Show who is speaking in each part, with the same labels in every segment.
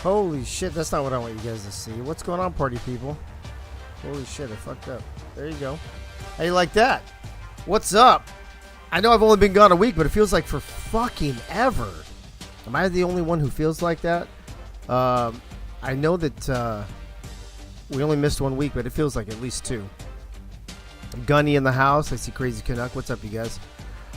Speaker 1: Holy shit, that's not what I want you guys to see. What's going on, party people? Holy shit, I fucked up. There you go. How you like that? What's up? I know I've only been gone a week, but it feels like for fucking ever. Am I the only one who feels like that? I know that we only missed 1 week, but it feels like at least 2. Gunny in the house. I see Crazy Canuck. What's up, you guys?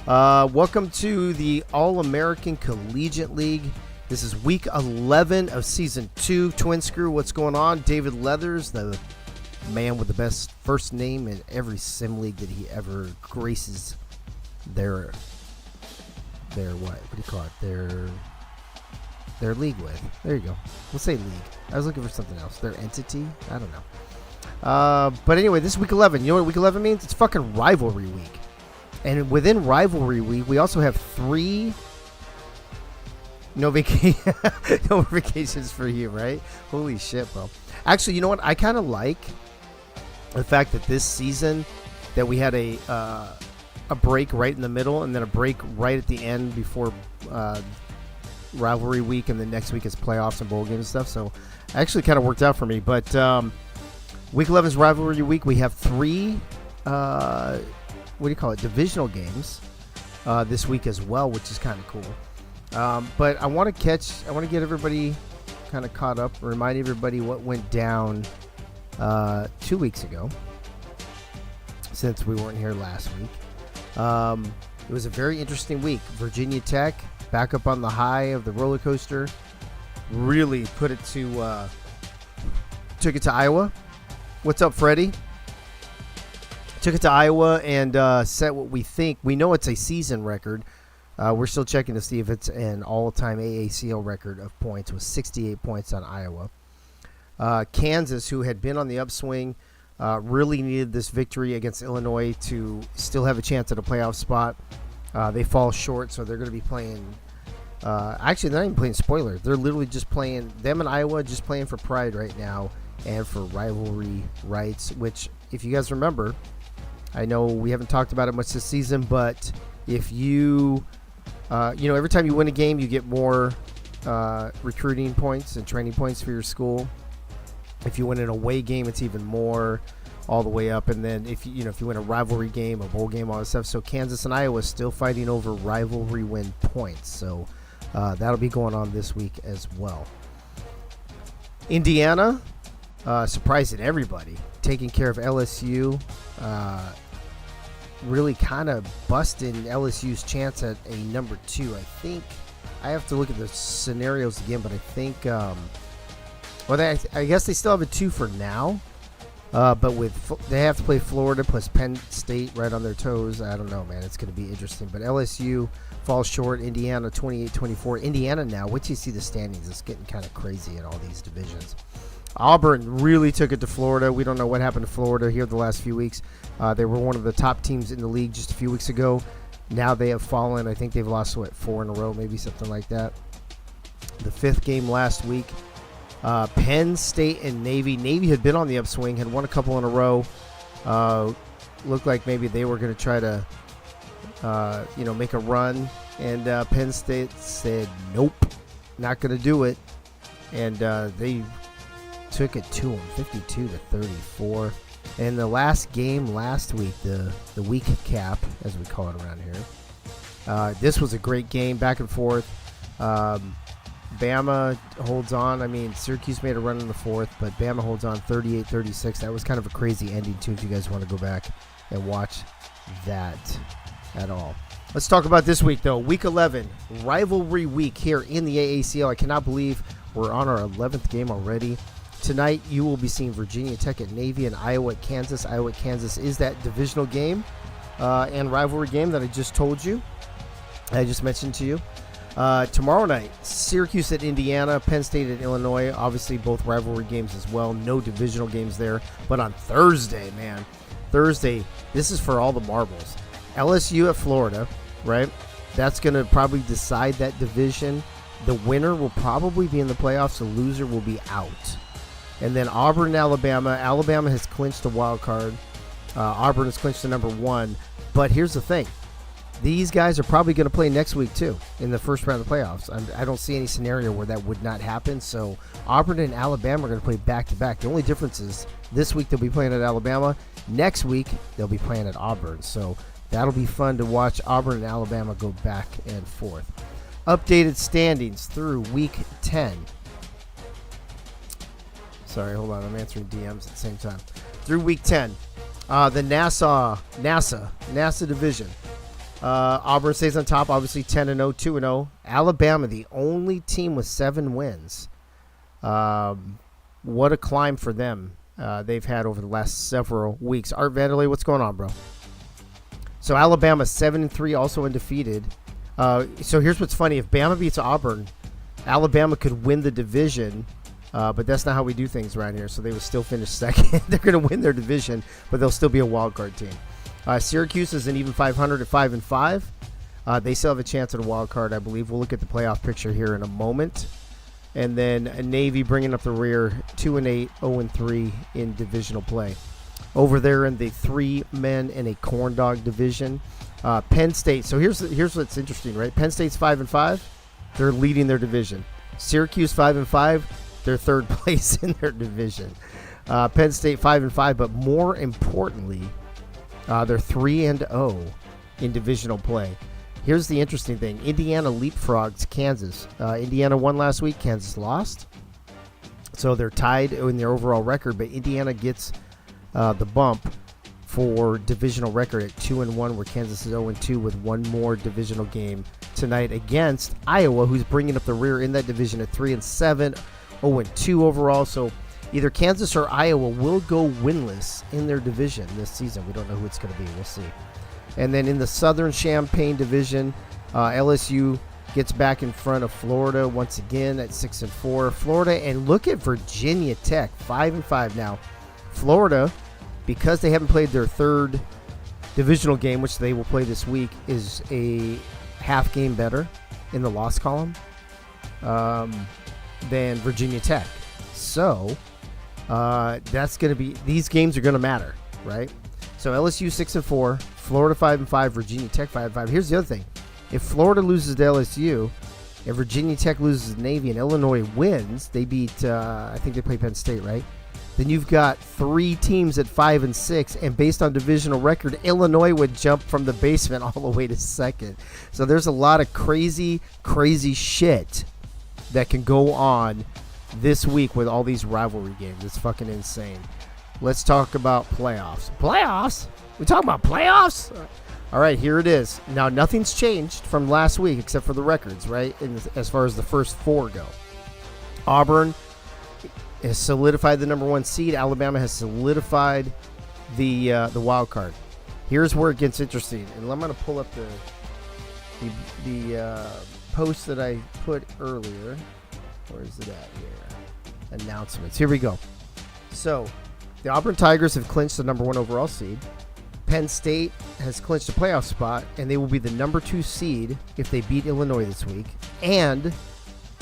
Speaker 1: Welcome to the All-American Collegiate League. This is week 11 of season 2. Twin Screw, what's going on? David Leathers, the man with the best first name in every sim league that he ever graces their what do you call it? Their league with. There you go. We'll say league. I was looking for something else. Their entity? I don't know. But anyway, this is week 11. You know what week 11 means? It's fucking Rivalry week. And within Rivalry week, we also have 3 no vacations for you, right? Holy shit, bro. Actually, you know what? I kind of like the fact that this season that we had a break right in the middle and then a break right at the end before Rivalry week, and the next week is playoffs and bowl games and stuff. So actually kind of worked out for me. But week 11 is Rivalry week. We have 3 what do you call it, divisional games this week as well, which is kind of cool. But I want to get everybody kind of caught up, remind everybody what went down 2 weeks ago, since we weren't here last week. It was a very interesting week. Virginia Tech back up on the high of the roller coaster, really took it to Iowa. What's up, Freddie? Took it to Iowa and set what we know it's a season record. We're still checking to see if it's an all-time AACL record of points, with 68 points on Iowa. Kansas, who had been on the upswing, really needed this victory against Illinois to still have a chance at a playoff spot. They fall short, so they're going to be playing. Actually, they're not even playing spoiler. They're literally just playing. Them and Iowa just playing for pride right now and for rivalry rights. Which, if you guys remember, I know we haven't talked about it much this season, but if you every time you win a game, you get more recruiting points and training points for your school. If you win an away game, it's even more, all the way up. And then if you win a rivalry game, a bowl game, all this stuff. So Kansas and Iowa still fighting over rivalry win points. So that'll be going on this week as well. Indiana, surprising everybody, taking care of LSU. Really kind of busting LSU's chance at a number 2. I think I have to look at the scenarios again, but I think I guess they still have a 2 for now, but they have to play Florida plus Penn State right on their toes. I don't know, man. It's going to be interesting. But LSU falls short. Indiana 28-24. Indiana now, wait till you see the standings. It's getting kind of crazy in all these divisions. Auburn really took it to Florida. We don't know what happened to Florida here the last few weeks. They were one of the top teams in the league just a few weeks ago. Now they have fallen. I think they've lost, 4 in a row, maybe something like that. The 5th game last week, Penn State and Navy. Navy had been on the upswing, had won a couple in a row. Looked like maybe they were going to try to, make a run. And Penn State said, nope, not going to do it. And they took it to them, 52-34. And the last game last week, the week cap, as we call it around here, this was a great game, back and forth. Bama holds on. I mean, Syracuse made a run in the 4th, but Bama holds on 38-36. That was kind of a crazy ending, too, if you guys want to go back and watch that at all. Let's talk about this week, though. Week 11, rivalry week here in the AACL. I cannot believe we're on our 11th game already. Tonight, you will be seeing Virginia Tech at Navy and Iowa at Kansas. Iowa at Kansas is that divisional game and rivalry game that I just told you. I just mentioned to you. Tomorrow night, Syracuse at Indiana, Penn State at Illinois. Obviously, both rivalry games as well. No divisional games there. But on Thursday, this is for all the marbles. LSU at Florida, right? That's going to probably decide that division. The winner will probably be in the playoffs. The loser will be out. And then Auburn and Alabama. Alabama has clinched the wild card. Auburn has clinched the number 1. But here's the thing. these guys are probably going to play next week too in the first round of the playoffs. I don't see any scenario where that would not happen. So Auburn and Alabama are going to play back-to-back. The only difference is this week they'll be playing at Alabama. Next week they'll be playing at Auburn. So that'll be fun to watch Auburn and Alabama go back and forth. Updated standings through Week 10. Sorry, hold on. I'm answering DMs at the same time. Through Week 10, the NASA division. Auburn stays on top, obviously 10-0, 2-0. Alabama, the only team with 7 wins. What a climb for them they've had over the last several weeks. Art Vanderlei, what's going on, bro? So Alabama 7-3, also undefeated. So here's what's funny: if Bama beats Auburn, Alabama could win the division. But that's not how we do things around here. So they would still finish second. They're going to win their division, but they'll still be a wild card team. Syracuse is an even 500 at 5-5. They still have a chance at a wild card, I believe. We'll look at the playoff picture here in a moment. And then Navy bringing up the rear, 2-8, 0-3 in divisional play. Over there in the 3 men in a corn dog division, Penn State. So here's what's interesting, right? Penn State's 5-5. They're leading their division. Syracuse 5-5. They're third place in their division. Penn State 5-5, but more importantly, they're 3-0 in divisional play. Here's the interesting thing: Indiana leapfrogs Kansas. Indiana won last week. Kansas lost, so they're tied in their overall record. But Indiana gets the bump for divisional record at 2-1, where Kansas is 0-2 with one more divisional game tonight against Iowa, who's bringing up the rear in that division at 3-7. 0-2 overall, so either Kansas or Iowa will go winless in their division this season. We don't know who it's going to be. We'll see. And then in the Southern Champaign division, LSU gets back in front of Florida once again at 6-4. Florida, and look at Virginia Tech, 5-5 now. Florida, because they haven't played their third divisional game, which they will play this week, is a half game better in the loss column than Virginia Tech. So that's going to be, these games are going to matter, right? So LSU 6-4, Florida 5-5, Virginia Tech 5-5. Here's the other thing: if Florida loses to LSU, and Virginia Tech loses to Navy, and Illinois wins, they beat I think they play Penn State, right? Then you've got 3 teams at 5-6, and based on divisional record, Illinois would jump from the basement all the way to second. So there's a lot of crazy shit that can go on this week with all these rivalry games. It's fucking insane. Let's talk about playoffs. Playoffs? We talking about playoffs? All right, here it is. Now, nothing's changed from last week except for the records, right? As far as the first 4 go. Auburn has solidified the number 1 seed. Alabama has solidified the wild card. Here's where it gets interesting. And I'm going to pull up the post that I put earlier. Where is it at here? Announcements. Here we go. So, the Auburn Tigers have clinched the number 1 overall seed. Penn State has clinched a playoff spot, and they will be the number 2 seed if they beat Illinois this week. And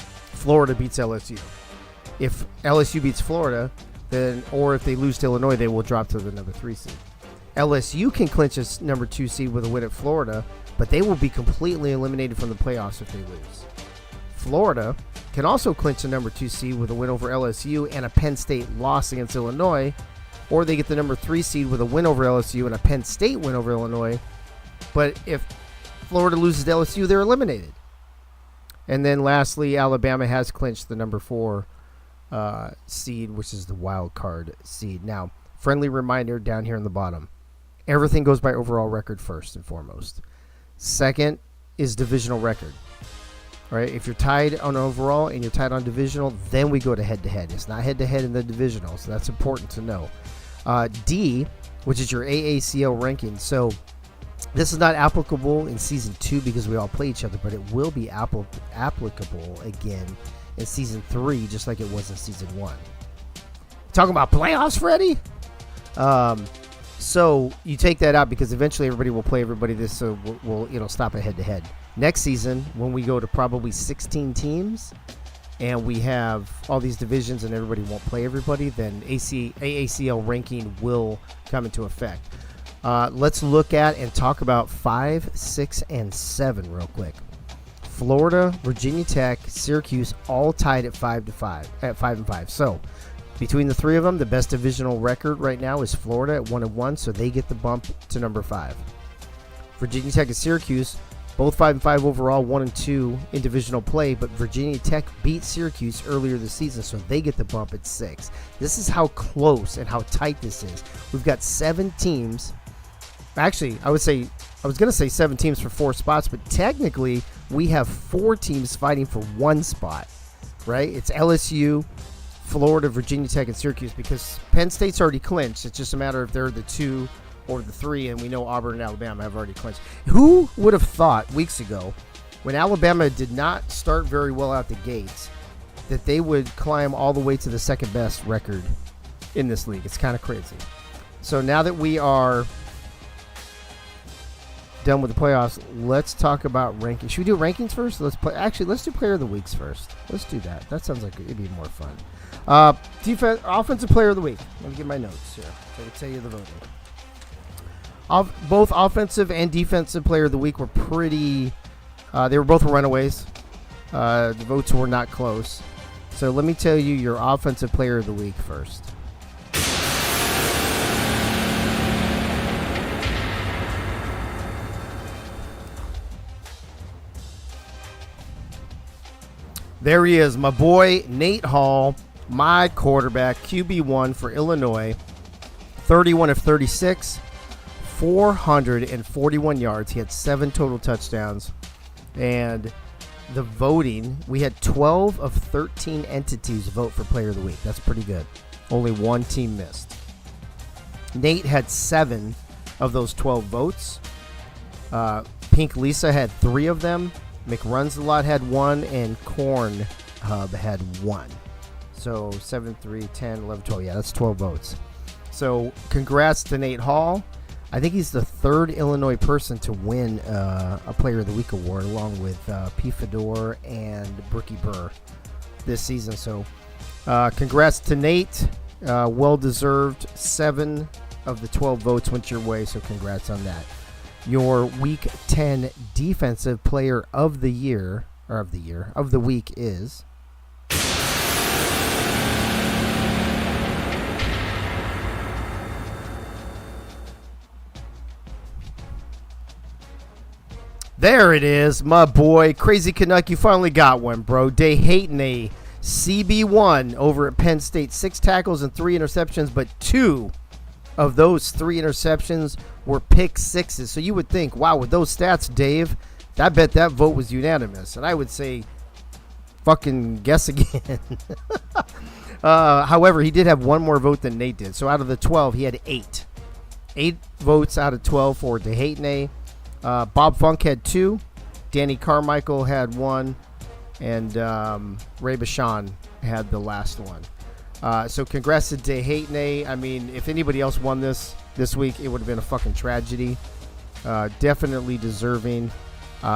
Speaker 1: Florida beats LSU. If LSU beats Florida, then, or if they lose to Illinois, they will drop to the number 3 seed. LSU can clinch a number 2 seed with a win at Florida, but they will be completely eliminated from the playoffs if they lose. Florida can also clinch a number 2 seed with a win over LSU and a Penn State loss against Illinois, or they get the number 3 seed with a win over LSU and a Penn State win over Illinois. But if Florida loses to LSU, they're eliminated. And then lastly, Alabama has clinched the number 4 seed, which is the wild card seed. Now, friendly reminder down here in the bottom: everything goes by overall record first and foremost. Second is divisional record. Right? If you're tied on overall and you're tied on divisional, then we go to head-to-head. It's not head-to-head in the divisional, so that's important to know. D, which is your AACL ranking. So this is not applicable in Season 2 because we all play each other, but it will be applicable again in Season 3, just like it was in Season 1. Talking about playoffs, Freddie? So you take that out because eventually everybody will play everybody this, so we'll stop at head-to-head. Next season, when we go to probably 16 teams and we have all these divisions and everybody won't play everybody, then AACL ranking will come into effect. Let's look at and talk about 5, 6, and 7 real quick. Florida, Virginia Tech, Syracuse, all tied at 5 and 5. So between the three of them, the best divisional record right now is Florida at 1-1, so they get the bump to number 5. Virginia Tech and Syracuse, both 5 and 5 overall, 1-2 in divisional play, but Virginia Tech beat Syracuse earlier this season, so they get the bump at 6. This is how close and how tight this is. We've got 7 teams. Actually, I was going to say 7 teams for 4 spots, but technically we have 4 teams fighting for 1 spot, right? It's LSU, Florida, Virginia Tech, and Syracuse, because Penn State's already clinched. It's just a matter if they're the 2 or the 3, and we know Auburn and Alabama have already clinched. Who would have thought weeks ago, when Alabama did not start very well out the gates, that they would climb all the way to the second best record in this league? It's kind of crazy. So now that we are done with the playoffs, let's talk about rankings. Should we do rankings first? Let's do player of the weeks first. Let's do that. That sounds like it'd be more fun. Offensive player of the week. Let me get my notes here so I can tell you the voting. Both offensive and defensive player of the week were pretty. They were both runaways. The votes were not close. So let me tell you your offensive player of the week first. There he is, my boy Nate Hall, my quarterback, QB1 for Illinois, 31 of 36, 441 yards. He had 7 total touchdowns. And the voting, we had 12 of 13 entities vote for player of the week. That's pretty good. Only 1 team missed. Nate had 7 of those 12 votes. Pink Lisa had 3 of them. McRuns-a-Lot had 1, and Corn Hub had 1. So 7, 3, 10, 11, 12. Yeah, that's 12 votes. So congrats to Nate Hall. I think he's the 3rd Illinois person to win a Player of the Week award, along with P. Fedor and Brookie Burr this season. So congrats to Nate. Well-deserved. 7 of the 12 votes went your way, so congrats on that. Your Week 10 Defensive Player of the Year, or of the week is... There it is, my boy. Crazy Canuck, you finally got one, bro. DeHayton, CB1 over at Penn State. 6 tackles and 3 interceptions, but 2 of those 3 interceptions were pick sixes. So you would think, wow, with those stats, Dave, I bet that vote was unanimous. And I would say, fucking guess again. However, he did have 1 more vote than Nate did. So out of the 12, he had 8. 8 votes out of 12 for DeHayton. Bob Funk had 2. Danny Carmichael had 1. And Ray Bashan had the last one. So congrats to DeHayton. I mean, if anybody else won this week, it would have been a fucking tragedy. Definitely deserving.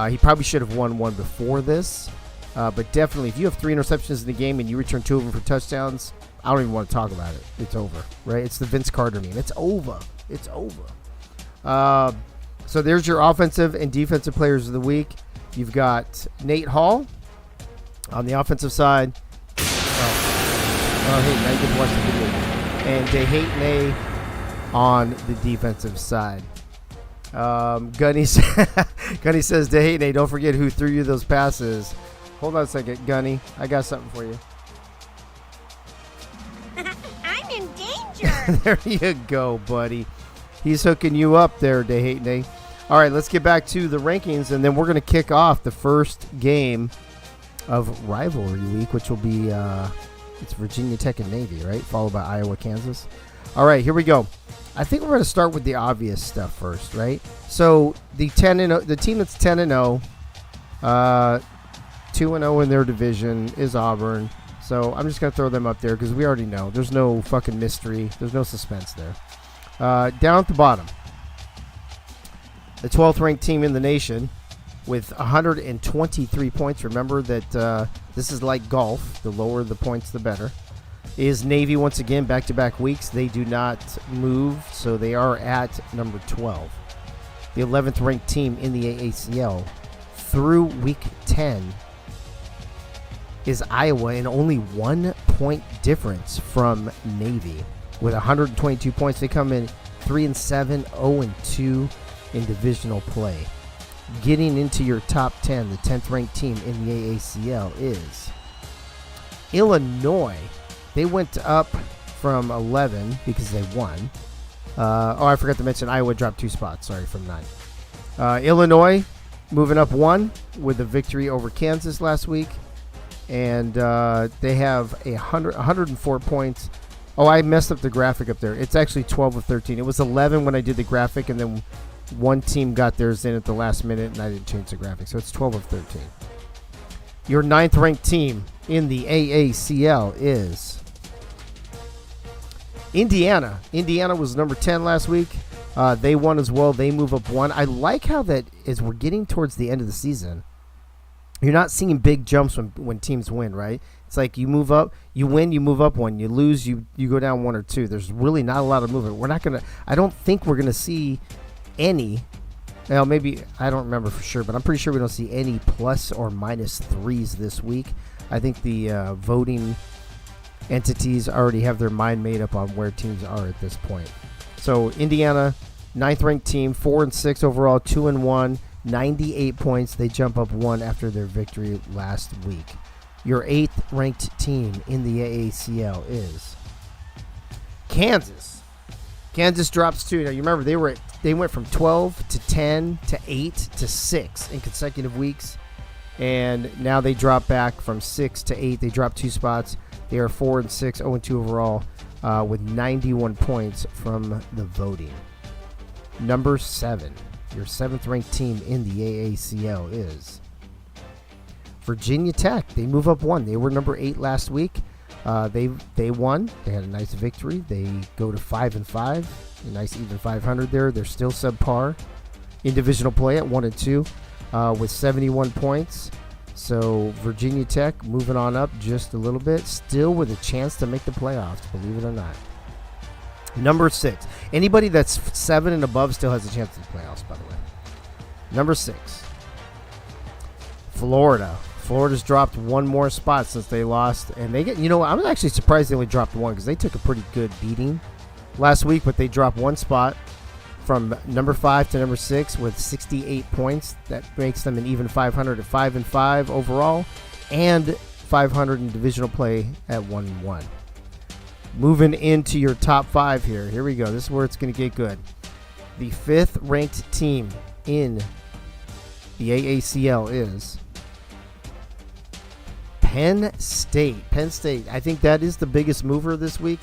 Speaker 1: He probably should have won one before this. But definitely, if you have 3 interceptions in the game and you return 2 of them for touchdowns, I don't even want to talk about it. It's over, right? It's the Vince Carter meme. It's over. It's over. So there's your offensive and defensive players of the week. You've got Nate Hall on the offensive side. Oh, hey, now you get to watch the video. And DeHayton on the defensive side. Gunny says, DeHayton, don't forget who threw you those passes. Hold on a second, Gunny. I got something for you.
Speaker 2: I'm in danger.
Speaker 1: There you go, buddy. He's hooking you up there, DeHayton. All right, let's get back to the rankings, and then we're going to kick off the first game of Rivalry Week, which will be it's Virginia Tech and Navy, right? Followed by Iowa, Kansas. All right, here we go. I think we're going to start with the obvious stuff first, right? So the team that's 10-0, 2-0 in their division is Auburn. So I'm just going to throw them up there because we already know. There's no fucking mystery. There's no suspense there. Down at the bottom, the 12th ranked team in the nation with 123 points. Remember that this is like golf. The lower the points, the better. is Navy once again, back-to-back weeks. They do not move, so they are at number 12. The 11th ranked team in the AACL through week 10 is Iowa, and only 1 point difference from Navy. With 122 points, they come in 3-7, 0-2 in divisional play. Getting into your top 10, the 10th ranked team in the AACL is Illinois. They went up from 11 because they won. I forgot to mention Iowa dropped 2 spots. Sorry, from 9. Illinois moving up 1 with a victory over Kansas last week. And they have 104 points. Oh, I messed up the graphic up there. It's actually 12 of 13. It was 11 when I did the graphic, and then one team got theirs in at the last minute, and I didn't change the graphic. So it's 12 of 13. Your 9th ranked team in the AACL is Indiana. Indiana was number 10 last week. They won as well. They move up 1. I like how that as we're getting towards the end of the season, you're not seeing big jumps when teams win, right? It's like you move up, you win, you move up 1. You lose, you go down 1 or 2. There's really not a lot of movement. I don't think we're going to see any. Well, maybe, I don't remember for sure, but I'm pretty sure we don't see any plus or minus 3s this week. I think the voting entities already have their mind made up on where teams are at this point. So Indiana, 9th ranked team, 4-6 overall, 2-1, 98 points. They jump up 1 after their victory last week. Your 8th ranked team in the AACL is Kansas. Kansas drops 2. Now you remember they went from 12 to 10 to 8 to 6 in consecutive weeks, and now they drop back from 6 to 8. They drop 2 spots. They are 4-6, 0-2 overall, with 91 points from the voting. Number 7, your 7th ranked team in the AACL is Virginia Tech. They move up 1. They were number 8 last week. They won. They had a nice victory. They go to 5-5, a nice even 500 there. They're still subpar in divisional play at 1-2 with 71 points. So Virginia Tech moving on up just a little bit, still with a chance to make the playoffs, believe it or not. Number 6. Anybody that's 7 and above still has a chance to the playoffs, by the way. Number 6. Florida. Florida's dropped 1 more spot since they lost, and they get. I'm actually surprised they only dropped 1 because they took a pretty good beating last week, but they dropped 1 spot from number 5 to number 6 with 68 points. That makes them an even 500 at 5-5 overall, and 500 in divisional play at 1-1. Moving into your top 5 here. Here we go. This is where it's going to get good. The 5th ranked team in the AACL is Penn State. Penn State, I think that is the biggest mover this week.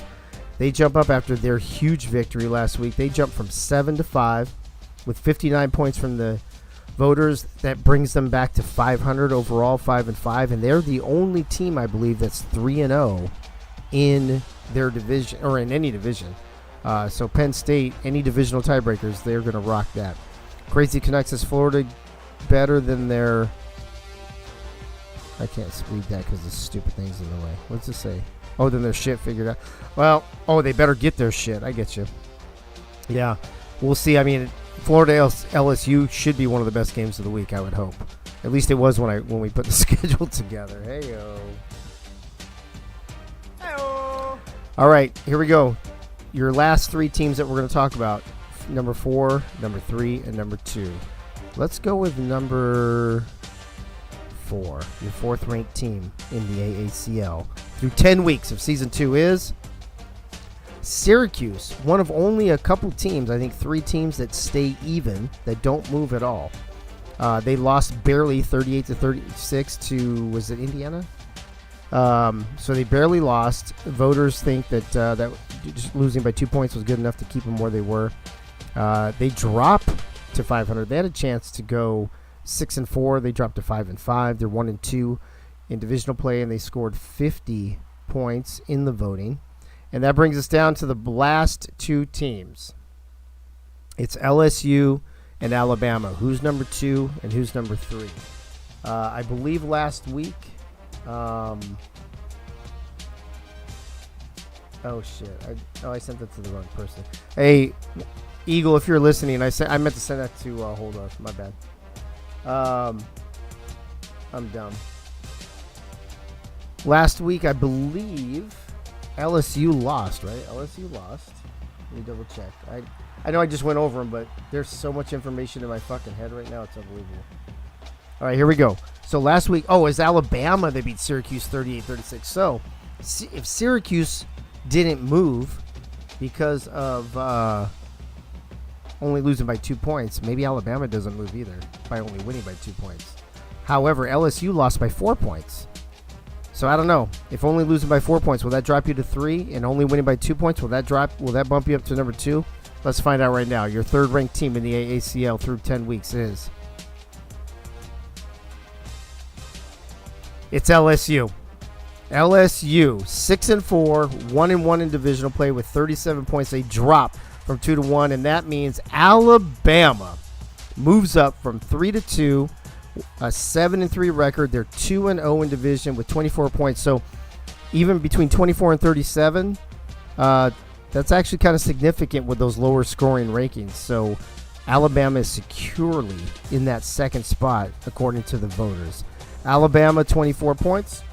Speaker 1: They jump up after their huge victory last week. They jump from 7 to 5 with 59 points from the voters. That brings them back to 500 overall, 5-5, and they're the only team, I believe, that's 3-0 in their division or in any division. So Penn State, any divisional tiebreakers, they're going to rock that. Crazy Canucks is Florida better than their. I can't read that because the stupid thing's in the way. What's it say? Oh, then their shit figured out. Well, they better get their shit. I get you. Yeah, we'll see. I mean, Florida LSU should be one of the best games of the week, I would hope. At least it was when we put the schedule together. Hey-o. Hey-o. All right, here we go. Your last 3 teams that we're going to talk about. Number 4, number 3, and number 2. Let's go with number 4. Your 4th ranked team in the AACL through 10 weeks of season 2 is Syracuse. One of only a couple teams, I think 3 teams that stay even, that don't move at all. They lost barely 38-36 to, was it Indiana? So they barely lost. Voters think that just losing by 2 points was good enough to keep them where they were. They drop to 500. They had a chance to go 6-4. They dropped to 5-5. They're 1-2 in divisional play, and they scored 50 points in the voting. And that brings us down to the last 2 teams. It's LSU and Alabama. Who's number 2 and who's number 3? I believe last week Oh shit! I sent that to the wrong person. Hey, Eagle, if you're listening, I meant to send that to hold on, my bad. I'm dumb. Last week, I believe LSU lost, right? LSU lost. Let me double check. I know I just went over them, but there's so much information in my fucking head right now. It's unbelievable. All right, here we go. So last week, it's Alabama. They beat Syracuse 38-36. So if Syracuse didn't move because of only losing by 2 points, maybe Alabama doesn't move either by only winning by 2 points. However, LSU lost by 4 points. So I don't know. If only losing by 4 points, will that drop you to 3? And only winning by 2 points, will that bump you up to number 2? Let's find out right now. Your third-ranked team in the AACL through 10 weeks is... It's LSU. LSU, 6-4, 1-1 in divisional play with 37 points. They drop from 2-1, and that means Alabama moves up from 3-2, a 7-3 record. They're 2-0 in division with 24 points. So even between 24 and 37, that's actually kind of significant with those lower scoring rankings. So Alabama is securely in that second spot according to the voters. Alabama 24 points,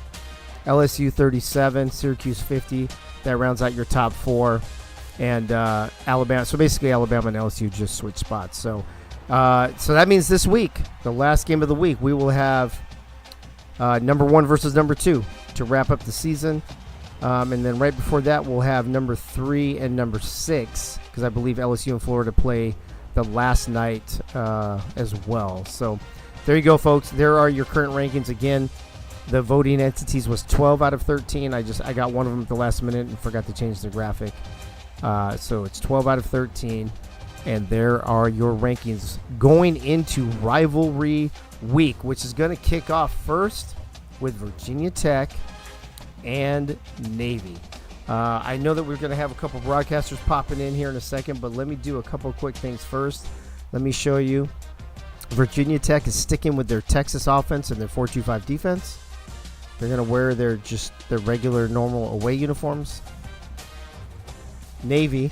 Speaker 1: LSU 37, Syracuse 50. That rounds out your top 4. And Alabama. So basically, Alabama and LSU just switch spots. So that means this week, the last game of the week, we will have number 1 versus number 2 to wrap up the season. And then right before that, we'll have number 3 and number 6, because I believe LSU and Florida play the last night as well. So there you go, folks. There are your current rankings. Again, the voting entities was 12 out of 13. I got one of them at the last minute and forgot to change the graphic. So it's 12 out of 13. And there are your rankings going into Rivalry Week, which is going to kick off first with Virginia Tech and Navy. I know that we're going to have a couple broadcasters popping in here in a second, but let me do a couple quick things first. Let me show you. Virginia Tech is sticking with their Texas offense and their 4-2-5 defense. They're going to wear their regular, normal away uniforms. Navy,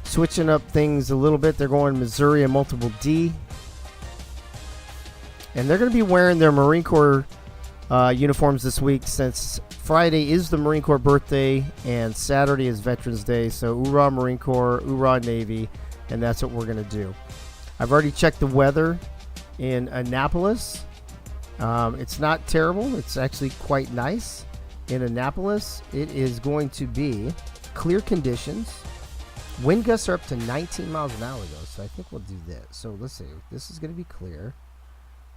Speaker 1: switching up things a little bit. They're going Missouri and multiple D. And they're going to be wearing their Marine Corps uniforms this week, since Friday is the Marine Corps birthday and Saturday is Veterans Day. So hoorah Marine Corps, hoorah Navy, and that's what we're going to do. I've already checked the weather in Annapolis. It's not terrible. It's actually quite nice in Annapolis. It is going to be clear conditions. Wind gusts are up to 19 miles an hour, though, so I think we'll do this. So let's see. This is going to be clear.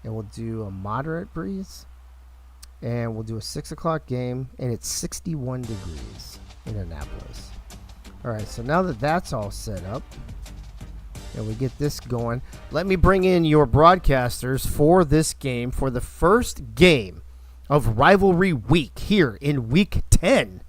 Speaker 1: And we'll do a moderate breeze. And we'll do a 6 o'clock game. And it's 61 degrees in Annapolis. All right, so now that that's all set up, and we get this going, let me bring in your broadcasters for this game, for the first game of Rivalry Week here in Week 10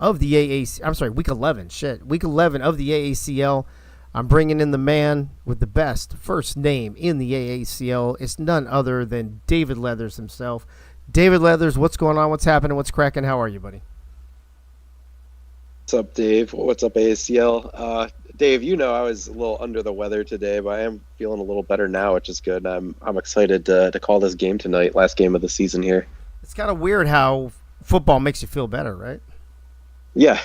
Speaker 1: of the AAC. I'm sorry, Week 11. Week 11 of the AACL. I'm bringing in the man with the best first name in the AACL. It's none other than David Leathers himself. David Leathers, what's going on? What's happening? What's cracking? How are you, buddy?
Speaker 3: What's up, Dave? What's up, AACL? Dave, I was a little under the weather today, but I am feeling a little better now, which is good. I'm excited to call this game tonight, last game of the season here.
Speaker 1: It's kind of weird how football makes you feel better, right?
Speaker 3: Yeah.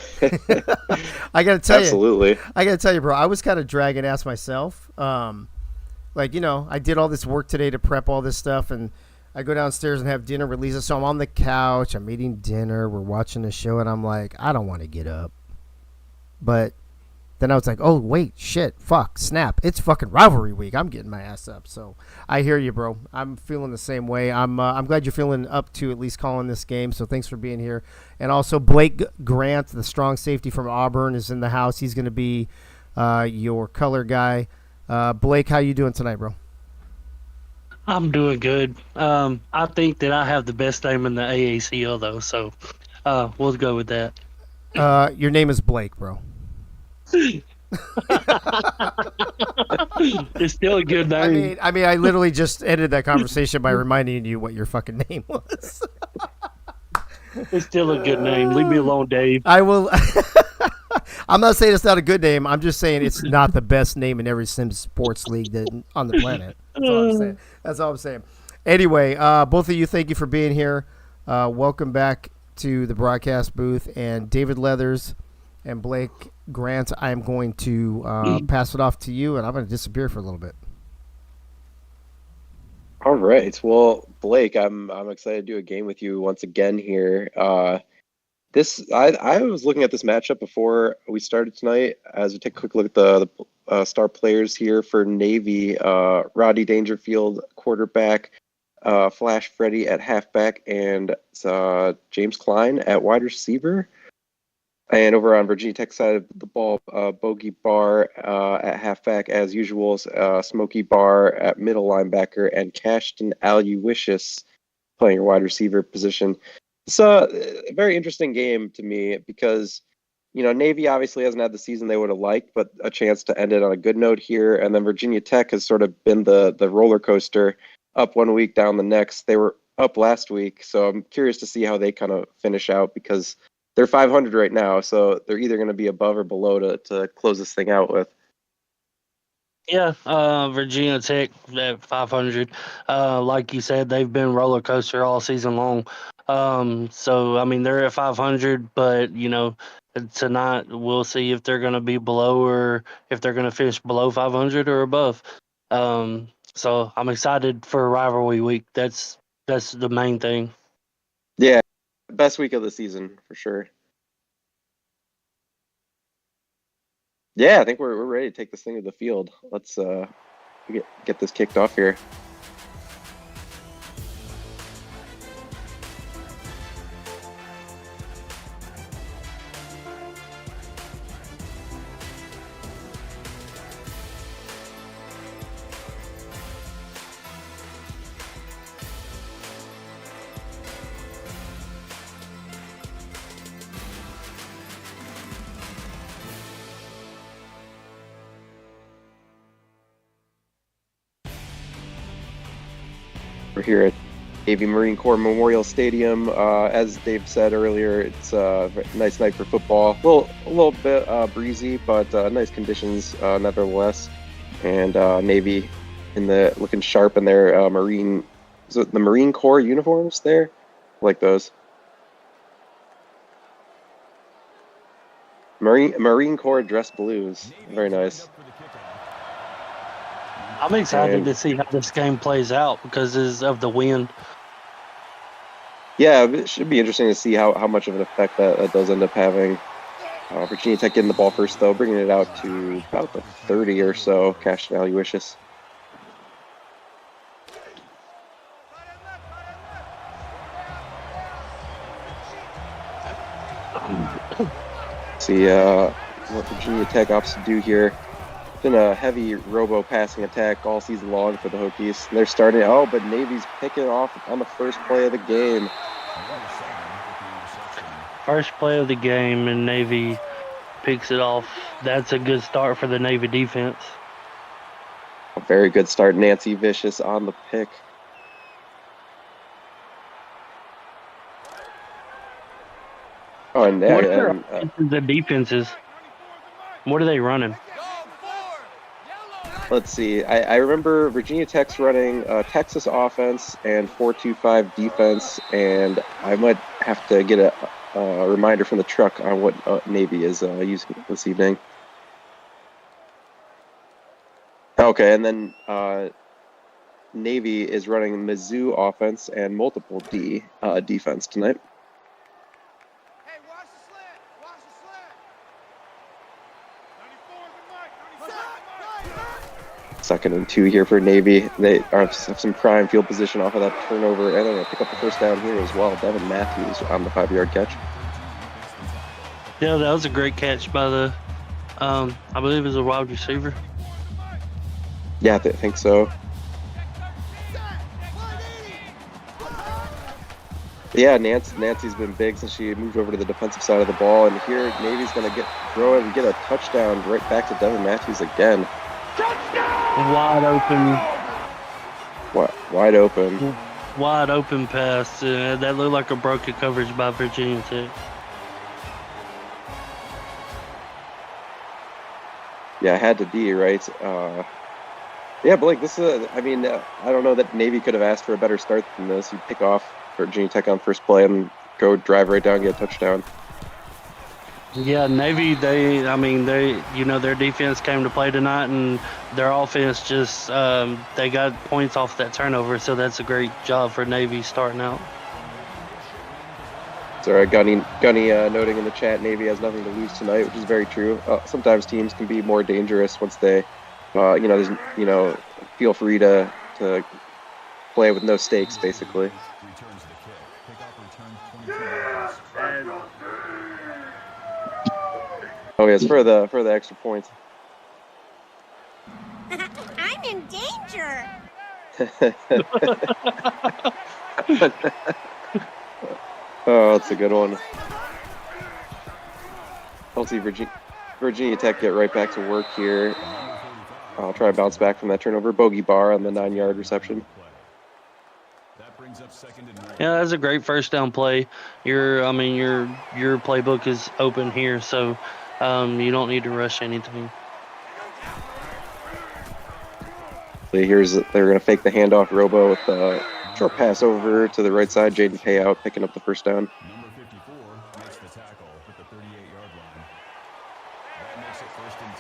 Speaker 1: I got to tell
Speaker 3: Absolutely.
Speaker 1: I got to tell you, bro, I was kind of dragging ass myself. I did all this work today to prep all this stuff, and I go downstairs and have dinner with Lisa. So I'm on the couch, I'm eating dinner, we're watching the show, and I'm like, I don't want to get up. But then I was like, oh, wait, shit, fuck, snap. It's fucking Rivalry Week. I'm getting my ass up. So I hear you, bro. I'm feeling the same way. I'm glad you're feeling up to at least calling this game. So thanks for being here. And also Blake Grant, the strong safety from Auburn, is in the house. He's going to be your color guy. Blake, how you doing tonight, bro?
Speaker 4: I'm doing good. I think that I have the best name in the AACL, though, so we'll go with that.
Speaker 1: Your name is Blake, bro.
Speaker 4: It's still a good name.
Speaker 1: I mean, I literally just ended that conversation by reminding you what your fucking name was.
Speaker 4: It's still a good name. Leave me alone, Dave.
Speaker 1: I will. I'm not saying it's not a good name. I'm just saying it's not the best name in every Sims sports league on the planet. That's all I'm saying. That's all I'm saying. Anyway, both of you, thank you for being here. Welcome back to the broadcast booth. And David Leathers and Blake Grant, I'm going to pass it off to you, and I'm going to disappear for a little bit.
Speaker 3: All right. Well, Blake, I'm excited to do a game with you once again here. I was looking at this matchup before we started tonight. As we take a quick look at the star players here for Navy, Roddy Dangerfield, quarterback, Flash Freddy at halfback, and James Klein at wide receiver. And over on Virginia Tech side of the ball, Bogey Barr at halfback as usual, Smokey Barr at middle linebacker, and Cashton Aluishis playing your wide receiver position. It's a very interesting game to me because, Navy obviously hasn't had the season they would have liked, but a chance to end it on a good note here. And then Virginia Tech has sort of been the roller coaster, up one week, down the next. They were up last week, so I'm curious to see how they kind of finish out because they're 500 right now, so they're either going to be above or below to close this thing out with.
Speaker 4: Yeah, Virginia Tech at 500. Like you said, they've been roller coaster all season long. So I mean they're at 500, but tonight we'll see if they're going to be below or if they're going to finish below 500 or above. So I'm excited for rivalry week. That's the main thing.
Speaker 3: Yeah, best week of the season for sure. Yeah, I think we're ready to take this thing to the field. Let's get this kicked off here. We're here at Navy Marine Corps Memorial Stadium. As Dave said earlier, it's a nice night for football. A little bit breezy, but nice conditions nevertheless. And Navy looking sharp in their Marine. Is it the Marine Corps uniforms there? I like those. Marine Corps dress blues. Very nice.
Speaker 4: I'm excited to see how this game plays out because of the wind.
Speaker 3: Yeah, it should be interesting to see how much of an effect that does end up having. Virginia Tech getting the ball first, though, bringing it out to about the 30 or so. Cashton Aluishis. See what Virginia Tech opts to do here. Been a heavy robo passing attack all season long for the Hokies. They're starting, but Navy's picking off on the first play of the game.
Speaker 4: First play of the game, and Navy picks it off. That's a good start for the Navy defense.
Speaker 3: A very good start. Nancy Vicious on the pick. Oh, and
Speaker 4: the defenses. What are they running?
Speaker 3: Let's see. I remember Virginia Tech's running Texas offense and 4-2-5 defense, and I might have to get a reminder from the truck on what Navy is using this evening. Okay, and then Navy is running Mizzou offense and multiple defense tonight. Second and 2 here for Navy. They have some prime field position off of that turnover, and they're going to pick up the first down here as well. Devin Matthews on the 5-yard catch.
Speaker 4: Yeah, that was a great catch by the, I believe it was a wide receiver.
Speaker 3: Yeah, I think so. Yeah, Nancy's been big since she moved over to the defensive side of the ball, and here Navy's going to throw it and get a touchdown right back to Devin Matthews again.
Speaker 4: Wide open.
Speaker 3: Wide open.
Speaker 4: wide open pass. That looked like a broken coverage by Virginia Tech.
Speaker 3: Yeah, it had to be, right? Yeah, Blake, this is, I don't know that Navy could have asked for a better start than this. You pick off Virginia Tech on first play and go drive right down, get a touchdown.
Speaker 4: Yeah, Navy, their defense came to play tonight, and their offense just, they got points off that turnover, so that's a great job for Navy starting out.
Speaker 3: Sorry, Gunny noting in the chat, Navy has nothing to lose tonight, which is very true. Sometimes teams can be more dangerous once they, feel free to play with no stakes, basically. Oh yes, for the extra points.
Speaker 2: I'm in danger.
Speaker 3: Oh, that's a good one. I'll see Virginia Tech get right back to work here. I'll try to bounce back from that turnover. Bogey Barr on the 9-yard reception.
Speaker 4: Yeah, that's a great first down play. Your playbook is open here, so you don't need to rush anything.
Speaker 3: They're going to fake the handoff. Robo with a short pass over to the right side. Jaden Payout picking up the first down.
Speaker 5: Number 54 makes the tackle at the 38-yard line. That makes it 1st and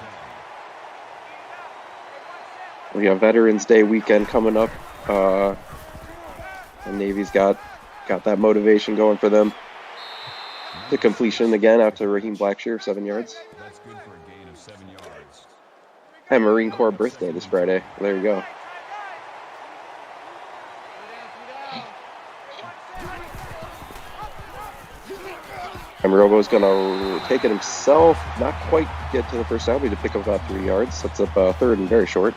Speaker 5: 10.
Speaker 3: We have Veterans Day weekend coming up. And Navy's got that motivation going for them. To completion again after Raheem Blackshear, 7 yards.
Speaker 5: That's good for a gain of 7 yards.
Speaker 3: And Marine Corps birthday this Friday. There you go. And Robo's going to take it himself. Not quite get to the first down, but to pick up about 3 yards. That's up 3rd and very short.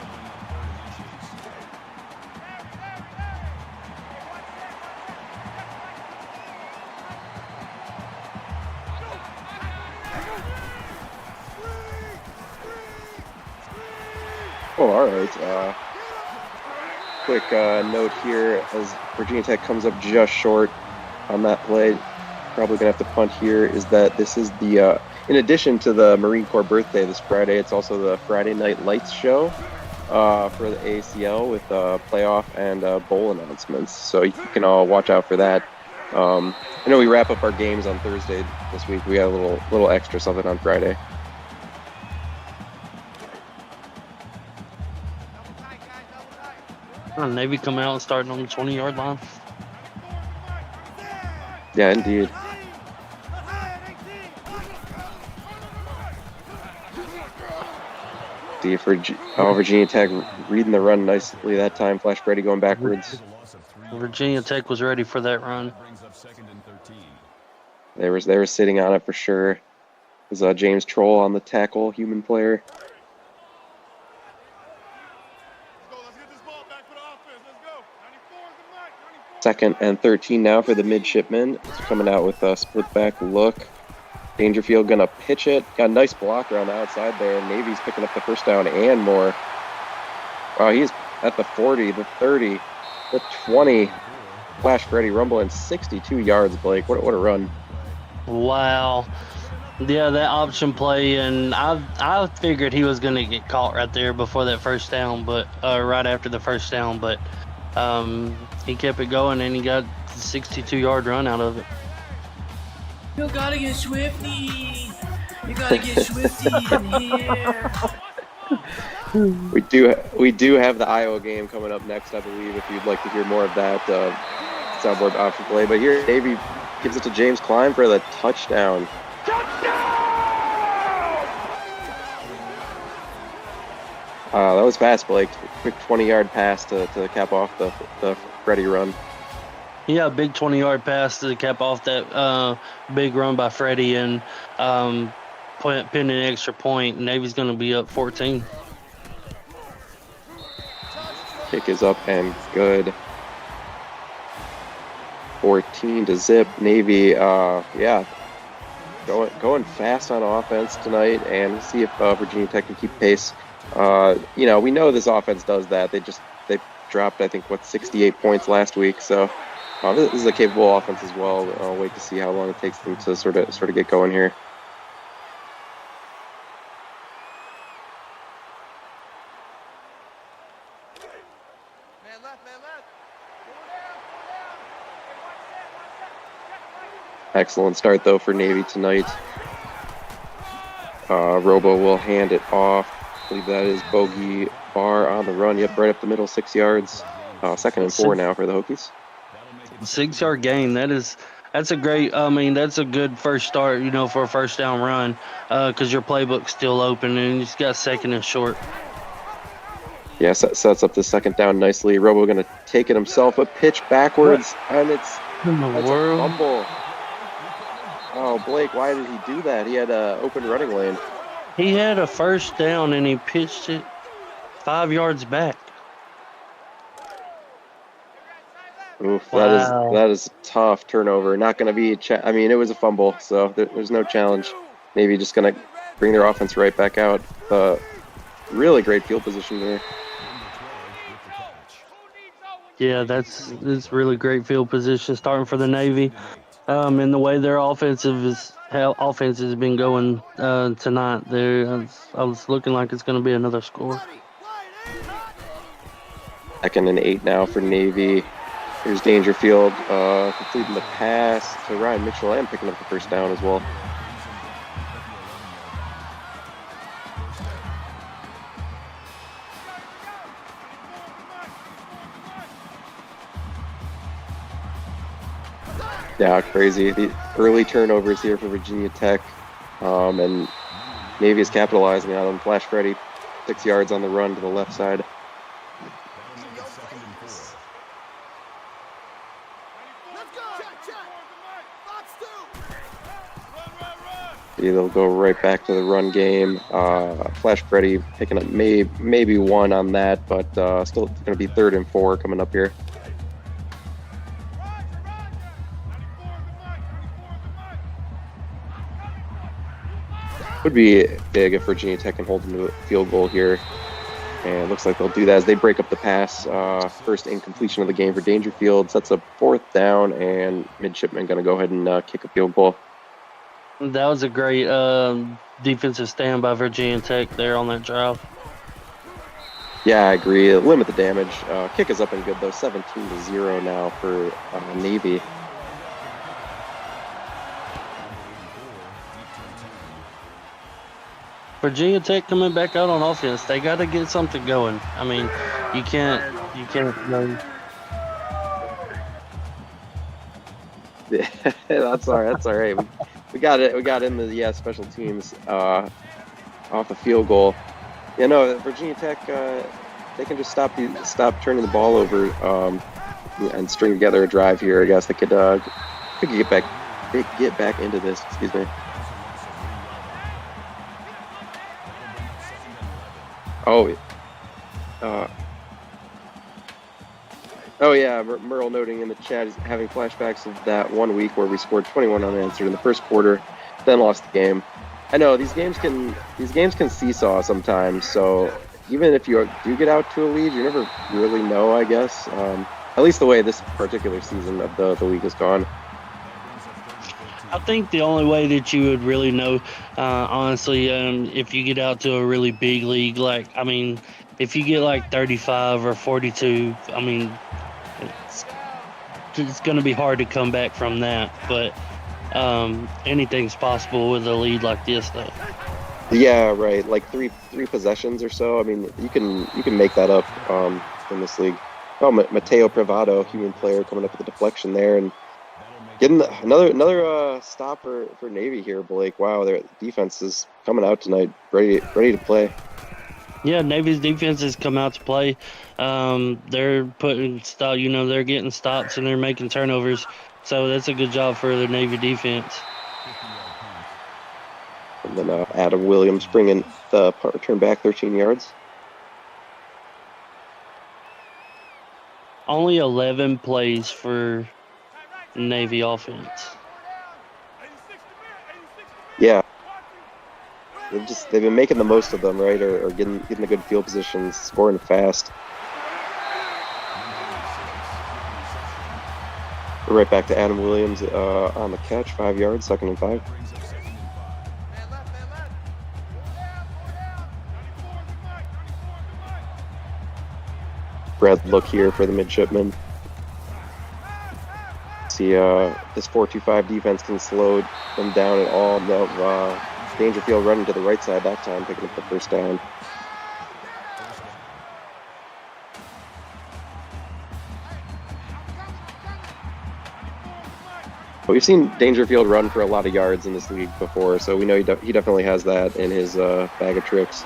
Speaker 3: Oh, all right. Quick note here as Virginia Tech comes up just short on that play. Probably going to have to punt here. Is that this is the, in addition to the Marine Corps birthday this Friday, it's also the Friday Night Lights show for the AACL with playoff and bowl announcements. So you can all watch out for that. I know we wrap up our games on Thursday this week. We got a little extra something on Friday.
Speaker 4: Navy come out and starting on the 20-yard line.
Speaker 3: Yeah, indeed. See for Virginia Tech reading the run nicely that time. Flash Freddy going backwards.
Speaker 4: Virginia Tech was ready for that run.
Speaker 3: They were sitting on it for sure. It was James Troll on the tackle, human player. Second and 13 now for the midshipmen. It's coming out with a split back look. Dangerfield gonna pitch it. Got a nice blocker on the outside there. Navy's picking up the first down and more. Wow, he's at the 40, the 30, the 20. Flash Freddy rumbling 62 yards, Blake. What a run.
Speaker 4: Wow. Yeah, that option play, and I figured he was going to get caught right there before that first down, but right after the first down, but he kept it going, and he got a 62-yard run out of it.
Speaker 6: You gotta get swifty. You gotta get swifty in here.
Speaker 3: We do have the Iowa game coming up next, I believe, if you'd like to hear more of that soundboard option play. But here, Navy gives it to James Klein for the touchdown. That was fast, Blake. Quick 20-yard pass to cap off the Freddy run.
Speaker 4: Yeah, big 20-yard pass to cap off that big run by Freddie and pin an extra point. Navy's going to be up 14.
Speaker 3: Kick is up and good. 14 to zip. Navy, going fast on offense tonight, and see if Virginia Tech can keep pace. We know this offense does that. They dropped, I think, 68 points last week. So this is a capable offense as well. I'll wait to see how long it takes them to sort of get going here. Excellent start, though, for Navy tonight. Robo will hand it off. I believe that is Bogey Barr on the run. Yep, right up the middle, 6 yards. 2nd and 4 now for the Hokies.
Speaker 4: 6-yard gain. That's a great. I mean, that's a good first start. For a first down run, because your playbook's still open and you just got 2nd and short.
Speaker 3: Yeah, sets up the 2nd down nicely. Robo going to take it himself, a pitch backwards, and it's
Speaker 4: In the
Speaker 3: that's
Speaker 4: world?
Speaker 3: a fumble. Oh, Blake, why did he do that? He had an open running lane.
Speaker 4: He had a first down and he pitched it 5 yards back.
Speaker 3: Oof,
Speaker 4: Wow.
Speaker 3: that is a tough turnover. Not going to be I mean, it was a fumble, so there's no challenge. Maybe just going to bring their offense right back out. Really great field position there.
Speaker 4: Yeah, that's really great field position starting for the Navy. And the way their offense has been going tonight, I was looking like it's going to be another score.
Speaker 3: 2nd and 8 now for Navy. Here's Dangerfield completing the pass to Ryan Mitchell and picking up the first down as well. Yeah, crazy. The early turnovers here for Virginia Tech, and Navy is capitalizing on them. Flash Freddy, 6 yards on the run to the left side. They'll go right back to the run game. Flash Freddy picking up maybe 1 on that, but still going to be 3rd and 4 coming up here. Would be big if Virginia Tech can hold them to a field goal here. And it looks like they'll do that as they break up the pass. First incompletion of the game for Dangerfield. Sets up 4th down, and Midshipman going to go ahead and kick a field goal.
Speaker 4: That was a great defensive stand by Virginia Tech there on that drive.
Speaker 3: Yeah, I agree. Limit the damage. Kick is up and good, though. 17-0 now for Navy.
Speaker 4: Virginia Tech coming back out on offense. They got to get something going. I mean, you can't.
Speaker 3: That's all right. That's all right. We got it. We got in the special teams off a field goal. Virginia Tech, they can just stop turning the ball over and string together a drive here. I guess they could get back into this. Excuse me. Yeah, Merle noting in the chat is having flashbacks of that 1 week where we scored 21 unanswered in the first quarter, then lost the game. I know these games can seesaw sometimes. So even if you do get out to a lead, you never really know. I guess at least the way this particular season of the league has gone.
Speaker 4: I think the only way that you would really know, honestly, if you get out to a really big league, if you get like 35 or 42, it's going to be hard to come back from that. But anything's possible with a lead like this, though.
Speaker 3: Yeah, right. Like three possessions or so. You can make that up in this league. Oh, Mateo Privado, human player, coming up with a deflection there and getting another stop for Navy here, Blake. Wow, their defense is coming out tonight, ready to play.
Speaker 4: Yeah, Navy's defense has come out to play. They're putting stop. They're getting stops and they're making turnovers. So that's a good job for the Navy defense.
Speaker 3: And then Adam Williams bringing the punt return back 13 yards.
Speaker 4: Only 11 plays for Navy offense.
Speaker 3: Yeah. They've been making the most of them, right? Or getting the good field positions, scoring fast. Right back to Adam Williams on the catch, 5 yards, 2nd and 5.
Speaker 5: Brings up 2nd and 5.
Speaker 3: Red look here for the midshipmen. See, this 4-2-5 defense can slow them down at all. No, Dangerfield running to the right side that time, picking up the first down. But we've seen Dangerfield run for a lot of yards in this league before, so we know he definitely has that in his bag of tricks.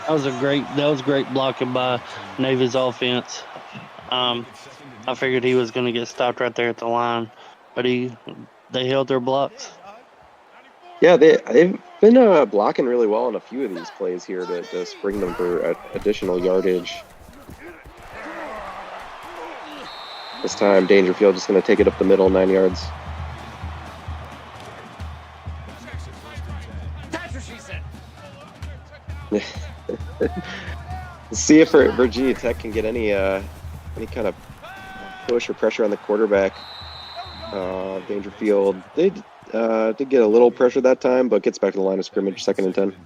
Speaker 4: That was great blocking by Navy's offense. I figured he was going to get stopped right there at the line, but they held their blocks.
Speaker 3: Yeah, they've been blocking really well on a few of these plays here to spring them for additional yardage. This time, Dangerfield just going to take it up the middle, 9 yards.
Speaker 6: That's what she said.
Speaker 3: See if Virginia Tech can get any kind of push or pressure on the quarterback. Dangerfield did get a little pressure that time, but gets back to the line of scrimmage, 2nd and 10.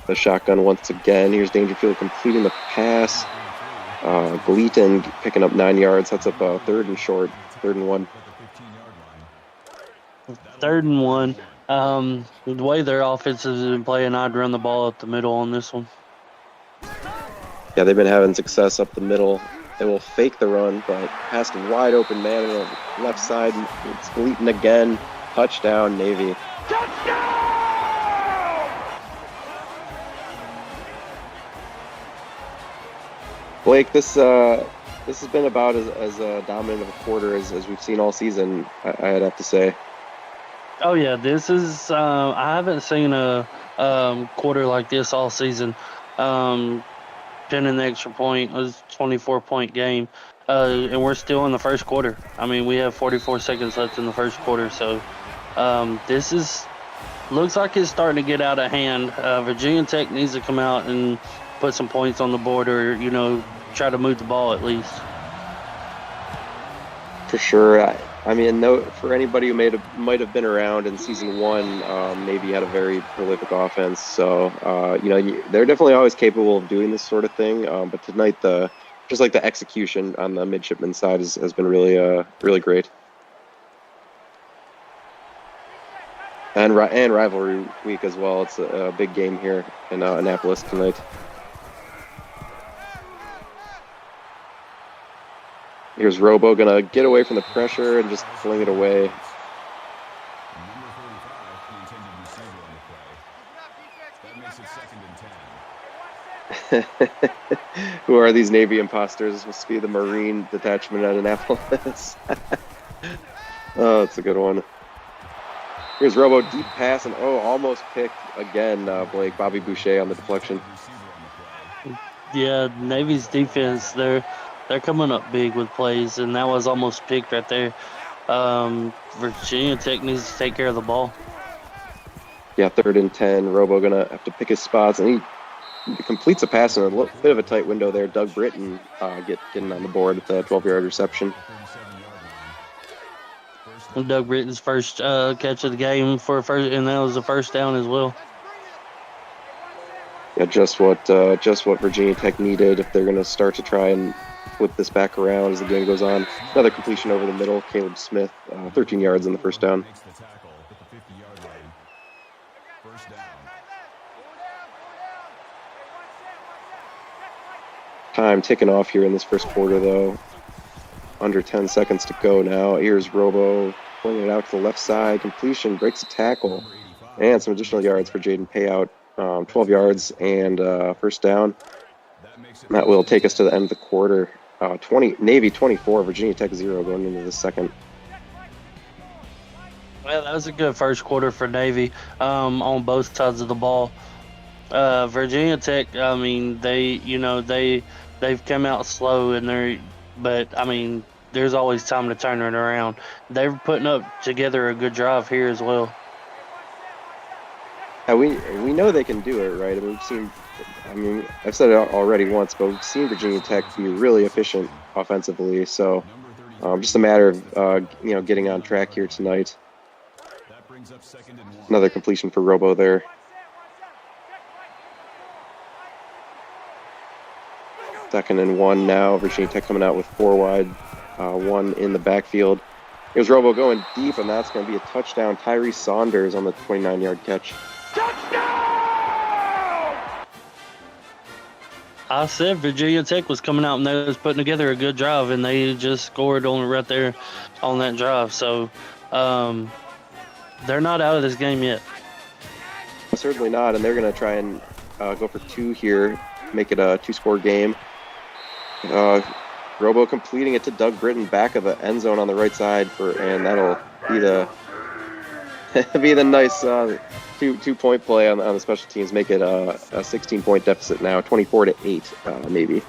Speaker 3: The shotgun once again. Here's Dangerfield completing the pass. Gleaton picking up 9 yards. That's up 3rd and short, 3rd and 1.
Speaker 4: 3rd and 1. The way their offense has been playing, I'd run the ball up the middle on this one.
Speaker 3: Yeah, they've been having success up the middle. They will fake the run, but pass to wide open man on the left side. It's Gleaton again. Touchdown, Navy. Blake, this has been about as dominant of a quarter as we've seen all season, I'd have to say.
Speaker 4: Oh yeah, this is. I haven't seen a quarter like this all season. Pinning the extra point, it was a 24-point game, and we're still in the first quarter. I mean, we have 44 seconds left in the first quarter, so this looks like it's starting to get out of hand. Virginia Tech needs to come out and put some points on the board, or try to move the ball at least.
Speaker 3: For sure. I mean, for anybody who might have been around in season 1, Navy had a very prolific offense. So, they're definitely always capable of doing this sort of thing. But tonight, just like the execution on the midshipman side has been really, really great. And rivalry week as well. It's a big game here in Annapolis tonight. Here's Robo gonna get away from the pressure and just fling it away.
Speaker 5: Number 45, the intended receiver on the play. That makes it 2nd and 10.
Speaker 3: Who are these Navy imposters? This must be the Marine detachment at Annapolis. Oh, that's a good one. Here's Robo, deep pass, and almost picked again, Blake. Bobby Boucher on the deflection.
Speaker 4: Yeah, Navy's defense, they're coming up big with plays, and that was almost picked right there. Virginia Tech needs to take care of the ball.
Speaker 3: Yeah, 3rd and 10. Robo gonna have to pick his spots, and he completes a pass in a bit of a tight window there. Doug Britton getting on the board with a 12-yard reception.
Speaker 4: Doug Britton's first catch of the game and that was the first down as well.
Speaker 3: Yeah, just what Virginia Tech needed if they're gonna start to try and flip this back around as the game goes on. Another completion over the middle. Caleb Smith, 13 yards on the first down.
Speaker 5: Makes the tackle at the 50-yard line. First down.
Speaker 3: Time ticking off here in this first quarter, though. Under 10 seconds to go now. Here's Robo pulling it out to the left side. Completion, breaks a tackle, and some additional yards for Jaden Payout. 12 yards and first down. That will take us to the end of the quarter. 20 Navy 24, Virginia Tech 0 going into the second.
Speaker 4: Well, that was a good first quarter for Navy on both sides of the ball. Virginia Tech, I mean, they've come out slow but I mean, there's always time to turn it around. They're putting up together a good drive here as well.
Speaker 3: Yeah, we know they can do it, right? I mean, we've seen. I mean, I've said it already once, but we've seen Virginia Tech be really efficient offensively. So, just a matter of getting on track here tonight.
Speaker 5: That brings up 2nd and 1.
Speaker 3: Another completion for Robo there. Second and 1 now. Virginia Tech coming out with 4 wide, 1 in the backfield. Here's Robo going deep, and that's going to be a touchdown. Tyree Saunders on the 29-yard catch.
Speaker 4: I said Virginia Tech was coming out and they was putting together a good drive, and they just scored on it right there on that drive. So they're not out of this game yet.
Speaker 3: Certainly not, and they're going to try and go for 2 here, make it a 2-score game. Robo completing it to Doug Britton, back of the end zone on the right side, and that'll be the be the nice 2-point play on the special teams. Make it a 16-point deficit now, 24-8 maybe.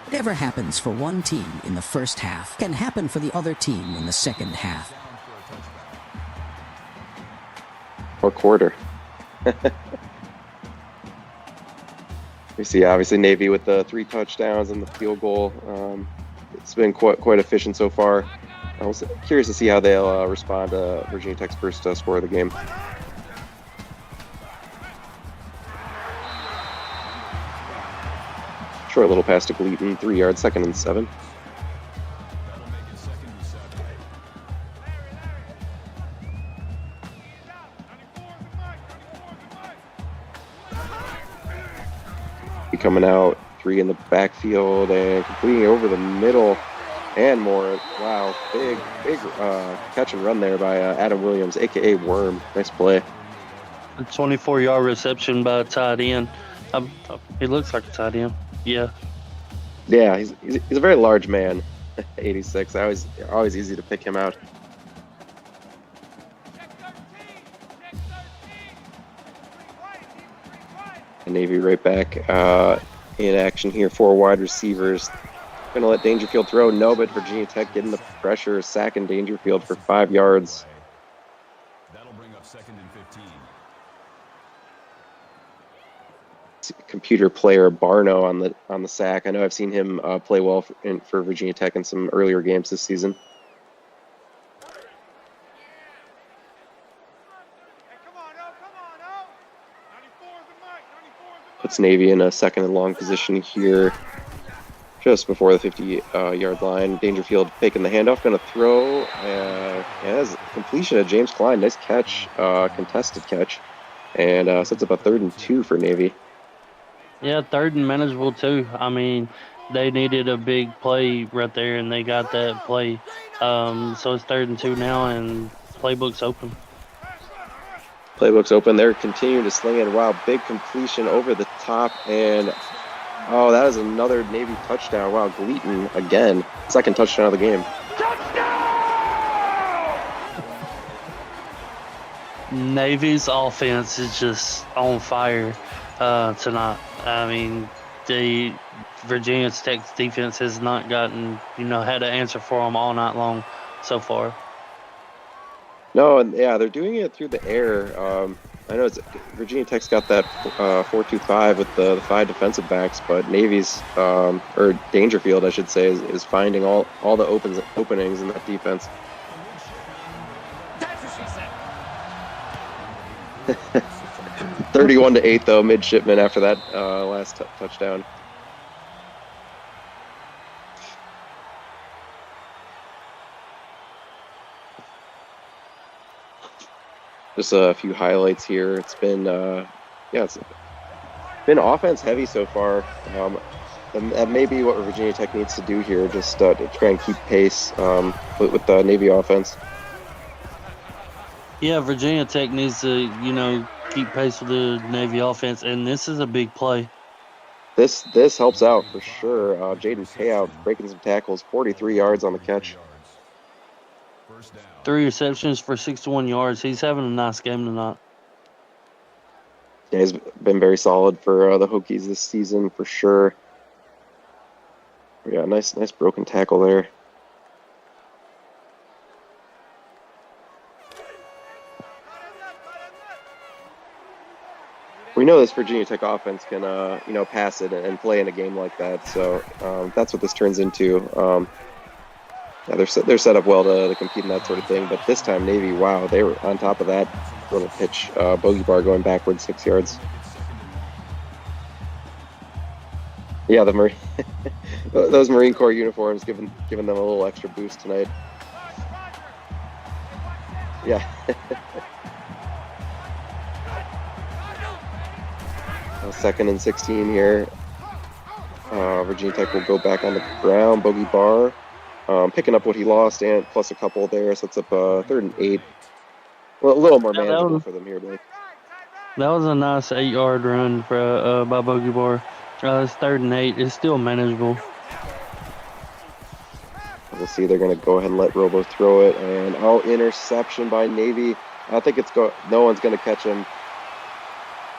Speaker 7: Whatever happens for one team in the first half can happen for the other team in the second half.
Speaker 3: Or quarter. We see obviously Navy with the 3 touchdowns and the field goal. It's been quite efficient so far. I was curious to see how they'll respond to Virginia Tech's first score of the game. Short little pass to Gleaton, 3 yards, 2nd and 7.
Speaker 5: That'll make it 2nd and 7.
Speaker 3: Be coming out, 3 in the backfield and completing over the middle and more. Wow, big catch and run there by Adam Williams, aka Worm. Nice play.
Speaker 4: A 24-yard reception by a tight end. He looks like a tight end. Yeah.
Speaker 3: Yeah, he's a very large man. 86. Always easy to pick him out. And Navy right back in action here. 4 wide receivers. Going to let Dangerfield throw. No, but Virginia Tech getting the pressure. Sacking Dangerfield for 5 yards.
Speaker 5: That'll bring up 2nd and 15.
Speaker 3: Computer player Barno on the sack. I know I've seen him play well for Virginia Tech in some earlier games this season. Puts Navy in a 2nd and long position here, just before the 50-yard line. Dangerfield taking the handoff, going to throw. Has completion of James Klein. Nice catch, contested catch, and sets up a 3rd and 2 for Navy.
Speaker 4: Yeah, 3rd and manageable too. I mean, they needed a big play right there, and they got that play. So it's 3rd and 2 now, and playbook's open.
Speaker 3: Playbook's open. They're continuing to sling it. Wow, big completion over the top, and that is another Navy touchdown. Wow, Gleaton again, 2nd touchdown of the game.
Speaker 4: Navy's offense is just on fire tonight. I mean, the Virginia Tech's defense has not gotten, had an answer for them all night long so far.
Speaker 3: No, and yeah, they're doing it through the air. I know Virginia Tech's got that 4-2-5 with the 5 defensive backs, but Navy's or Dangerfield, I should say, is finding all the openings in that defense.
Speaker 6: That's what she said.
Speaker 3: 31-8 though, midshipman after that last touchdown. Just a few highlights here. It's been it's been offense heavy so far. And that may be what Virginia Tech needs to do here, just to try and keep pace with the Navy offense.
Speaker 4: Yeah, Virginia Tech needs to, keep pace with the Navy offense, and this is a big play.
Speaker 3: This helps out for sure. Jaden Payout breaking some tackles, 43 yards on the catch.
Speaker 4: 3 receptions for 61 yards. He's having a nice game tonight.
Speaker 3: Yeah, he's been very solid for the Hokies this season for sure. Yeah, nice broken tackle there. we know this Virginia Tech offense can, pass it and play in a game like that. So that's what this turns into. Yeah, they're set up well to compete in that sort of thing. But this time, Navy, wow, they were on top of that little pitch bogey bar going backwards 6 yards. Yeah, the those Marine Corps uniforms giving them a little extra boost tonight. Yeah. Second and 16 here. Virginia Tech will go back on the ground, bogey bar, picking up what he lost and plus a couple there, so it's up 3rd and 8. Well, a little more manageable for them here, Blake.
Speaker 4: That was a nice 8-yard run for by bogey bar. It's 3rd and 8. It's still manageable.
Speaker 3: We'll see. They're going to go ahead and let Robo throw it, and interception by Navy. I think no one's going to catch him.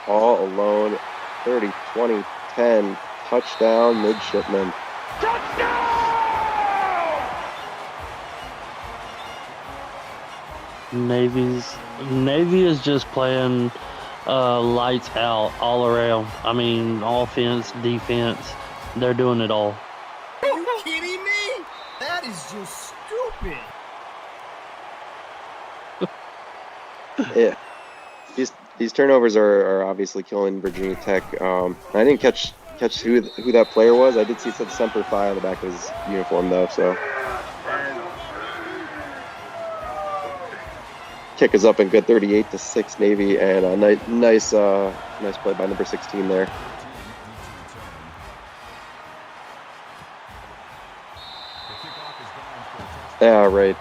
Speaker 3: All alone. 30, 20, 10. Touchdown, midshipman.
Speaker 4: Navy is just playing lights out all around. I mean, offense, defense, they're doing it all.
Speaker 6: Are you kidding me? That is just stupid.
Speaker 3: Yeah. These turnovers are obviously killing Virginia Tech. I didn't catch who that player was. I did see it said Semper Fi on the back of his uniform though. So kick is up and good, 38-6 Navy, and a nice play by number 16 there. Yeah, right.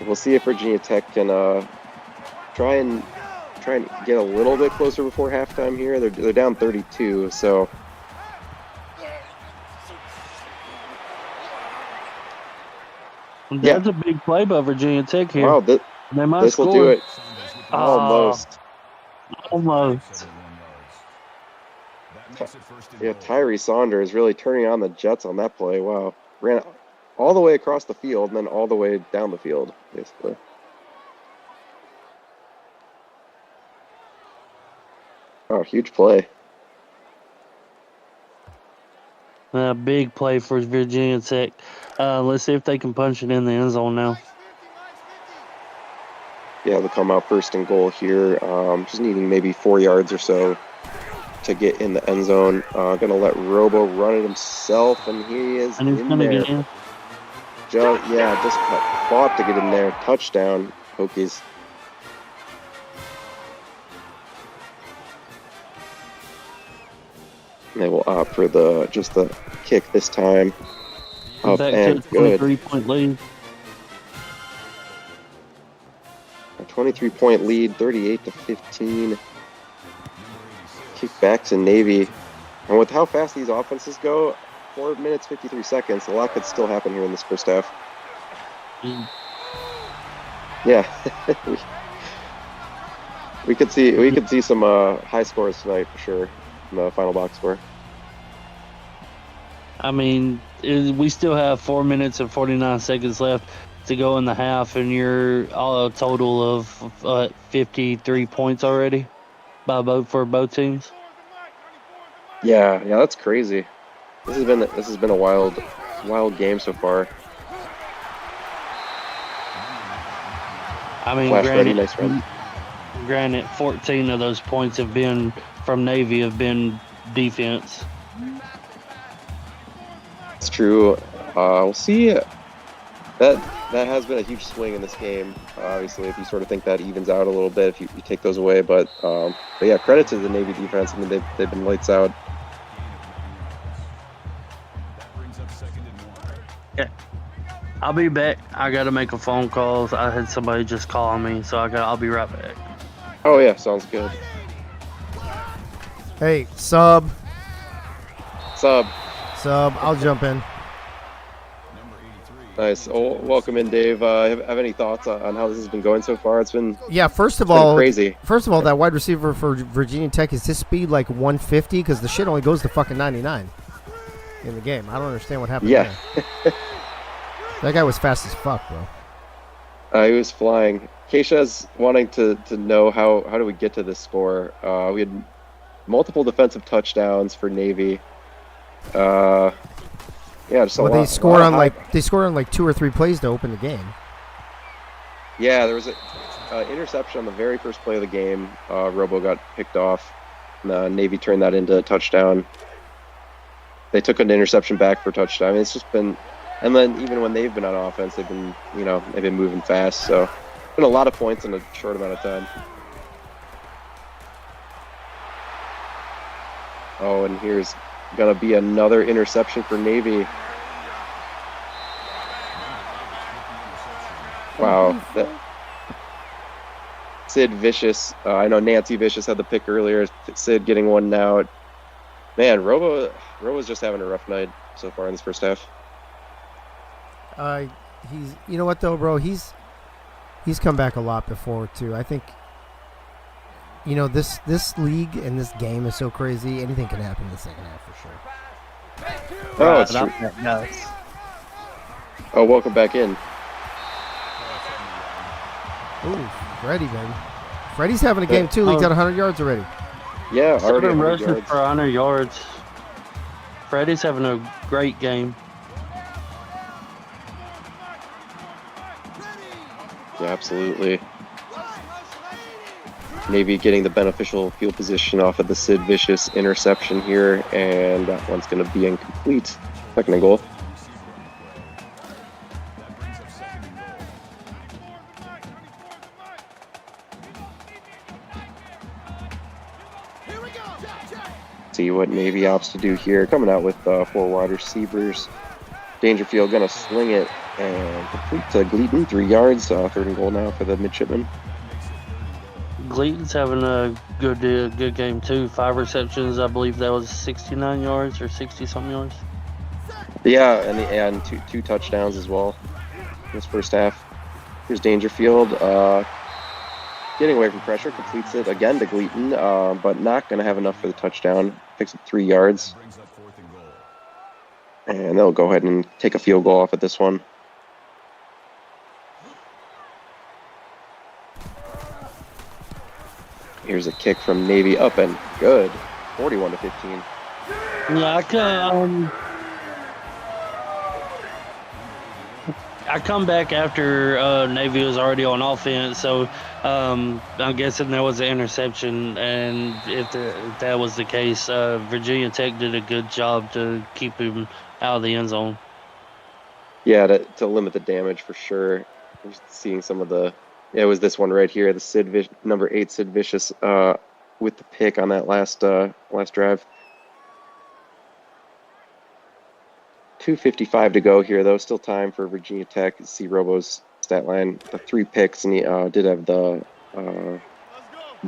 Speaker 3: We'll see if Virginia Tech can try and get a little bit closer before halftime here. They're down 32, so
Speaker 4: that's a big play by Virginia Tech here.
Speaker 3: Wow,
Speaker 4: they might
Speaker 3: this
Speaker 4: score.
Speaker 3: Will do it. Almost. Yeah, Tyree Saunders really turning on the Jets on that play. Wow, ran all the way across the field and then all the way down the field, basically. Oh, huge play.
Speaker 4: A big play for Virginia Tech. Let's see if they can punch it in the end zone now.
Speaker 3: Yeah, they'll come out 1st and goal here. Just needing maybe 4 yards or so to get in the end zone. Gonna let Robo run it himself, and he is
Speaker 4: and he's
Speaker 3: in
Speaker 4: gonna
Speaker 3: there.
Speaker 4: Get in.
Speaker 3: Just fought to get in there. Touchdown, Hokies. And they will opt for the kick this time. Up
Speaker 4: Back
Speaker 3: and
Speaker 4: to a
Speaker 3: good.
Speaker 4: 23-point lead.
Speaker 3: A 23-point lead, 38-15. Kick back to Navy. And with how fast these offenses go, 4 minutes, 53 seconds, a lot could still happen here in this first half. Yeah. we could see some high scores tonight for sure in the final box score.
Speaker 4: I mean, we still have 4 minutes and 49 seconds left to go in the half, and you're a total of 53 points already for both teams.
Speaker 3: Yeah, that's crazy. This has been a wild game so far.
Speaker 4: I mean,
Speaker 3: Flash ready, nice run.
Speaker 4: Granted, 14 of those points have been from Navy, have been defense.
Speaker 3: It's true. We'll see. That has been a huge swing in this game. Obviously, if you sort of think that evens out a little bit, if you take those away. But yeah, credit to the Navy defense. I mean, they've been lights out.
Speaker 4: Yeah, I'll be back. I gotta make a phone call. I had somebody just calling me, so I'll be right back.
Speaker 3: Oh yeah, sounds good.
Speaker 1: Hey, sub.
Speaker 3: I'll
Speaker 1: jump in.
Speaker 3: Nice. Oh, welcome in, Dave. Have any thoughts on how this has been going so far? It's been
Speaker 1: First of all,
Speaker 3: crazy.
Speaker 1: First of all, that wide receiver for Virginia Tech, is his speed like 150? Because the shit only goes to fucking 99 in the game. I don't understand what happened.
Speaker 3: Yeah.
Speaker 1: There. That guy was fast as fuck, bro.
Speaker 3: He was flying. Keisha's wanting to know how do we get to this score. We had multiple defensive touchdowns for Navy. Yeah, just a lot.
Speaker 1: They scored on like 2 or 3 plays to open the game.
Speaker 3: Yeah, there was an interception on the very first play of the game. Robo got picked off. And, Navy turned that into a touchdown. They took an interception back for a touchdown. I mean, it's just been, and then even when they've been on offense, they've been moving fast. So, been a lot of points in a short amount of time. Oh, and here's gonna be another interception for Navy. Wow, Sid Vicious. I know Nancy Vicious had the pick earlier. Sid getting one now. Man, Robo's just having a rough night so far in this first half.
Speaker 1: He's, you know what though, bro? He's come back a lot before too. I think, you know, this league and this game is so crazy. Anything can happen in the second half for sure.
Speaker 3: Oh, it's true.
Speaker 4: Nice.
Speaker 3: Oh, welcome back in.
Speaker 1: Ooh, Freddie, baby. Freddie's having a game too. He's got 100 yards already.
Speaker 3: Yeah, already
Speaker 4: 7
Speaker 3: 100
Speaker 4: rushes
Speaker 3: yards.
Speaker 4: for 100 yards. Freddie's having a great game.
Speaker 3: Yeah, absolutely. Navy getting the beneficial field position off of the Sid Vicious interception here, and that one's going to be incomplete. Second and goal. See what Navy opts to do here. Coming out with 4 wide receivers. Dangerfield going to sling it and complete to Gleaton, 3 yards. Third and goal now for the midshipman.
Speaker 4: Gleaton's having a good game too. 5 receptions, I believe that was 69 yards or 60-something yards.
Speaker 3: Yeah, and two touchdowns as well in this first half. Here's Dangerfield. Getting away from pressure, completes it again to Gleaton, but not going to have enough for the touchdown. Picks up 3 yards. And they'll go ahead and take a field goal off at this one. Here's a kick from Navy up and good. 41-15.
Speaker 4: Yeah, I come back after Navy was already on offense, so I'm guessing there was an interception, and if that was the case, Virginia Tech did a good job to keep him out of the end zone.
Speaker 3: Yeah, to limit the damage for sure. We're seeing some of the, it was this one right here, the number 8 Sid Vicious with the pick on that last drive. 2:55 to go here, though. Still time for Virginia Tech. See Robo's stat line, the 3 picks, and he did have the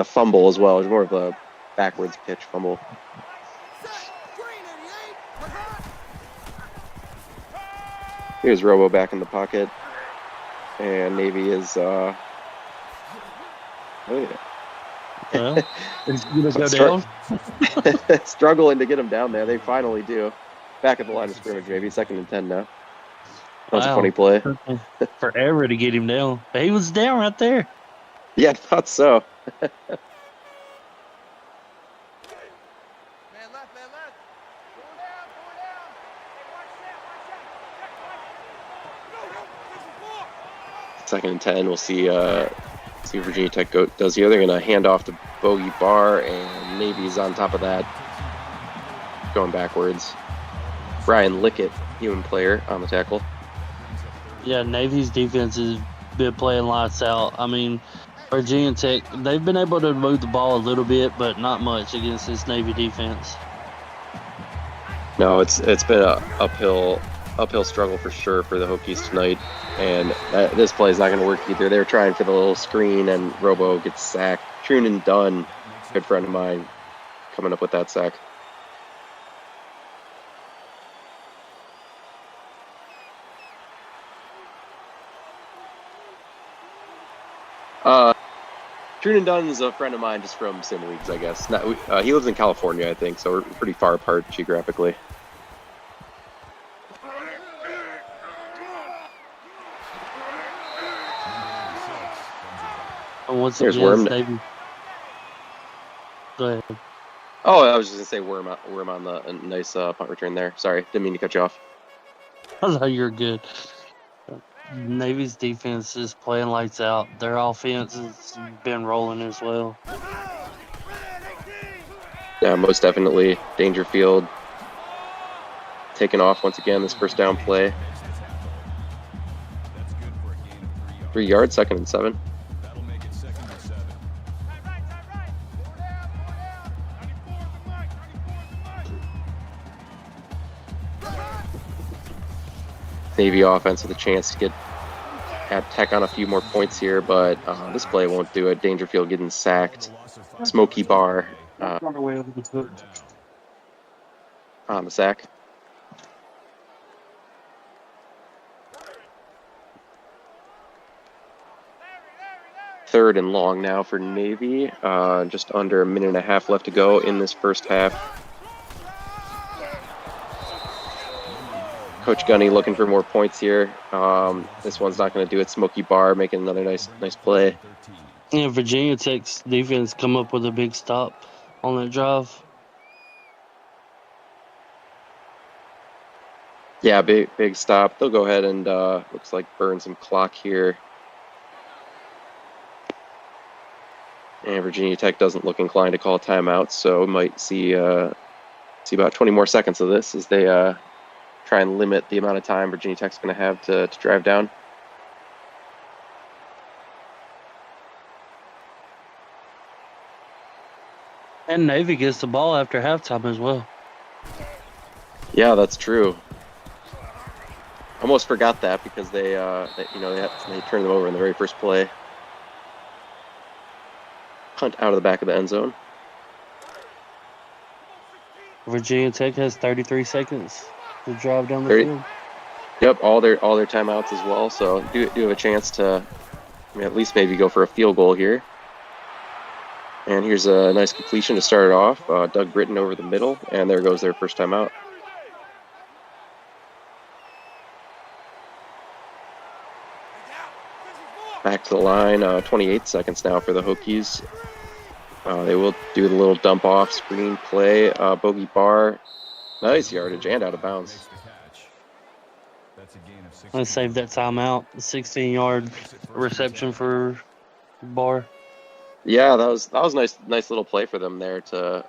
Speaker 3: fumble as well. It's more of a backwards pitch fumble. Here's Robo back in the pocket, and Navy is
Speaker 4: Well, it's going to go down.
Speaker 3: struggling to get him down there. They finally do. Back at the line of scrimmage, maybe 2nd and 10 now. That was a funny play.
Speaker 4: Forever to get him down. But he was down right there.
Speaker 3: Yeah, I thought so. Second and 10, we'll see Virginia Tech does here. They're going to hand off to Bogey Barr, and Navy's on top of that, going backwards. Brian Lickett, human player, on the tackle.
Speaker 4: Yeah, Navy's defense has been playing lights out. I mean, Virginia Tech, they've been able to move the ball a little bit, but not much against this Navy defense.
Speaker 3: No, it's been a uphill struggle for sure for the Hokies tonight, and this play is not going to work either. They're trying for the little screen, and Robo gets sacked. Truman Dunn, good friend of mine, coming up with that sack. Truman Dunn is a friend of mine just from sim leagues, I guess. He lives in California, I think, so we're pretty far apart geographically.
Speaker 4: And once
Speaker 3: There's
Speaker 4: again,
Speaker 3: Worm.
Speaker 4: Navy. Go ahead.
Speaker 3: Oh, I was just gonna say Worm on the nice punt return there. Sorry, didn't mean to cut you off.
Speaker 4: I thought you were good. Navy's defense is playing lights out. Their offense has been rolling as well.
Speaker 3: Yeah, most definitely. Dangerfield taking off once again. This first down play.
Speaker 5: Makes the tackle. That's good for a gain of 3 yards.
Speaker 3: 3 yards, 2nd and 7.
Speaker 5: That'll make it 2nd and 7.
Speaker 3: Navy offense with a chance to tack on a few more points here, but this play won't do it. Dangerfield getting sacked. Smoky Bar on the sack. Third and long now for Navy. Just under a minute and a half left to go in this first half. Coach Gunny looking for more points here. This one's not going to do it. Smoky Bar making another nice play.
Speaker 4: Yeah, Virginia Tech's defense come up with a big stop on that drive.
Speaker 3: Yeah, big stop. They'll go ahead and looks like burn some clock here. And Virginia Tech doesn't look inclined to call a timeout, so we might see about 20 more seconds of this as they try and limit the amount of time Virginia Tech's going to have to drive down.
Speaker 4: And Navy gets the ball after halftime as well.
Speaker 3: Yeah, that's true. Almost forgot that because they turned them over in the very first play. Punt out of the back of the end zone.
Speaker 4: Virginia Tech has 33 seconds to drive down the
Speaker 3: 30.
Speaker 4: field.
Speaker 3: Yep, all their timeouts as well. So do have a chance to at least maybe go for a field goal here. And here's a nice completion to start it off. Doug Britton over the middle, and there goes their first timeout. Back to the line, 28 seconds now for the Hokies. They will do the little dump off screen play. Bogey Bar, nice yardage and out of bounds.
Speaker 5: That's a gain of 6.
Speaker 4: Let's save that timeout. 16-yard reception for Bar.
Speaker 3: Yeah, that was nice little play for them there to,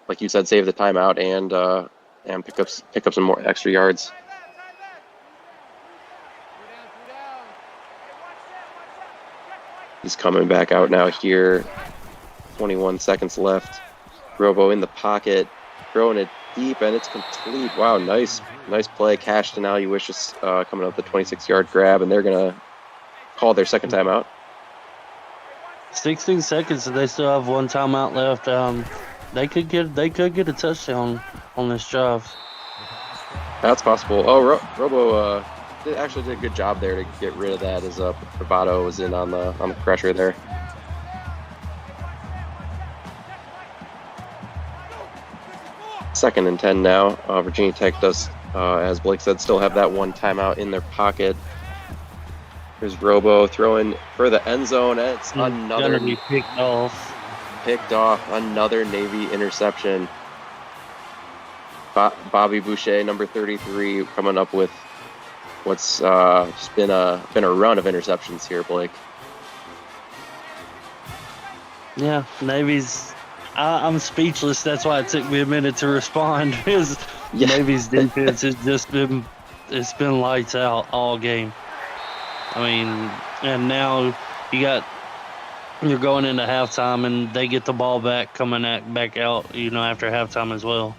Speaker 3: like you said, save the timeout and pick up some more extra yards. He's coming back out now here. 21 seconds left. Robo in the pocket, throwing it deep, and it's complete. Wow, nice play. Cash to now Aloysius coming up the 26-yard grab, and they're gonna call their second timeout.
Speaker 4: 16 seconds, and they still have one timeout left. They could get a touchdown on this drive.
Speaker 3: That's possible. Oh, Robo actually did a good job there to get rid of that as Bravado was in on the pressure there. Second and 10 now. Virginia Tech does, as Blake said, still have that one timeout in their pocket. Here's Robo throwing for the end zone. It's another
Speaker 4: Gonna be picked off.
Speaker 3: Another Navy interception. Bobby Boucher, number 33, coming up with what's just been a run of interceptions here, Blake.
Speaker 4: Yeah, Navy's. I'm speechless. That's why it took me a minute to respond. Because Navy's defense has just been lights out all game. I mean, and now you're going into halftime, and they get the ball back back out. After halftime as well.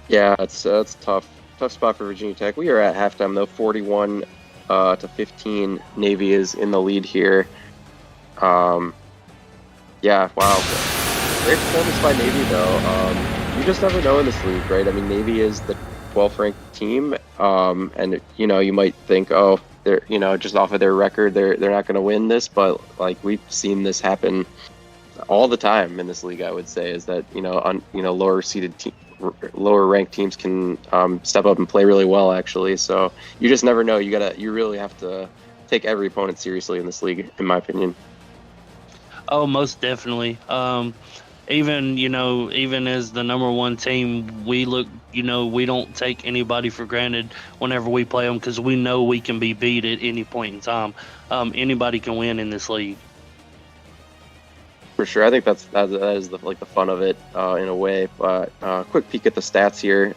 Speaker 3: Yeah, it's a tough spot for Virginia Tech. We are at halftime though, 41 to 15. Navy is in the lead here. Yeah, wow. Great performance by Navy, though. You just never know in this league, right? I mean, Navy is the 12th ranked team, and you might think, oh, they're just off of their record, they're not going to win this, but like we've seen this happen all the time in this league. I would say is that lower ranked teams can step up and play really well, actually. So you just never know. You really have to take every opponent seriously in this league, in my opinion.
Speaker 4: Oh, most definitely. Even even as the number one team, we look, we don't take anybody for granted whenever we play them because we know we can be beat at any point in time. Anybody can win in this league.
Speaker 3: For sure. I think that is the like the fun of it in a way. But quick peek at the stats here.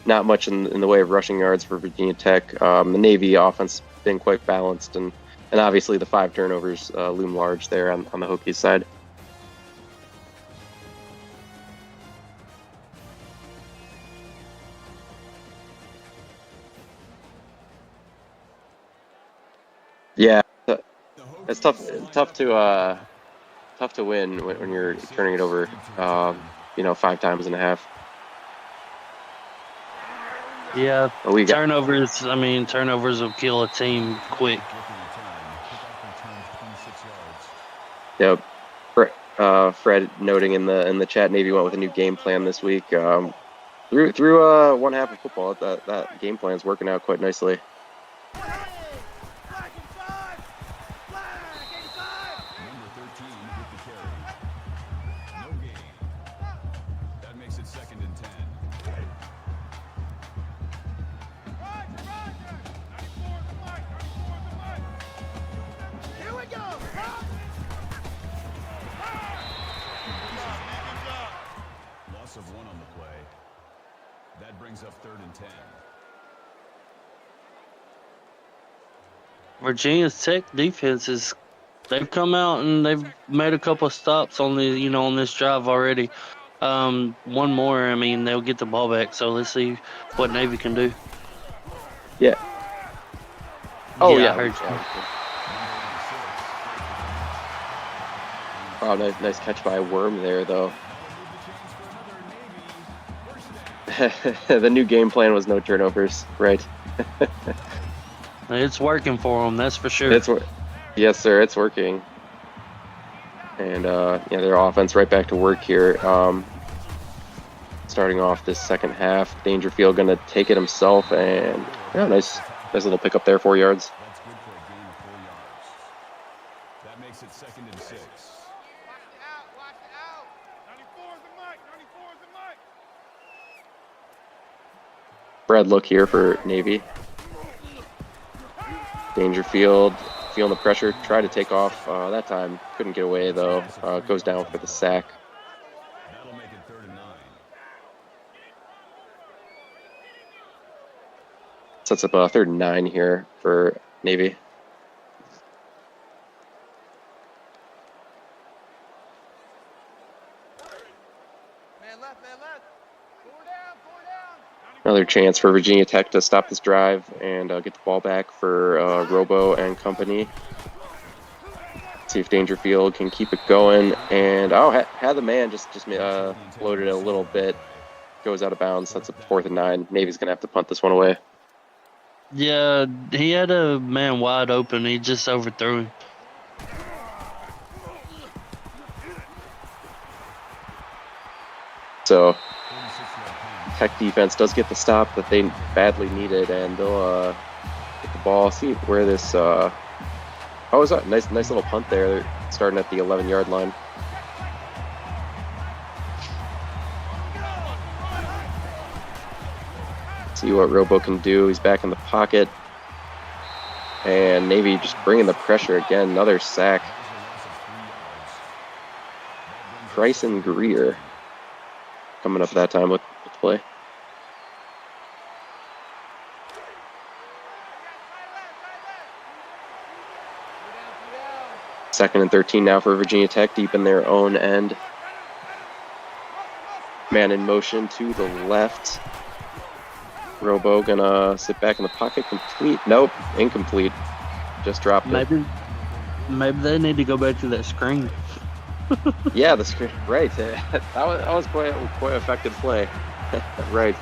Speaker 3: Not much in the way of rushing yards for Virginia Tech. The Navy offense been quite balanced, and obviously the 5 turnovers loom large there on the Hokies side. Yeah, it's tough to win when you're turning it over, 5 times and a half.
Speaker 4: Yeah,
Speaker 3: But we got
Speaker 4: turnovers. I mean, turnovers will kill a team quick.
Speaker 3: yep. Fred noting in the chat, Navy went with a new game plan this week. Through one half of football, that game plan is working out quite nicely.
Speaker 5: Number 13 with the carry. No gain. That makes it 2nd and 10.
Speaker 2: Here we go.
Speaker 5: Loss of 1 on the play. That brings up 3rd and 10.
Speaker 4: Virginia Tech defense they've come out and they've made a couple of stops on on this drive already. One more, I mean, they'll get the ball back. So let's see what Navy can do.
Speaker 3: Yeah. Oh yeah.
Speaker 4: I heard you.
Speaker 3: Oh, nice catch by Worm there, though. The new game plan was no turnovers, right?
Speaker 4: It's working for them, that's for sure.
Speaker 3: Yes, sir, it's working. And their offense right back to work here. Starting off this second half, Dangerfield going to take it himself, and nice little pickup there, 4 yards.
Speaker 5: That's good for a gain of 4 yards. That makes it 2nd and 6.
Speaker 2: Watch it out. 94 is the mic. 94 is the mic.
Speaker 3: Brad look here for Navy. Dangerfield feeling the pressure, tried to take off. That time couldn't get away though. Goes down for the sack.
Speaker 5: That'll make it 3rd and 9.
Speaker 3: Sets up a 3rd and 9 here for Navy.
Speaker 2: Man left. Four down.
Speaker 3: Another chance for Virginia Tech to stop this drive and get the ball back for Robo and company. See if Dangerfield can keep it going. And had the man just floated it a little bit. Goes out of bounds. That's a 4th and 9. Navy's gonna have to punt this one away.
Speaker 4: Yeah, he had a man wide open. He just overthrew him.
Speaker 3: So Tech defense does get the stop that they badly needed, and they'll get the ball. See where this. It's a nice little punt there. They're starting at the 11-yard line. See what Robo can do. He's back in the pocket, and Navy just bringing the pressure again. Another sack. Bryson Greer coming up that time with the play. Second and 13 now for Virginia Tech, deep in their own end. Man in motion to the left. Robo gonna sit back in the pocket. Complete. Nope, incomplete. Just dropped it.
Speaker 4: Maybe they need to go back to that screen.
Speaker 3: Yeah, the screen. Right. That was quite effective play. Right.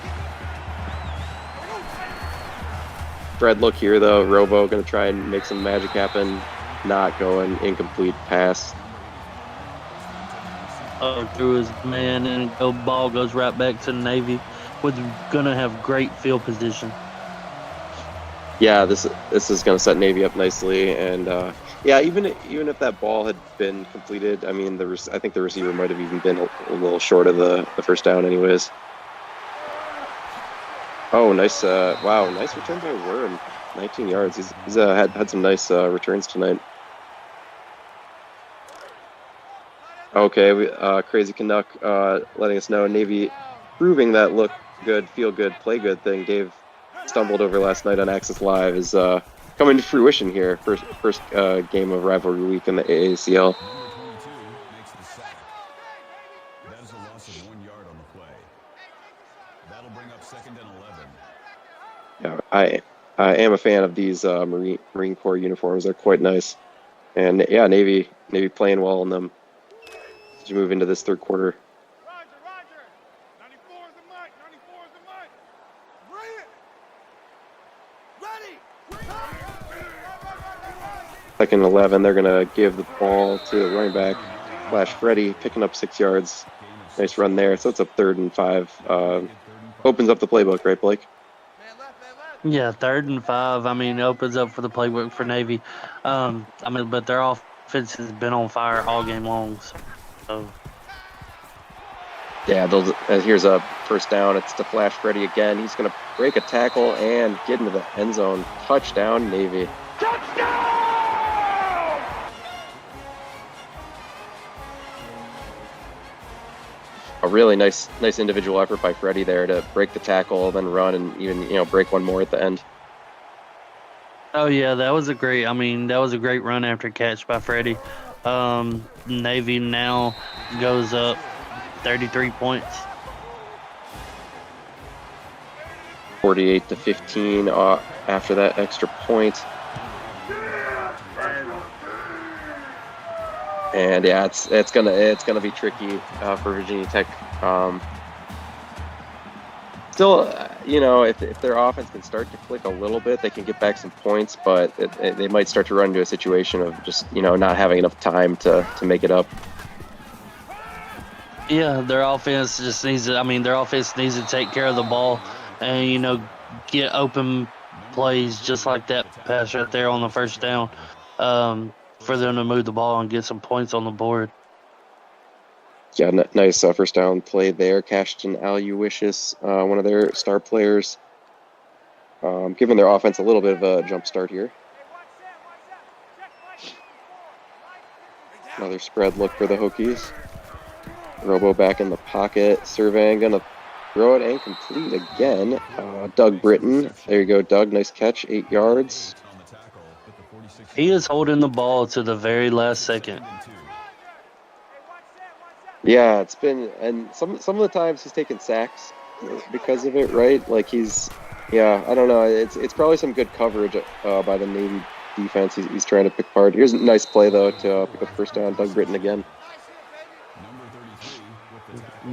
Speaker 3: Fred look here though. Robo gonna try and make some magic happen. Not going. Incomplete pass.
Speaker 4: Through his man, and the ball goes right back to the Navy. Was gonna have great field position.
Speaker 3: Yeah, this is going to set Navy up nicely, and yeah, even if that ball had been completed, I mean, I think the receiver might have even been a little short of the first down, anyways. Oh, nice! Wow, nice return by Worm, 19 yards. He's had some nice returns tonight. Okay, Crazy Canuck letting us know Navy proving that look good, feel good, play good thing Dave stumbled over last night on Access Live is coming to fruition here. First game of Rivalry Week in the AACL.
Speaker 5: Number 22 makes the sack. That is a loss of 1 yard on the play. That'll bring up 2nd and 11.
Speaker 3: Yeah, I am a fan of these Marine Corps uniforms. They're quite nice, and yeah, Navy playing well in them. As you move into this third quarter.
Speaker 2: Roger. 94 is the mic. 94 is the mic. Bring it. Ready.
Speaker 3: 2nd and 11. They're gonna give the ball to the running back, Flash Freddy, picking up 6 yards. Nice run there. So it's up 3rd and 5. Opens up the playbook, right, Blake?
Speaker 4: Yeah, 3rd and 5. I mean, it opens up for the playbook for Navy. I mean, but their offense has been on fire all game long. So.
Speaker 3: Yeah, here's a first down. It's to Flash Freddy again. He's going to break a tackle and get into the end zone. Touchdown, Navy. A really nice individual effort by Freddy there to break the tackle, then run, and even break one more at the end.
Speaker 4: Oh yeah, that was a great run after catch by Freddy. Navy now goes up 33 points.
Speaker 3: 48-15 after that extra point. And yeah, it's gonna be tricky for Virginia Tech. Still, if their offense can start to click a little bit, they can get back some points, but they might start to run into a situation of just not having enough time to make it up.
Speaker 4: Yeah, their offense needs to take care of the ball and get open plays just like that pass right there on the first down for them to move the ball and get some points on the board.
Speaker 3: Yeah, nice first down play there. Cashton Aloysius, one of their star players, giving their offense a little bit of a jump start here. Another spread look for the Hokies. Robo back in the pocket. Surveying, gonna throw it and complete again. Doug Britton. There you go, Doug. Nice catch, 8 yards.
Speaker 4: He is holding the ball to the very last second.
Speaker 3: Yeah, it's been, and some of the times he's taken sacks because of it, right? Like I don't know. It's probably some good coverage by the Navy defense. He's trying to pick apart. Here's a nice play though to pick up first down. Doug Britton again.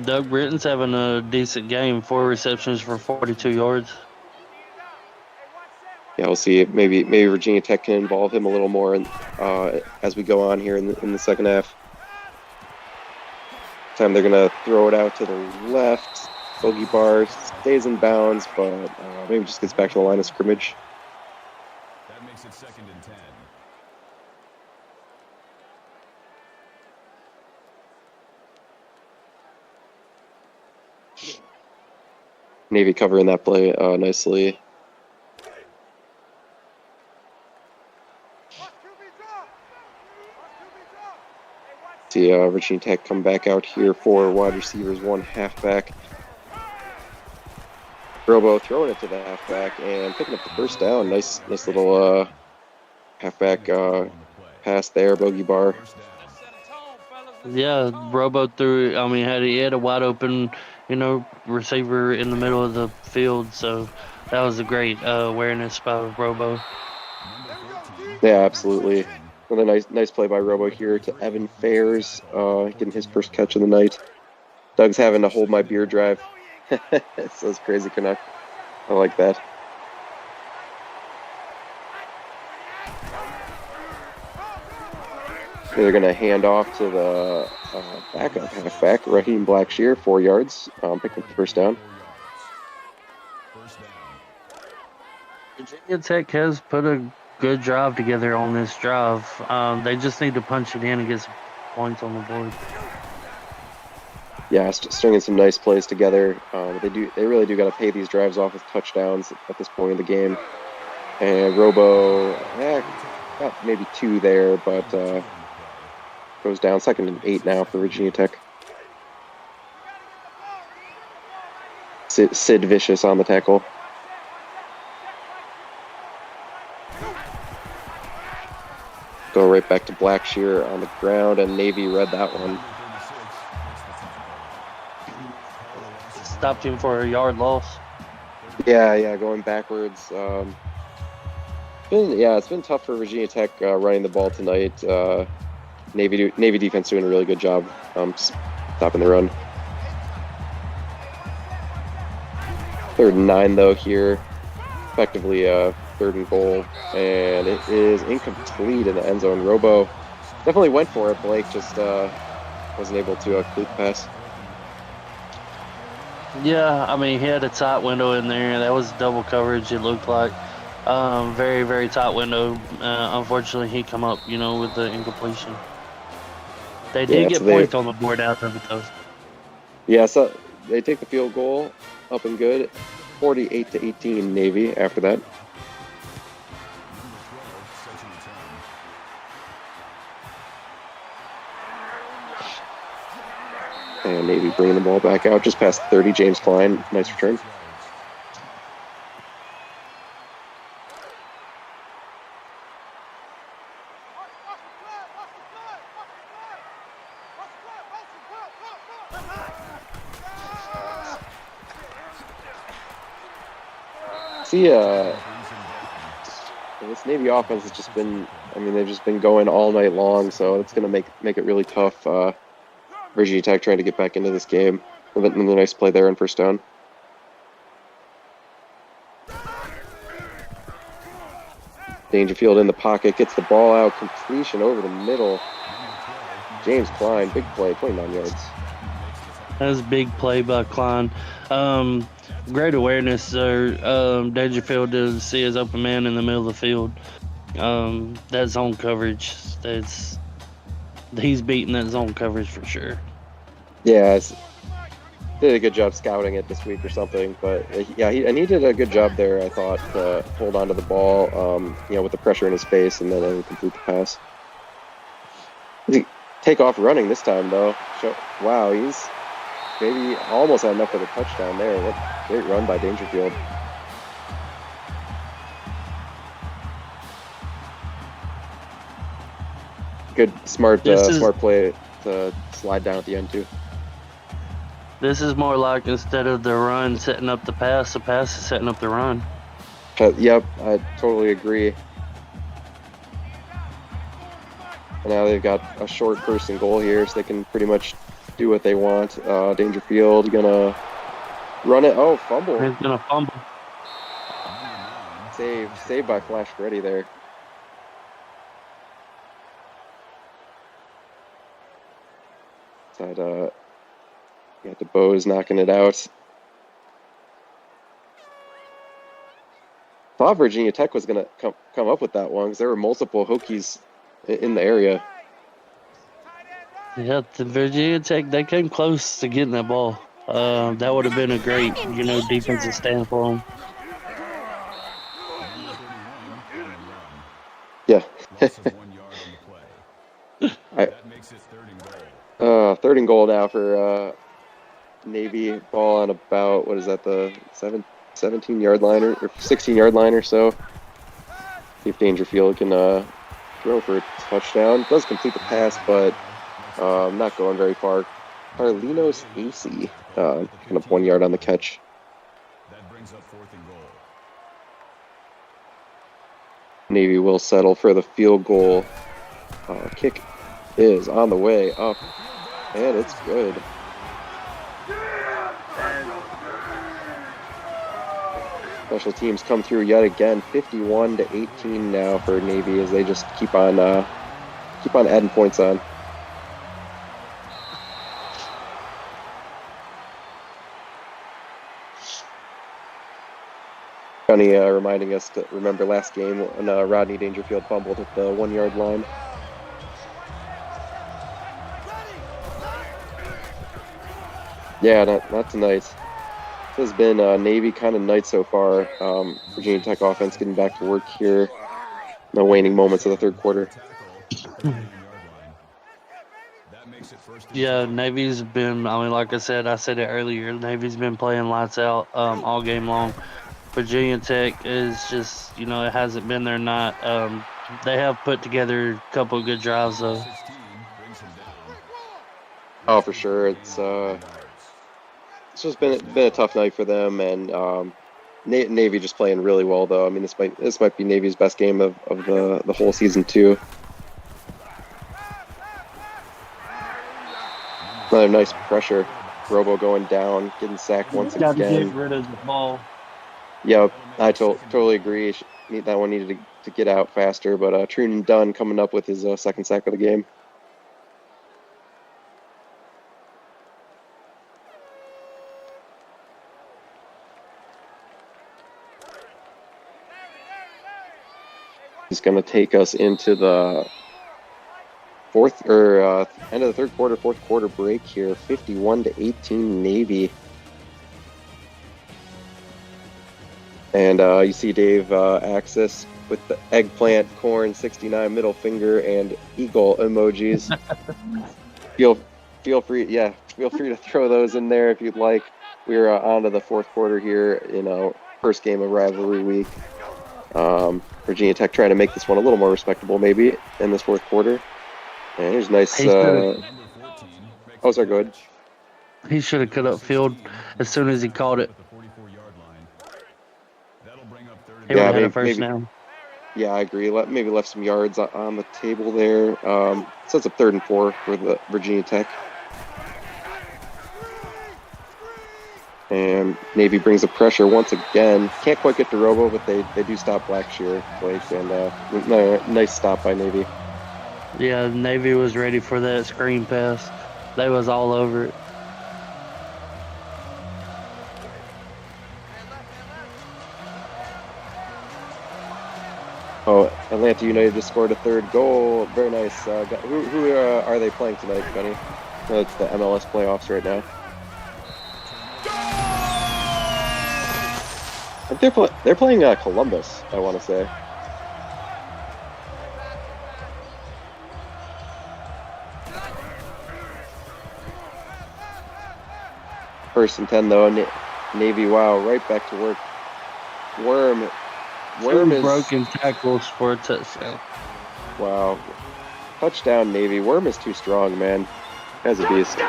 Speaker 4: Doug Britton's having a decent game. 4 receptions for 42 yards.
Speaker 3: Yeah, we'll see. Maybe Virginia Tech can involve him a little more as we go on here in the second half. Time they're gonna throw it out to the left. Bogey bar stays in bounds, but maybe just gets back to the line of scrimmage.
Speaker 5: That makes it 2nd and 10.
Speaker 3: Navy covering that play nicely. See Virginia Tech come back out here, 4 wide receivers, 1 halfback. Robo throwing it to the halfback and picking up the first down. Nice little halfback pass there, bogey bar.
Speaker 4: Yeah, Robo threw. I mean, he had a wide open, receiver in the middle of the field. So that was a great awareness by Robo.
Speaker 3: Yeah, absolutely. Another nice play by Robo here to Evan Fairs, getting his first catch of the night. Doug's having to hold my beer drive. So it's Crazy Canuck. I like that. They're going to hand off to the backup halfback, Raheem Blackshear, 4 yards, picking up the first down.
Speaker 4: Virginia Tech has put a good drive together on this drive. They just need to punch it in and get some points on the board.
Speaker 3: Yeah, stringing some nice plays together. They really do got to pay these drives off with touchdowns at this point in the game. And Robo, got maybe 2 there, but goes down. 2nd and 8 now for Virginia Tech. Sid Vicious on the tackle. Go right back to Blackshear on the ground, and Navy read that one.
Speaker 4: Stopped him for a yard loss.
Speaker 3: Yeah, going backwards. It's been tough for Virginia Tech running the ball tonight. Navy defense doing a really good job stopping the run. 3rd and 9 though here, effectively 3rd and goal, and it is incomplete in the end zone. Robo definitely went for it. Blake just wasn't able to complete the pass.
Speaker 4: Yeah, I mean, he had a tight window in there. That was double coverage, it looked like. Very, very tight window. Unfortunately, he come up, with the incompletion. They did get points on the board out of it, though.
Speaker 3: Yeah, so they take the field goal up and good. 48-18 Navy after that. And Navy bringing the ball back out just past 30. James Klein, nice return. This Navy offense has just been, they've just been going all night long, so it's going to make it really tough. Virginia Tech trying to get back into this game. Another nice play there on 1st down. Dangerfield in the pocket, gets the ball out, completion over the middle. James Klein, big play, 29 yards.
Speaker 4: That was a big play by Klein. Great awareness there. Dangerfield didn't see his open man in the middle of the field. That zone coverage, he's beating that zone coverage for sure.
Speaker 3: Yeah, did a good job scouting it this week or something. But yeah, he did a good job there, I thought, to hold on to the ball, with the pressure in his face, and then complete the pass. Take off running this time, though. Wow, he's maybe almost had enough of the touchdown there. What great run by Dangerfield. Good, smart play to slide down at the end, too.
Speaker 4: This is more like, instead of the run setting up the pass is setting up the run.
Speaker 3: Yep, I totally agree. And now they've got a short 1st and goal here, so they can pretty much do what they want. Dangerfield gonna run it. Oh, fumble.
Speaker 4: He's gonna fumble.
Speaker 3: Saved by Flash Freddy there. Got the Bows knocking it out. Thought Virginia Tech was gonna come up with that one because there were multiple Hokies in the area.
Speaker 4: Yeah, the Virginia Tech, they came close to getting that ball. That would have been a great, defensive stand for them.
Speaker 3: Yeah.
Speaker 5: Loss of 1 yard on the play. That makes it 3rd and goal.
Speaker 3: 3rd and goal now for Navy. Ball on about, what is that, the 17-yard line or 16-yard line or so. See if Dangerfield can throw for a touchdown. Does complete the pass, but not going very far. Carlinos Aacl, kind of 1 yard on the catch.
Speaker 5: That brings up 4th and goal.
Speaker 3: Navy will settle for the field goal. Kick is on the way up, and it's good. Special teams come through yet again. 51-18 now for Navy as they just keep on adding points on. Funny reminding us to remember last game when Rodney Dangerfield fumbled at the 1 yard line. Yeah, not tonight. This has been a Navy kind of night so far. Virginia Tech offense getting back to work here. No waning moments of the third quarter.
Speaker 4: Yeah, Navy's been, I mean, like I said it earlier, Navy's been playing lights out all game long. Virginia Tech is just, it hasn't been their night. They have put together a couple of good drives, though.
Speaker 3: Oh, for sure. It's just been a tough night for them, and Navy just playing really well, though. I mean, this might be Navy's best game of the whole season too. Another nice pressure. Robo going down, getting sacked once
Speaker 4: Got to
Speaker 3: again.
Speaker 4: get rid of the ball.
Speaker 3: Yep, I totally agree. That one needed to get out faster, but Truman Dunn coming up with his second sack of the game. He's going to take us into the end of the fourth quarter break here. 51-18 Navy. And you see Dave Axis with the eggplant, corn, 69 middle finger, and eagle emojis. feel free to throw those in there if you'd like. We're on to the fourth quarter here first game of rivalry week. Virginia Tech trying to make this one a little more respectable maybe in this fourth quarter. And here's nice. Sorry, go ahead.
Speaker 4: He should have cut up field as soon as he caught it. He would have had a first down.
Speaker 3: Yeah, I agree. Maybe left some yards on the table there. Sets up 3rd and 4 for the Virginia Tech. And Navy brings the pressure once again. Can't quite get to Robo, but they do stop Blackshear, Blake, and nice stop by Navy.
Speaker 4: Yeah, Navy was ready for that screen pass. They was all over it.
Speaker 3: Oh, Atlanta United just scored a 3rd goal. Very nice. Who are they playing tonight, Benny? No, it's the MLS playoffs right now. I think they're playing Columbus, I want to say. First and 10 though. Navy, wow, right back to work. Worm is
Speaker 4: broken tackles for a touchdown.
Speaker 3: Wow. Touchdown Navy. Worm is too strong, man. Guy's a beast.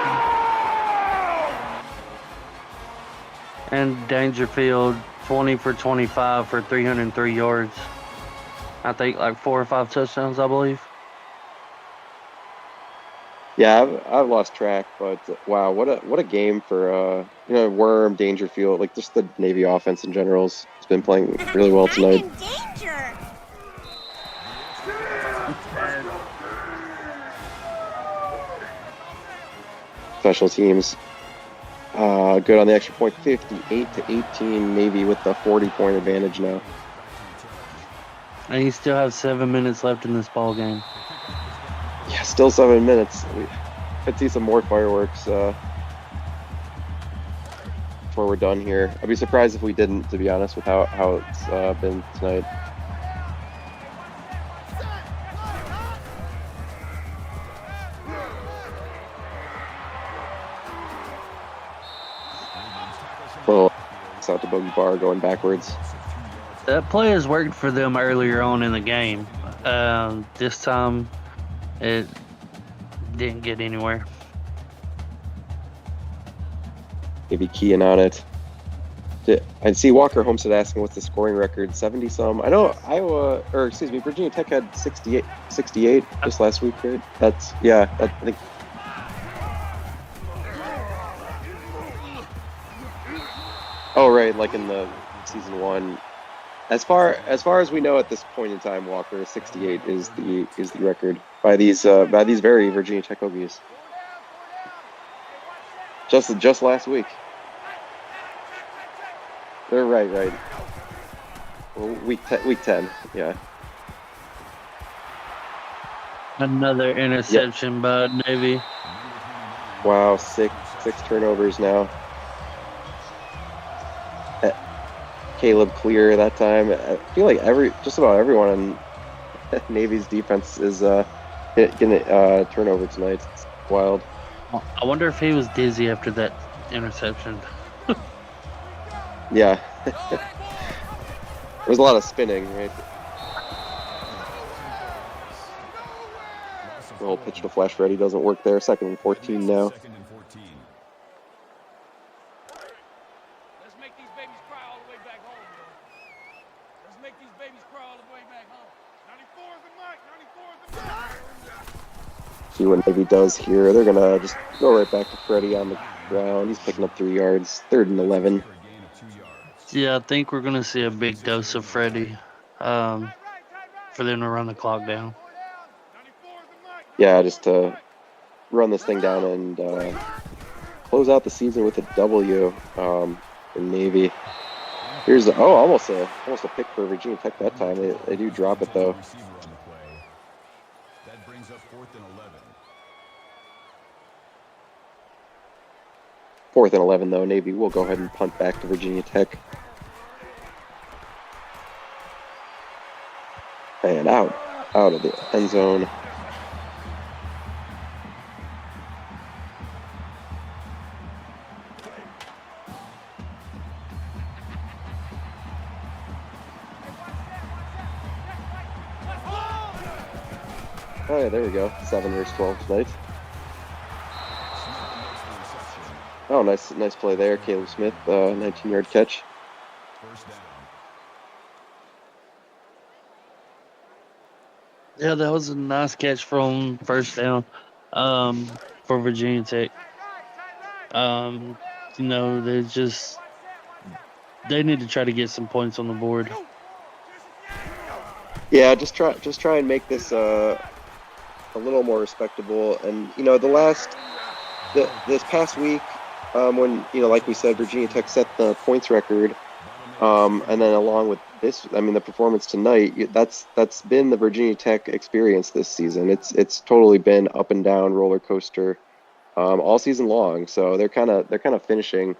Speaker 4: And Dangerfield 20 for 25 for 303 yards. I think like 4 or 5 touchdowns, I believe.
Speaker 3: Yeah, I've lost track, but wow, what a game for Worm, Dangerfield, like just the Navy offense in general has been playing really well tonight. Special teams. Good on the extra point, 58-18 Navy with the 40-point advantage now.
Speaker 4: And you still have 7 minutes left in this ball game.
Speaker 3: Yeah, still 7 minutes. We could see some more fireworks before we're done here. I'd be surprised if we didn't, to be honest, with how it's been tonight. Well, it's out to Bogey Bar going backwards.
Speaker 4: That play has worked for them earlier on in the game. This time, it didn't get anywhere.
Speaker 3: Maybe keying on it. I see Walker Homestead asking what's the scoring record, 70-some. I know Virginia Tech had 68 just last week, right? I think. Oh, right, like in the season 1. As far as we know at this point in time, Walker, 68 is the record by these very Virginia Tech Hokies. Just last week. They're right. Week 10. Yeah.
Speaker 4: Another interception by Navy.
Speaker 3: Wow, six turnovers now. Caleb clear that time. I feel like just about everyone on Navy's defense is getting a turnover tonight. It's wild.
Speaker 4: I wonder if he was dizzy after that interception.
Speaker 3: Yeah. There's a lot of spinning, right? The whole pitch to flash ready doesn't work there. 2nd and 14 now.
Speaker 5: Second and 14.
Speaker 2: Let's make these babies cry all the way back home, yo. Let's make these babies cry all the way back home. 94 is the mic. 94 is the mic.
Speaker 3: See what Navy does here. They're gonna just go right back to Freddie on the ground. He's picking up 3 yards. 3rd and 11.
Speaker 5: For a gain of 2 yards.
Speaker 4: Yeah, I think we're gonna see a big dose of Freddie, for them to run the clock down.
Speaker 2: 94 is the mic.
Speaker 3: Yeah, just to run this thing down and close out the season with a W for Navy. Here's almost a pick for Virginia Tech that time. They do drop it though.
Speaker 5: Receiver on the play. That brings up 4th and 11.
Speaker 3: 4th and 11 though. Navy will go ahead and punt back to Virginia Tech. And out of the end zone. Oh yeah, there we go. 7 versus 12 tonight. Oh, nice play there, Caleb Smith, 19-yard catch.
Speaker 5: First down.
Speaker 4: Yeah, that was a nice catch from first down, for Virginia Tech. They need to try to get some points on the board.
Speaker 3: Yeah, just try and make this a little more respectable. And this past week, when like we said, Virginia Tech set the points record, and then along with this, the performance tonight, that's been the Virginia Tech experience this season. It's totally been up and down roller coaster, all season long. So they're kind of finishing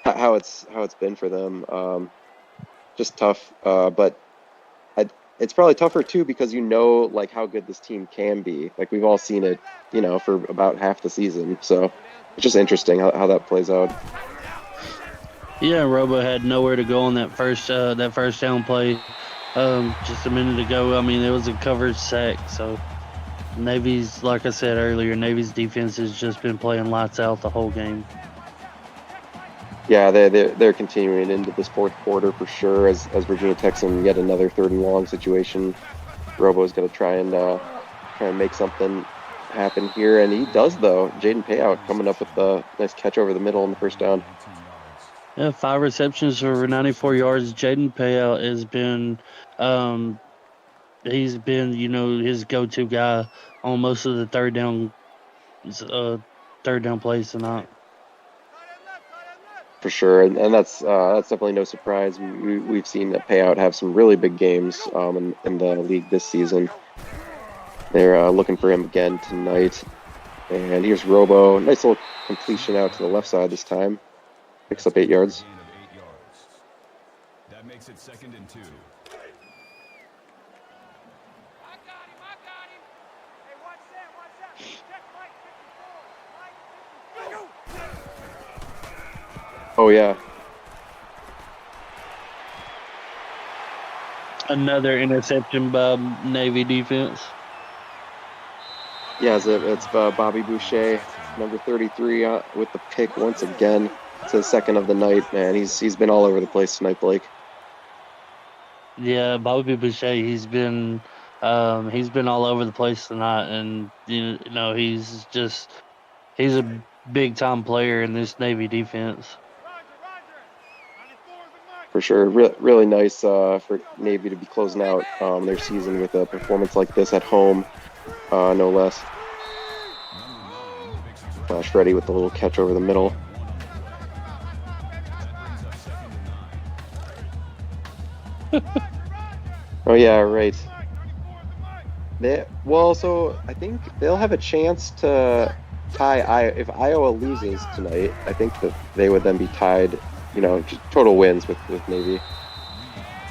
Speaker 3: how it's been for them. Just tough, but it's probably tougher too because like how good this team can be. Like we've all seen it, for about half the season. So it's just interesting how that plays out.
Speaker 4: Yeah, Robo had nowhere to go on that first down play just a minute ago. It was a covered sack. So Navy's, like I said earlier, Navy's defense has just been playing lights out the whole game.
Speaker 3: Yeah, they're continuing into this 4th quarter for sure as Virginia Tech's in yet another 3rd and long situation. Robo's going to try and make something happen here, and he does though. Jaden Payout coming up with a nice catch over the middle on the first down.
Speaker 4: Yeah, 5 receptions for 94 yards. Jaden Payout has been, he's been, his go-to guy on most of the third down plays tonight.
Speaker 3: For sure, and that's definitely no surprise. We've seen that Payout have some really big games in the league this season. They're looking for him again tonight. And here's Robo. Nice little completion out to the left side this time. Picks up 8 yards.
Speaker 5: Gain of 8 yards. That makes it 2nd and 2.
Speaker 2: I got him. Hey, watch that. Check Mike 54. Mike 54.
Speaker 3: Oh yeah.
Speaker 4: Another interception by Navy defense.
Speaker 3: Yeah, it's Bobby Boucher, number 33, with the pick once again. It's his 2nd of the night, man. He's been all over the place tonight, Blake.
Speaker 4: Yeah, Bobby Boucher, he's been all over the place tonight, and he's a big time player in this Navy defense.
Speaker 3: For sure, really nice for Navy to be closing out their season with a performance like this at home, no less. Flash ready with the little catch over the middle. Oh yeah, right. So I think they'll have a chance to tie. If Iowa loses tonight, I think that they would then be tied. Just total wins with Navy.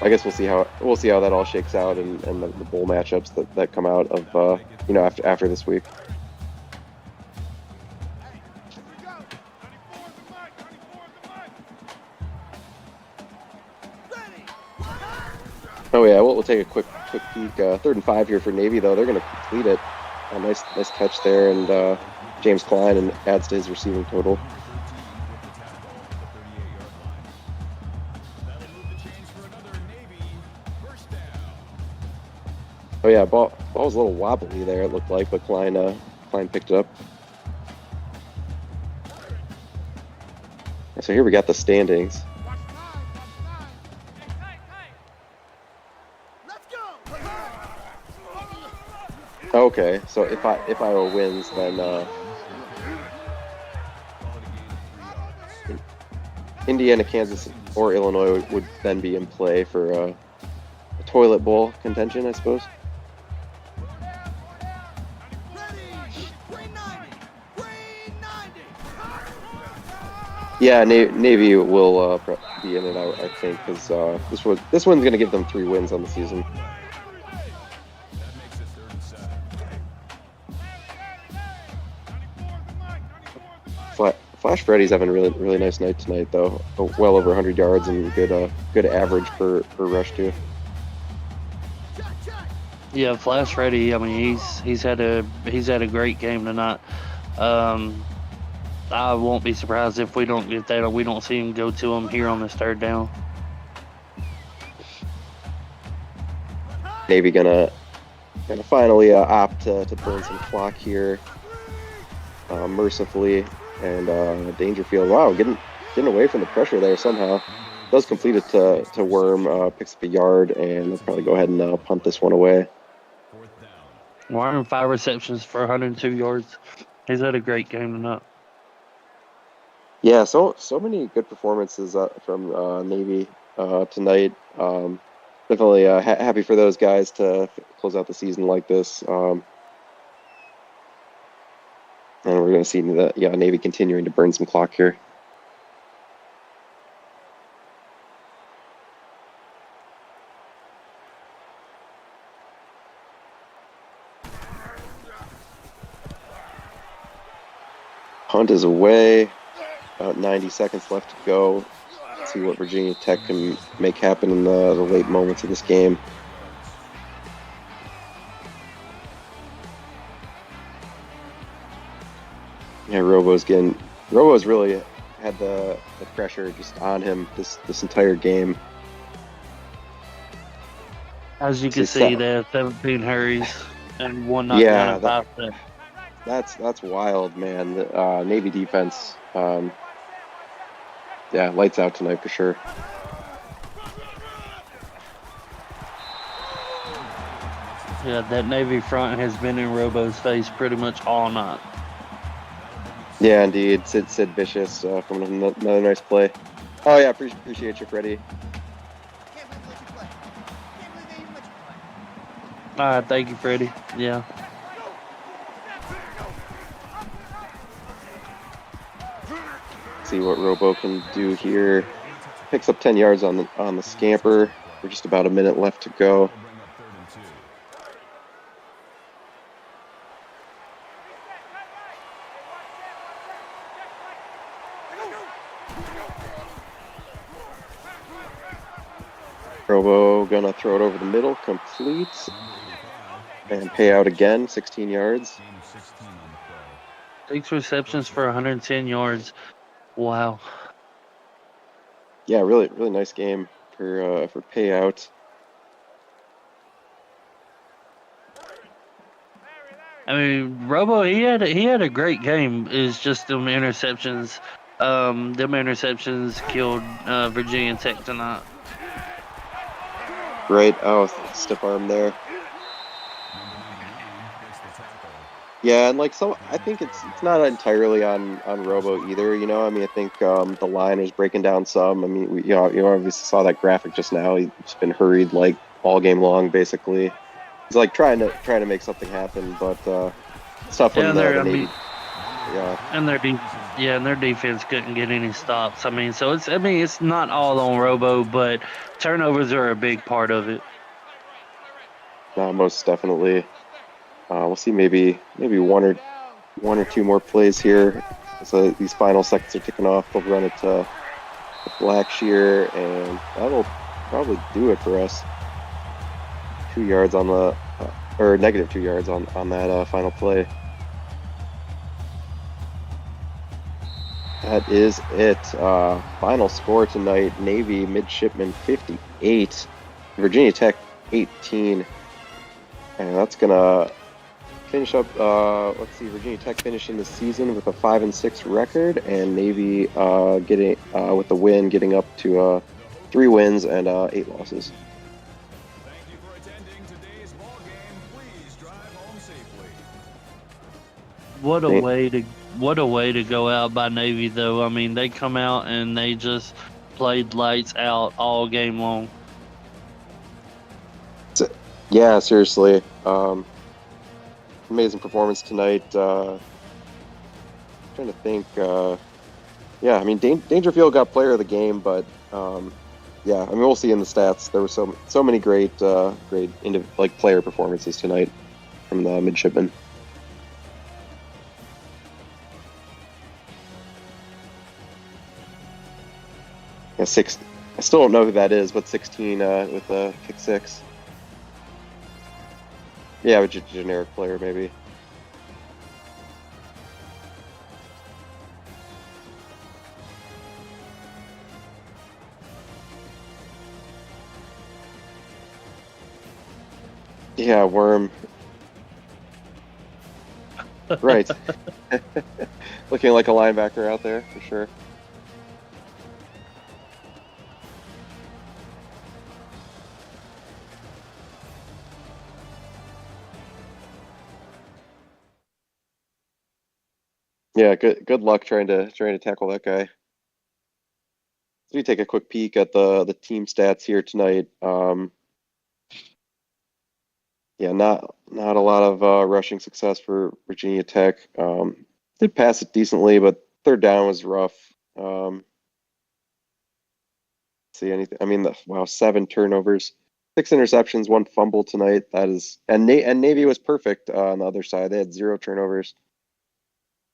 Speaker 3: I guess we'll see how that all shakes out and the bowl matchups that come out of after this week. Oh yeah, we'll take a quick peek. 3rd and 5 here for Navy though. They're going to complete it. A nice catch there, and James Klein and adds to his receiving total. Oh yeah, ball was a little wobbly there. It looked like, but Klein picked it up. So here we got the standings. Okay, so if Iowa wins, then Indiana, Kansas, or Illinois would then be in play for a toilet bowl contention, I suppose. Yeah, Navy will be in it, I think, because this one's going to give them 3 wins on the season. Flash Freddy's having a really nice night tonight, though. Well over 100 yards and good average per rush too.
Speaker 4: Yeah, Flash Freddy. I mean, he's had a great game tonight. I won't be surprised if we don't see him go to him here on this 3rd down.
Speaker 3: Navy gonna finally opt to burn some clock here, mercifully, and Dangerfield. Wow, getting away from the pressure there somehow. Does complete it to Worm, picks up a yard, and they'll probably go ahead and punt this one away.
Speaker 4: Worm 5 receptions for 102 yards. He's had a great game tonight.
Speaker 3: Yeah, so many good performances from Navy tonight. Definitely happy for those guys to close out the season like this. And we're going to see Navy continuing to burn some clock here. Punt is away. About 90 seconds left to go. Let's see what Virginia Tech can make happen in the late moments of this game. Yeah, Robo's really had the pressure just on him this entire game.
Speaker 4: As you can see, they have 17 hurries and 1 knockdown and 5 sacks.
Speaker 3: That's wild, man. The Navy defense, lights out tonight for sure.
Speaker 4: Yeah, that Navy front has been in Robo's face pretty much all night.
Speaker 3: Yeah, indeed. Sid Vicious from another nice play. Oh yeah, appreciate you, Freddie.
Speaker 4: All right, thank you, Freddie. Yeah.
Speaker 3: See what Robo can do here. Picks up 10 yards on the scamper. We're just about a minute left to go. Robo gonna throw it over the middle, complete, and pay out again, 16 yards.
Speaker 4: 6 receptions for 110 yards. Wow.
Speaker 3: Yeah, really nice game for payout.
Speaker 4: I mean, Robo, he had a great game. It's just them interceptions. Them interceptions killed Virginia Tech tonight.
Speaker 3: Right. Oh, stiff arm there. Yeah, and like so, I think it's not entirely on Robo either. You know, I mean, I think the line was breaking down some. I mean, you obviously saw that graphic just now. He's been hurried like all game long, basically. He's like trying to make something happen, but it's tough when
Speaker 4: And their,
Speaker 3: the
Speaker 4: I mean,
Speaker 3: Navy. Yeah,
Speaker 4: and their yeah, and their defense couldn't get any stops. I mean, so it's not all on Robo, but turnovers are a big part of it.
Speaker 3: most definitely. We'll see maybe one or two more plays here. So these final seconds are ticking off. They'll run it to Blackshear, and that'll probably do it for us. 2 yards on the or negative 2 yards on that final play. That is it. Final score tonight: Navy Midshipman 58, Virginia Tech 18, and that's gonna finish up. Let's see, Virginia Tech finishing the season with a 5-6 record, and Navy getting with the win, getting up to 3 wins and 8 losses.
Speaker 5: Thank you for attending today's ball game. Please drive home safely.
Speaker 4: What a
Speaker 3: Nate?
Speaker 4: way to go out by Navy, though. I mean, they come out and they just played lights out all game long.
Speaker 3: Yeah, seriously. Amazing performance tonight. Trying to think. Yeah, I mean, Dangerfield got player of the game, but yeah, I mean, we'll see in the stats. There were so many great player performances tonight from the midshipmen. Yeah, six. I still don't know who that is, but 16 with a kick 6. Yeah, a generic player maybe. Yeah, Worm. Right. Looking like a linebacker out there for sure. Yeah, good luck trying to tackle that guy. So we take a quick peek at the team stats here tonight. Yeah, not a lot of rushing success for Virginia Tech. Did pass it decently, but third down was rough. See anything? I mean, wow, 7 turnovers, 6 interceptions, 1 fumble tonight. That is, and Navy was perfect on the other side. They had 0 turnovers,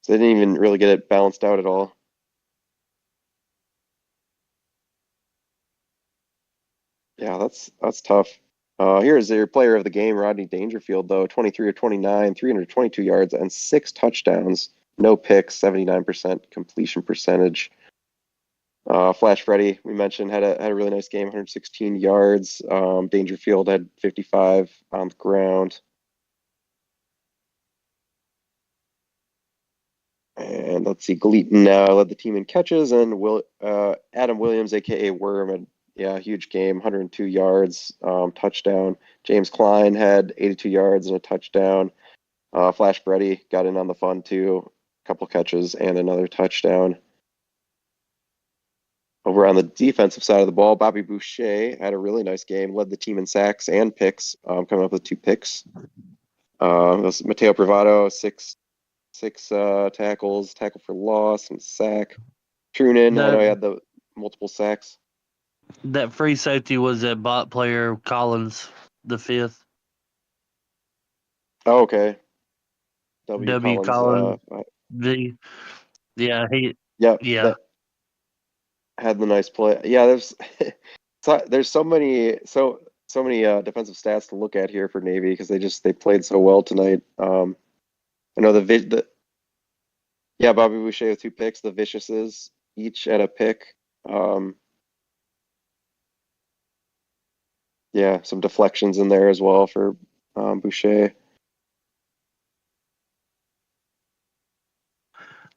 Speaker 3: so they didn't even really get it balanced out at all. Yeah, that's tough. Here is your player of the game, Rodney Dangerfield, though, 23 of 29, 322 yards, and 6 touchdowns. No picks, 79% completion percentage. Flash Freddy, we mentioned, had a really nice game, 116 yards. Dangerfield had 55 on the ground. And let's see, Gleaton led the team in catches, and Adam Williams, aka Worm, had huge game, 102 yards, touchdown. James Klein had 82 yards and a touchdown. Flash Freddy got in on the fun too, a couple catches and another touchdown. Over on the defensive side of the ball, Bobby Boucher had a really nice game, led the team in sacks and picks, coming up with 2 picks. Mateo Privado, six tackles, tackle for loss, and sack. Trunin, I know
Speaker 4: That
Speaker 3: he had the multiple sacks.
Speaker 4: that free safety was that bot player Collins, the 5th.
Speaker 3: Oh, okay. W.
Speaker 4: W.
Speaker 3: Collins.
Speaker 4: Collins. The yeah he
Speaker 3: Yeah,
Speaker 4: yeah
Speaker 3: that had the nice play. Yeah, there's so many defensive stats to look at here for Navy because they played so well tonight. I know Bobby Boucher with 2 picks. The Viciouses each at a pick. Yeah, some deflections in there as well for Boucher.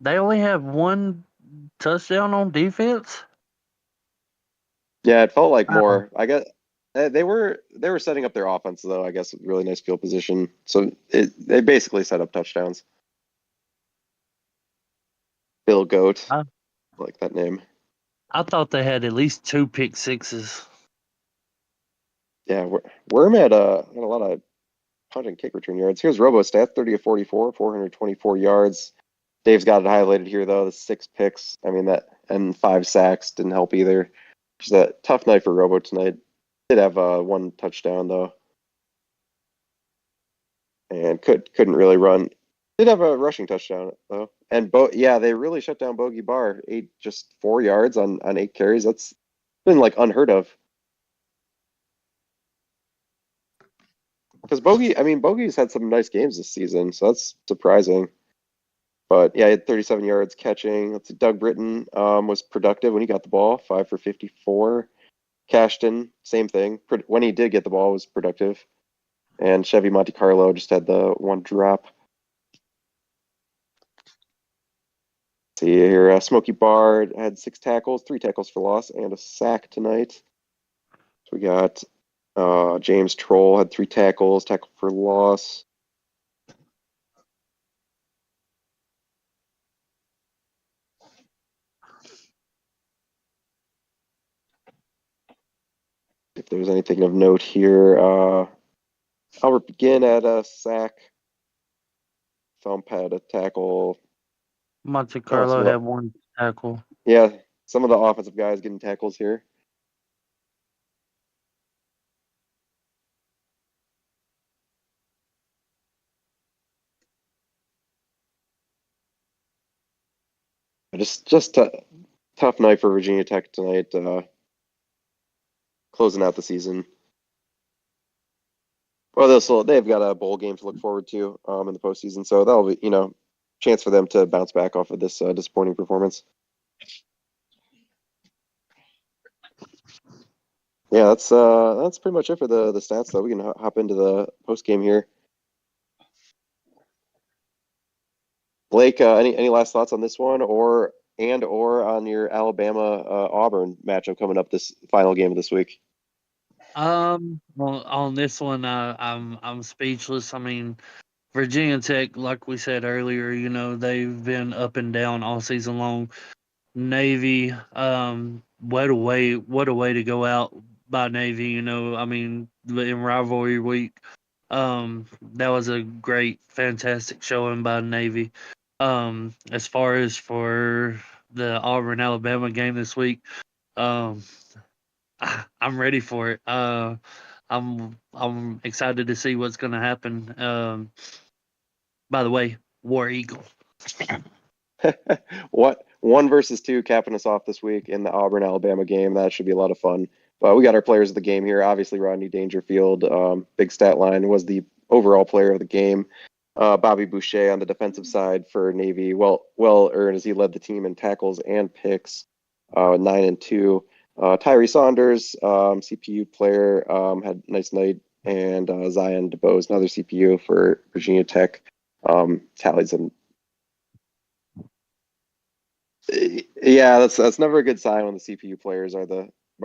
Speaker 4: they only have 1 touchdown on defense.
Speaker 3: Yeah, it felt like
Speaker 4: Wow.
Speaker 3: more. I guess They were setting up their offense though. I guess with really nice field position. So they basically set up touchdowns. Bill Goat,
Speaker 4: I,
Speaker 3: like that name.
Speaker 4: I thought they had at least 2 pick sixes.
Speaker 3: Yeah, Worm had a lot of punt and kick return yards. Here's Robo stat: 30 of 44, 424 yards. Dave's got it highlighted here though. The 6 picks. I mean that, and 5 sacks didn't help either. Just a tough night for Robo tonight. Did have 1 touchdown though, and couldn't really run. Did have a rushing touchdown though, and they really shut down Bogey Barr. 4 yards on 8 carries. That's been like unheard of. Because Bogey's had some nice games this season, so that's surprising. But yeah, he had 37 yards catching. Let's see, Doug Britton was productive when he got the ball, 5 for 54. Cashton, same thing. When he did get the ball, was productive. And Chevy Monte Carlo just had the 1 drop. See here, Smokey Barr had 6 tackles, 3 tackles for loss, and a sack tonight. So we got James Troll had 3 tackles, tackle for loss. If there's anything of note here, Albert Begin had a sack. Thump had a tackle.
Speaker 4: Monte Carlo had 1 tackle.
Speaker 3: Yeah, some of the offensive guys getting tackles here. Just a tough night for Virginia Tech tonight, closing out the season. Well, they've got a bowl game to look forward to in the postseason, so that'll be chance for them to bounce back off of this disappointing performance. Yeah, that's pretty much it for the stats. Though we can hop into the post game here. Blake, any last thoughts on this one, or on your Alabama Auburn matchup coming up this final game of this week?
Speaker 4: Well, on this one, I'm speechless. I mean, Virginia Tech, like we said earlier, they've been up and down all season long. Navy, what a way to go out by Navy. I mean, in rivalry week, that was a great, fantastic showing by Navy. As far as for the Auburn Alabama game this week, I'm ready for it. I'm excited to see what's going to happen. By the way, War Eagle.
Speaker 3: What 1 versus 2 capping us off this week in the Auburn Alabama game. That should be a lot of fun. But we got our players of the game here. Obviously, Rodney Dangerfield, big stat line, was the overall player of the game. Bobby Boucher on the defensive side for Navy, well earned as he led the team in tackles and picks, 9 and 2. Tyree Saunders, CPU player, had a nice night, and Zion DeBose, another CPU for Virginia Tech, tallies and yeah, that's never a good sign when the CPU players are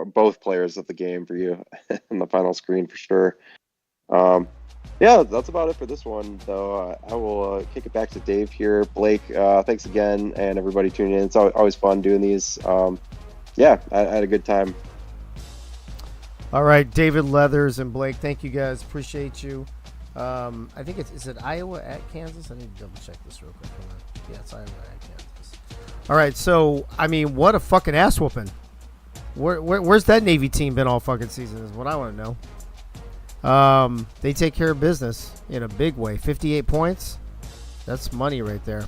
Speaker 3: both players of the game for you in the final screen for sure. Yeah, that's about it for this one, though. I will kick it back to Dave here. Blake, thanks again, and everybody tuning in. It's always fun doing these. Yeah, I had a good time.
Speaker 1: All right, David Leathers and Blake, thank you guys. Appreciate you. I think is it Iowa at Kansas? I need to double check this real quick. Yeah, it's Iowa at Kansas. All right, so, I mean, what a fucking ass whooping. Where's that Navy team been all fucking season is what I want to know. They take care of business in a big way. 58 points. That's money right there.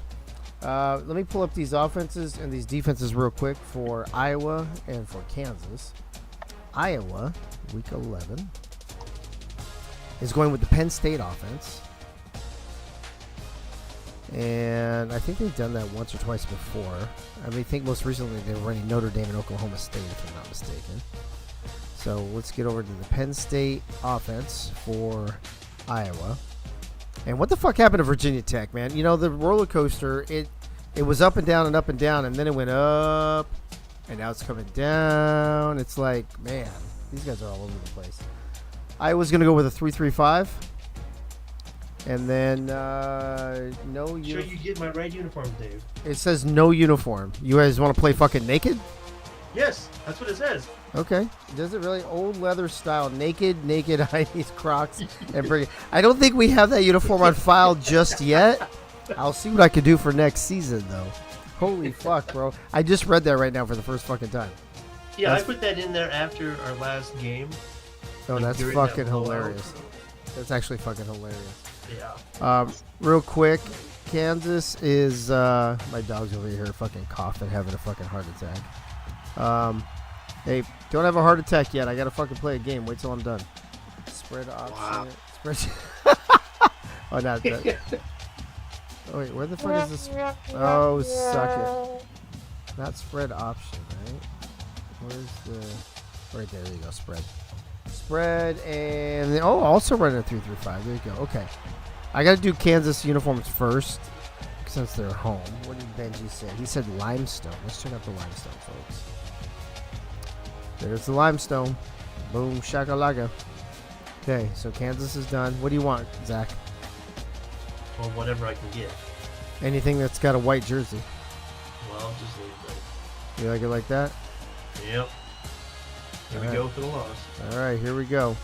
Speaker 1: Let me pull up these offenses and these defenses real quick for Iowa and for Kansas. Iowa, week 11, is going with the Penn State offense. And I think they've done that once or twice before. I think most recently they were running Notre Dame and Oklahoma State, if I'm not mistaken. So let's get over to the Penn State offense for Iowa. And what the fuck happened to Virginia Tech, man? The roller coaster, it was up and down, and then it went up, and now it's coming down. It's like, man, these guys are all over the place. Iowa's going to go with a 3-3-5. And then no
Speaker 8: Sure,
Speaker 1: uniform.
Speaker 8: you get my right uniform, Dave.
Speaker 1: It says no uniform. You guys want to play fucking naked?
Speaker 8: Yes, that's what it says.
Speaker 1: Okay. Does it really? Old leather style, naked high knees Crocs, and bring it. I don't think we have that uniform on file just yet. I'll see what I can do for next season, though. Holy fuck, bro! I just read that right now for the first fucking time.
Speaker 8: Yeah,
Speaker 1: That's-
Speaker 8: I put that in there after our last game.
Speaker 1: Oh,
Speaker 8: Like,
Speaker 1: that's
Speaker 8: during that
Speaker 1: fucking
Speaker 8: blowout.
Speaker 1: hilarious. That's actually fucking hilarious.
Speaker 8: Yeah.
Speaker 1: Real quick, Kansas is my dog's over here fucking coughing, having a fucking heart attack. Hey, don't have a heart attack yet. I gotta fucking play a game. Wait till I'm done. Spread option.
Speaker 8: Wow.
Speaker 1: Spread. Oh, not that. Oh wait, where the fuck is this? Oh, suck it. Not spread option, right? Where's the? Right there. There you go. Spread. Spread and also running a 3-3-5. There you go. Okay. I gotta do Kansas uniforms first since they're home. What did Benji say? He said limestone. Let's check out the limestone, folks. There's the limestone. Boom, shakalaka. Okay, so Kansas is done. What do you want, Zach?
Speaker 8: Well, whatever I can get.
Speaker 1: Anything that's got a white jersey.
Speaker 8: Well, just leave
Speaker 1: You like it like that?
Speaker 8: it. Yep. Here we
Speaker 1: Alright.
Speaker 8: go for the loss.
Speaker 1: All right, here we go.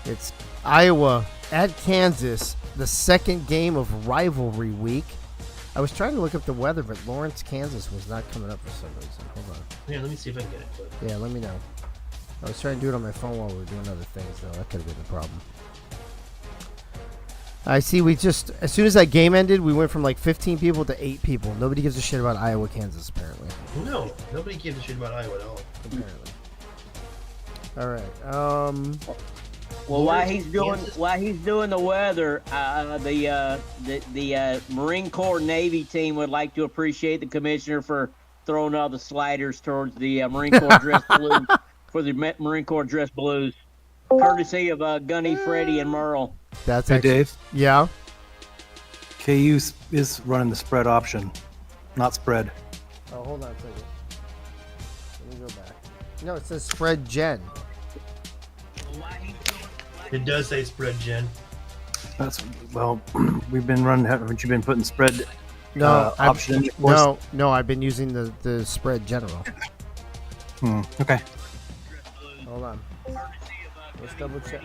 Speaker 1: It's Iowa at Kansas, the second game of rivalry week. I was trying to look up the weather, but Lawrence, Kansas was not coming up for some reason. Hold on.
Speaker 8: Yeah, let me see if I can get it. But
Speaker 1: Yeah, let me know. I was trying to do it on my phone while we were doing other things, though. That could have been the problem. I see we just, as soon as that game ended, we went from like 15 people to 8 people. Nobody gives a shit about Iowa, Kansas, apparently.
Speaker 8: no, nobody gives a shit about Iowa at all.
Speaker 1: Apparently. All right.
Speaker 9: Well, while he's
Speaker 8: Kansas?
Speaker 9: doing the weather, the Marine Corps Navy team would like to appreciate the commissioner for throwing all the sliders towards the Marine Corps dress blues for the Marine Corps dress blues, courtesy of Gunny, Freddie, and Merle.
Speaker 1: That's
Speaker 10: Hey,
Speaker 1: actually,
Speaker 10: Dave.
Speaker 1: Yeah.
Speaker 10: KU is running the spread option, not spread.
Speaker 1: Oh, hold on a second. Let me go back. No, it says spread gen.
Speaker 8: It does say spread, Jen.
Speaker 10: Well, we've been running. Haven't you been putting spread
Speaker 1: No,
Speaker 10: option in your course?
Speaker 1: no. I've been using the spread general.
Speaker 10: Okay.
Speaker 1: Hold on. Let's double check.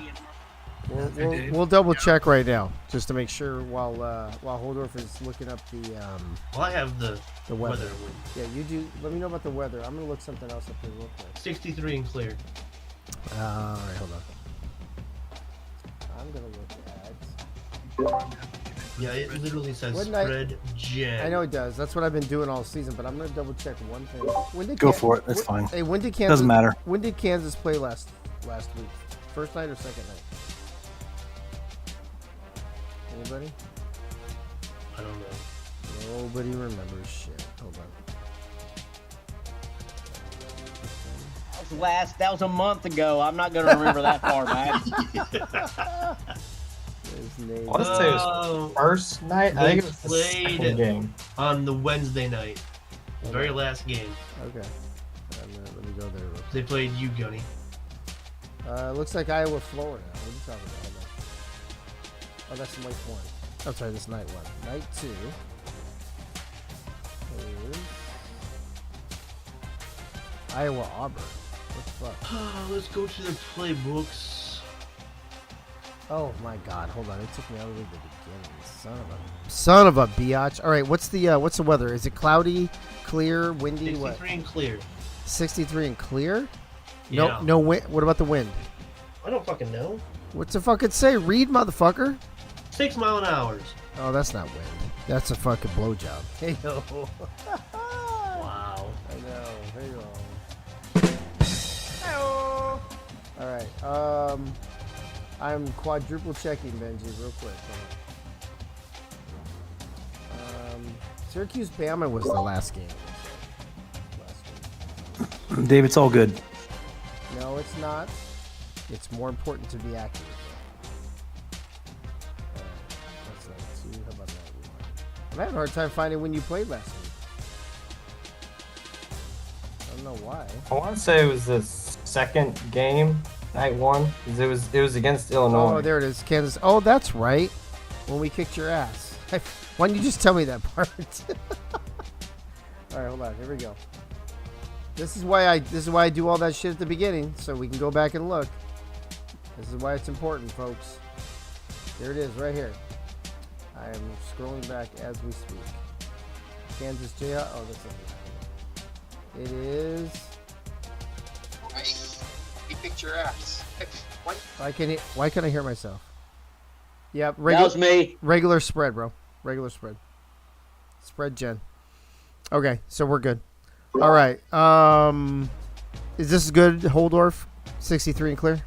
Speaker 1: We'll double check right now just to make sure while Holdorf is looking up the
Speaker 8: Well, I have the
Speaker 1: weather.
Speaker 8: weather.
Speaker 1: Yeah, you do. Let me know about the weather. I'm gonna look something else up here real quick.
Speaker 8: 63 and clear.
Speaker 1: All right, hold on. I'm gonna look at.
Speaker 8: Yeah, it literally says
Speaker 1: Wouldn't I-
Speaker 8: spread, Jen.
Speaker 1: I know it does. That's what I've been doing all season. But I'm gonna double check one thing. When did
Speaker 10: Go for it. That's fine.
Speaker 1: Hey, when did Kansas?
Speaker 10: Doesn't matter.
Speaker 1: When did Kansas play last week? First night or second night? Anybody?
Speaker 8: I don't know.
Speaker 1: Nobody remembers shit. Hold on.
Speaker 9: That was a month ago. I'm not gonna remember that far back.
Speaker 1: His name.
Speaker 11: I want to say it was
Speaker 8: Oh,
Speaker 11: first night. I
Speaker 8: they
Speaker 11: think it was the
Speaker 8: played
Speaker 11: second game.
Speaker 8: on the Wednesday night. The very last game.
Speaker 1: Okay. Let me go there. Real quick.
Speaker 8: They played you, Gunny.
Speaker 1: Looks like Iowa, Florida. What are you talking about? Hold on. Oh, that's night 1. I'm sorry, this night 1. Night 2 is Iowa, Auburn. What the fuck?
Speaker 8: Let's go to the playbooks.
Speaker 1: Oh my God! Hold on, it took me all the way to the beginning. Son of a biatch. All right, what's the weather? Is it cloudy, clear, windy?
Speaker 8: 63
Speaker 1: What?
Speaker 8: and clear.
Speaker 1: 63 and clear?
Speaker 8: Yeah.
Speaker 1: No wind. What about the wind?
Speaker 8: I don't fucking know.
Speaker 1: What's it fucking say? Read, motherfucker.
Speaker 8: 6 mile an hour.
Speaker 1: Oh, that's not wind. That's a fucking blowjob. Hey yo.
Speaker 8: Wow.
Speaker 1: I know. Hey yo. All right. I'm quadruple checking Benji real quick. Syracuse Bama was the last game. Last week.
Speaker 10: Dave, it's all good.
Speaker 1: No, it's not. It's more important to be accurate. That's night 2. How about night 1? I'm having a hard time finding when you played last week. I don't know why.
Speaker 11: I want to say it was the second game Night 1. 'Cause it was against Illinois.
Speaker 1: Oh, there it is, Kansas. Oh, that's right. When we kicked your ass. Why don't you just tell me that part? All right, hold on. Here we go. This is why I do all that shit at the beginning, so we can go back and look. This is why it's important, folks. There it is, right here. I am scrolling back as we speak. Kansas Jayhawks. Oh, that's it. It is.
Speaker 3: We kicked your ass.
Speaker 1: Why can't I hear myself? Yep,
Speaker 9: That was me.
Speaker 1: regular spread, bro. Regular spread. Spread gen. Okay, so we're good. All right. Is this good, Holdorf? 63 and clear?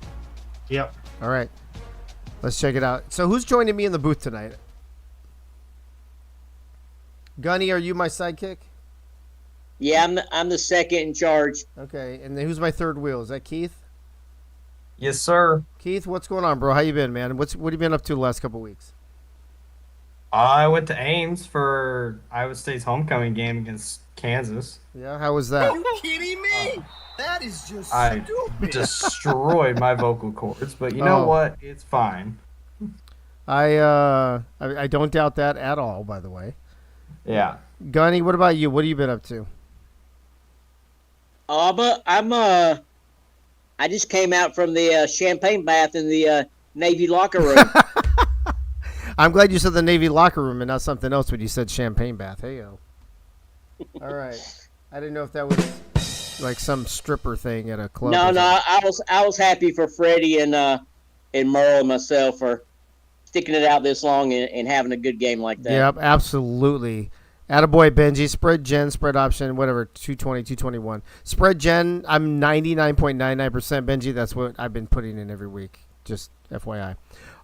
Speaker 8: Yep.
Speaker 1: All right. Let's check it out. So who's joining me in the booth tonight? Gunny, are you my sidekick?
Speaker 9: Yeah, I'm the second in charge.
Speaker 1: Okay, and then who's my third wheel? Is that Keith?
Speaker 11: Yes, sir.
Speaker 1: Keith, what's going on, bro? How you been, man? What have you been up to the last couple weeks?
Speaker 11: I went to Ames for Iowa State's homecoming game against Kansas.
Speaker 1: Yeah, how was that?
Speaker 6: Are you kidding me? That is just
Speaker 11: I
Speaker 6: stupid.
Speaker 11: destroyed my vocal cords, but you know what? It's fine.
Speaker 1: I don't doubt that at all, by the way.
Speaker 11: Yeah.
Speaker 1: Gunny, what about you? What have you been up to?
Speaker 9: I just came out from the champagne bath in the Navy locker room.
Speaker 1: I'm glad you said the Navy locker room and not something else when you said champagne bath. Hey, yo. All right. I didn't know if that was like some stripper thing at a club.
Speaker 9: No, I was happy for Freddie and Merle and myself for sticking it out this long and having a good game like that.
Speaker 1: Yep, absolutely. Attaboy, Benji. Spread gen, spread option, whatever, 220, 221. Spread gen, I'm 99.99%, Benji. That's what I've been putting in every week. Just FYI.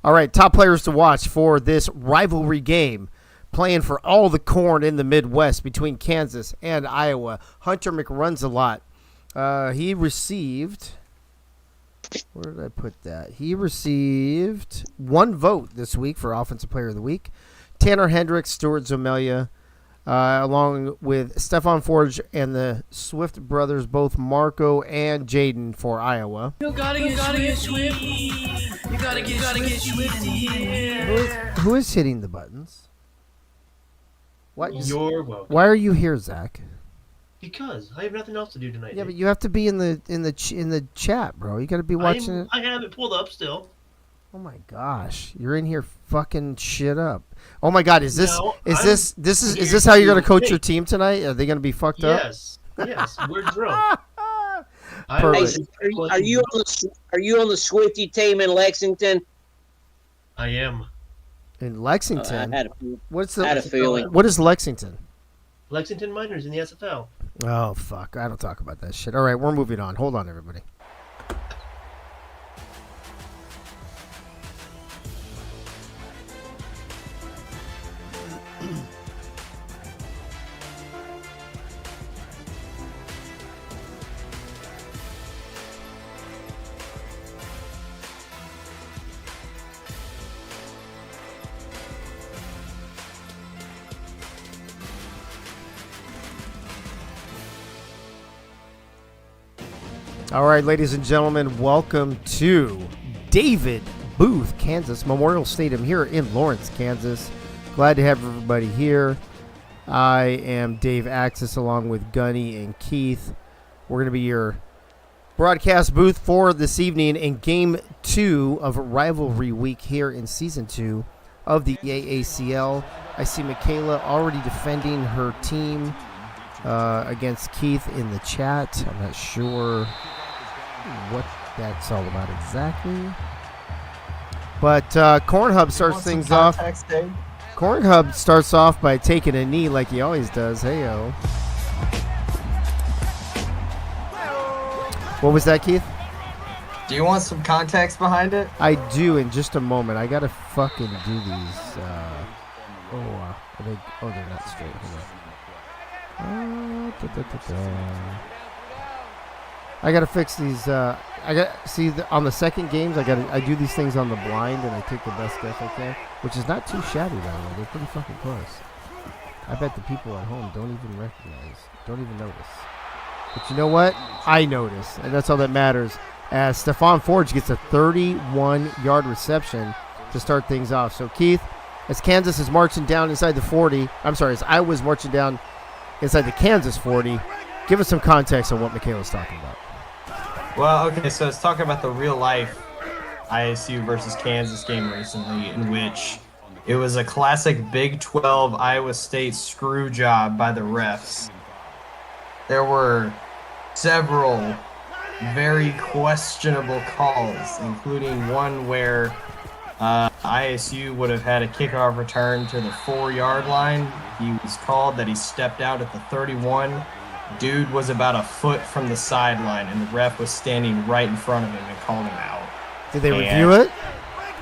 Speaker 1: All right, top players to watch for this rivalry game. Playing for all the corn in the Midwest between Kansas and Iowa. Hunter McRuns a lot. He received... Where did I put that? He received 1 vote this week for Offensive Player of the Week. Tanner Hendricks, Stuart Zomelia, along with Stefan Forge and the Swift brothers, both Marco and Jaden for Iowa.
Speaker 6: You gotta get Swifty. You gotta get Swifty here.
Speaker 1: Who is hitting the buttons? What?
Speaker 8: You're welcome.
Speaker 1: Why are you here, Zach?
Speaker 8: Because I have nothing else to do tonight.
Speaker 1: Yeah, but you have to be in the chat, bro. You got to be watching it.
Speaker 8: I have it pulled up still.
Speaker 1: Oh my gosh, you're in here fucking shit up. Oh my god, is this how you're gonna coach your team tonight? Are they gonna be fucked up?
Speaker 8: Yes, we're drunk.
Speaker 1: Perfect.
Speaker 9: Are you on the Swifty team in Lexington?
Speaker 8: I am.
Speaker 1: In Lexington.
Speaker 9: I had a feeling.
Speaker 1: What is Lexington?
Speaker 8: Lexington Miners in the SFL.
Speaker 1: Oh fuck, I don't talk about that shit. All right, we're moving on. Hold on, everybody. All right, ladies and gentlemen, welcome to David Booth, Kansas Memorial Stadium here in Lawrence, Kansas. Glad to have everybody here. I am Dave Axis along with Gunny and Keith. We're going to be your broadcast booth for this evening in Game 2 of Rivalry Week here in Season 2 of the AACL. I see Michaela already defending her team against Keith in the chat. I'm not sure what that's all about exactly. But Corn Hub starts things off. Corn Hub starts off by taking a knee like he always does. Hey-o. What was that, Keith?
Speaker 11: Do you want some context behind it?
Speaker 1: I do in just a moment. I gotta fucking do these. They're not straight. I gotta fix these. On the second games. I do these things on the blind, and I take the best guess I can, which is not too shabby by the way. They're pretty fucking close. I bet the people at home don't even notice. But you know what? I notice, and that's all that matters. as Stephon Forge gets a 31-yard reception to start things off. So, Keith, as Kansas is marching down inside the 40, as Iowa's marching down inside the Kansas 40, give us some context on what Michaela's talking about.
Speaker 11: Well, okay, so it's talking about the real-life ISU versus Kansas game recently, in which it was a classic Big 12 Iowa State screw job by the refs. There were several very questionable calls, including one where ISU would have had a kickoff return to the 4-yard line. He was called that he stepped out at the 31. Dude was about a foot from the sideline, and the ref was standing right in front of him and called him out.
Speaker 1: Did they review it?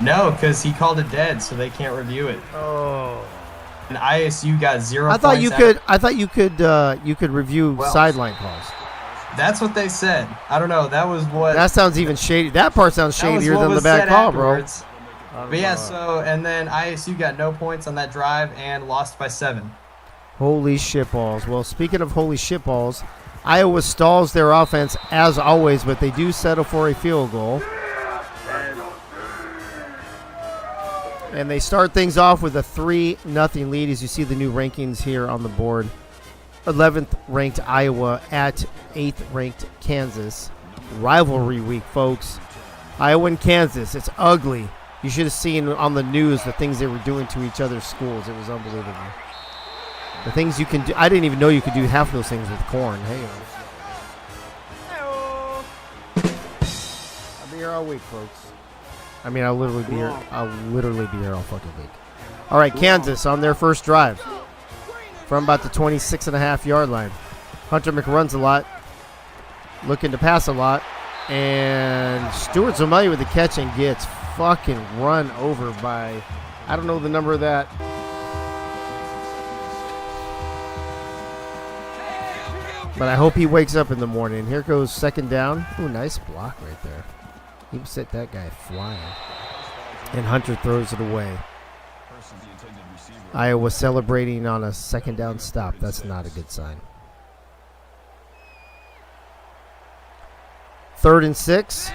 Speaker 11: No, because he called it dead, so they can't review it.
Speaker 1: Oh.
Speaker 11: And ISU got 0
Speaker 1: I thought
Speaker 11: points
Speaker 1: you could review sideline calls.
Speaker 11: That's what they said. I don't know. That was what.
Speaker 1: That sounds even shady. That part sounds shadier than the bad call, bro.
Speaker 11: But yeah, so and then ISU got no points on that drive and lost by 7.
Speaker 1: Holy shitballs. Well, speaking of holy shitballs, Iowa stalls their offense as always, but they do settle for a field goal. And they start things off with a 3-0 lead as you see the new rankings here on the board. 11th ranked Iowa at 8th ranked Kansas. Rivalry week, folks. Iowa and Kansas. It's ugly. You should have seen on the news the things they were doing to each other's schools. It was unbelievable. The things you can do. I didn't even know you could do half those things with corn. Hey. I'll be here all week, folks. I mean, I'll literally be here all fucking week. All right, Kansas on their first drive from about the 26.5-yard line. Hunter McRuns a lot, looking to pass a lot, and Stuart Zomelia with the catch and gets fucking run over by, I don't know the number of that. But I hope he wakes up in the morning. Here goes second down. Ooh, nice block right there. He set that guy flying. And Hunter throws it away. Iowa celebrating on a second down stop. That's not a good sign. 3rd and 6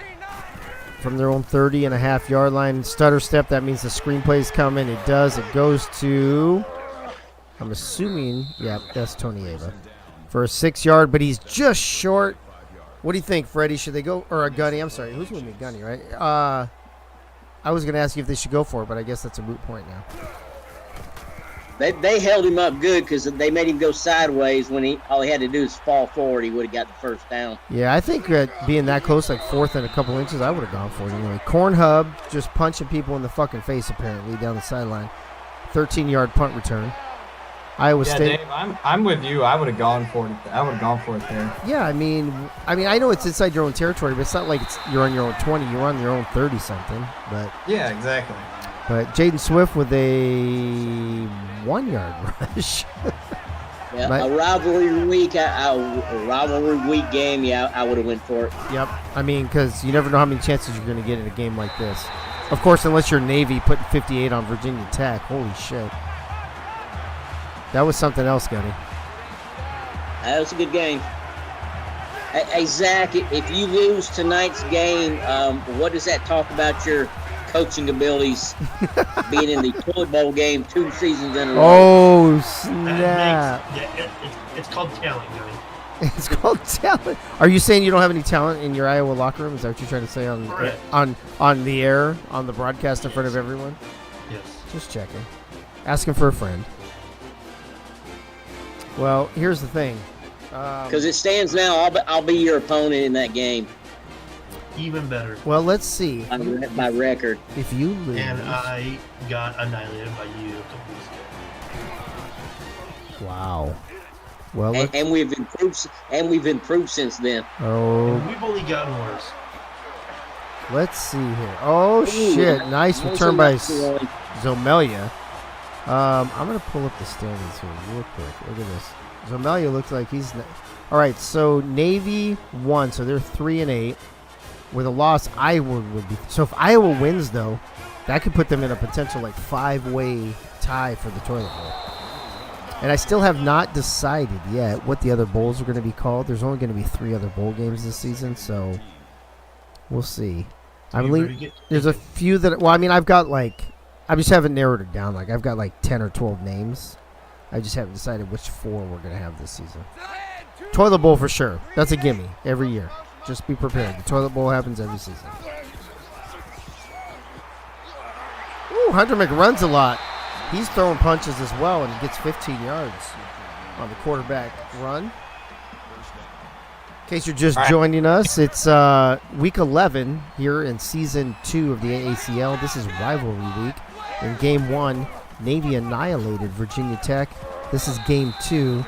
Speaker 1: from their own 30.5-yard line. Stutter step. That means the screenplay's coming. It does. It goes to, I'm assuming, yeah, that's Tony Ava. For a 6-yard, but he's just short. What do you think, Freddie? Should they go, or a Gunny? I'm sorry, who's with me? Gunny, right? I was going to ask you if they should go for it, but I guess that's a moot point now.
Speaker 9: They held him up good because they made him go sideways when all he had to do is fall forward. He would have got the first down.
Speaker 1: Yeah, I think being that close, like 4th and a couple inches, I would have gone for it anyway. Corn Hub just punching people in the fucking face apparently down the sideline. 13-yard punt return. Iowa State.
Speaker 11: Dave, I'm with you. I would have gone for it. I would have gone for it there.
Speaker 1: Yeah, I mean, I know it's inside your own territory, but it's not like you're on your own 20. You're on your own 30-something. But
Speaker 11: yeah, exactly.
Speaker 1: But Jaden Swift with a 1-yard rush.
Speaker 9: Yeah, a rivalry week, a rivalry week game. Yeah, I would have went for it.
Speaker 1: Yep. I mean, because you never know how many chances you're going to get in a game like this. Of course, unless you're Navy putting 58 on Virginia Tech. Holy shit. That was something else, Gunny.
Speaker 9: That was a good game. Hey, Zach, if you lose tonight's game, what does that talk about your coaching abilities being in the toilet bowl game 2 seasons in a row?
Speaker 1: Oh, snap.
Speaker 8: It's called talent, Gunny.
Speaker 1: It's called talent. Are you saying you don't have any talent in your Iowa locker room? Is that what you're trying to say on the air, on the broadcast in front of everyone?
Speaker 8: Yes.
Speaker 1: Just checking. Asking for a friend. Well, here's the thing.
Speaker 9: Because it stands now, I'll be your opponent in that game.
Speaker 8: Even better.
Speaker 1: Well, let's see.
Speaker 9: My record.
Speaker 1: If you lose.
Speaker 8: And I got annihilated by you a couple weeks ago.
Speaker 1: Wow. Well,
Speaker 9: and we've improved. And we've improved since then.
Speaker 1: Oh.
Speaker 8: And we've only gotten worse.
Speaker 1: Let's see here. Oh, shit. Nice return by Zomelia. I'm going to pull up the standings here real quick. Look at this. Zomelia looks like he's... All right, so Navy won, so they're 3-8. With a loss, Iowa would be... So if Iowa wins, though, that could put them in a potential, 5-way tie for the toilet bowl. And I still have not decided yet what the other bowls are going to be called. There's only going to be 3 other bowl games this season, so... We'll see.
Speaker 8: So you really get-
Speaker 1: There's a few that. Well, I mean, I just haven't narrowed it down. Like I've got like 10 or 12 names. I just haven't decided which 4 we're gonna have this season. Toilet bowl for sure. That's a gimme every year. Just be prepared. The toilet bowl happens every season. Ooh, Hunter McRuns a lot. He's throwing punches as well, and he gets 15 yards on the quarterback run. In case you're just joining us, it's week 11 here in season 2 of the AACL. This is Rivalry Week. In game 1, Navy annihilated Virginia Tech. This is game 2,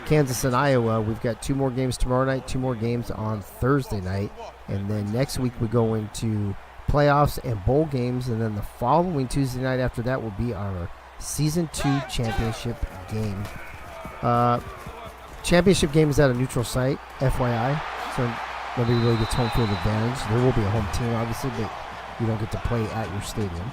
Speaker 1: Kansas and Iowa. We've got 2 more games tomorrow night, 2 more games on Thursday night. And then next week we go into playoffs and bowl games. And then the following Tuesday night after that will be our season 2 championship game. Championship game is at a neutral site, FYI. So nobody really gets home field advantage. There will be a home team, obviously, but you don't get to play at your stadium.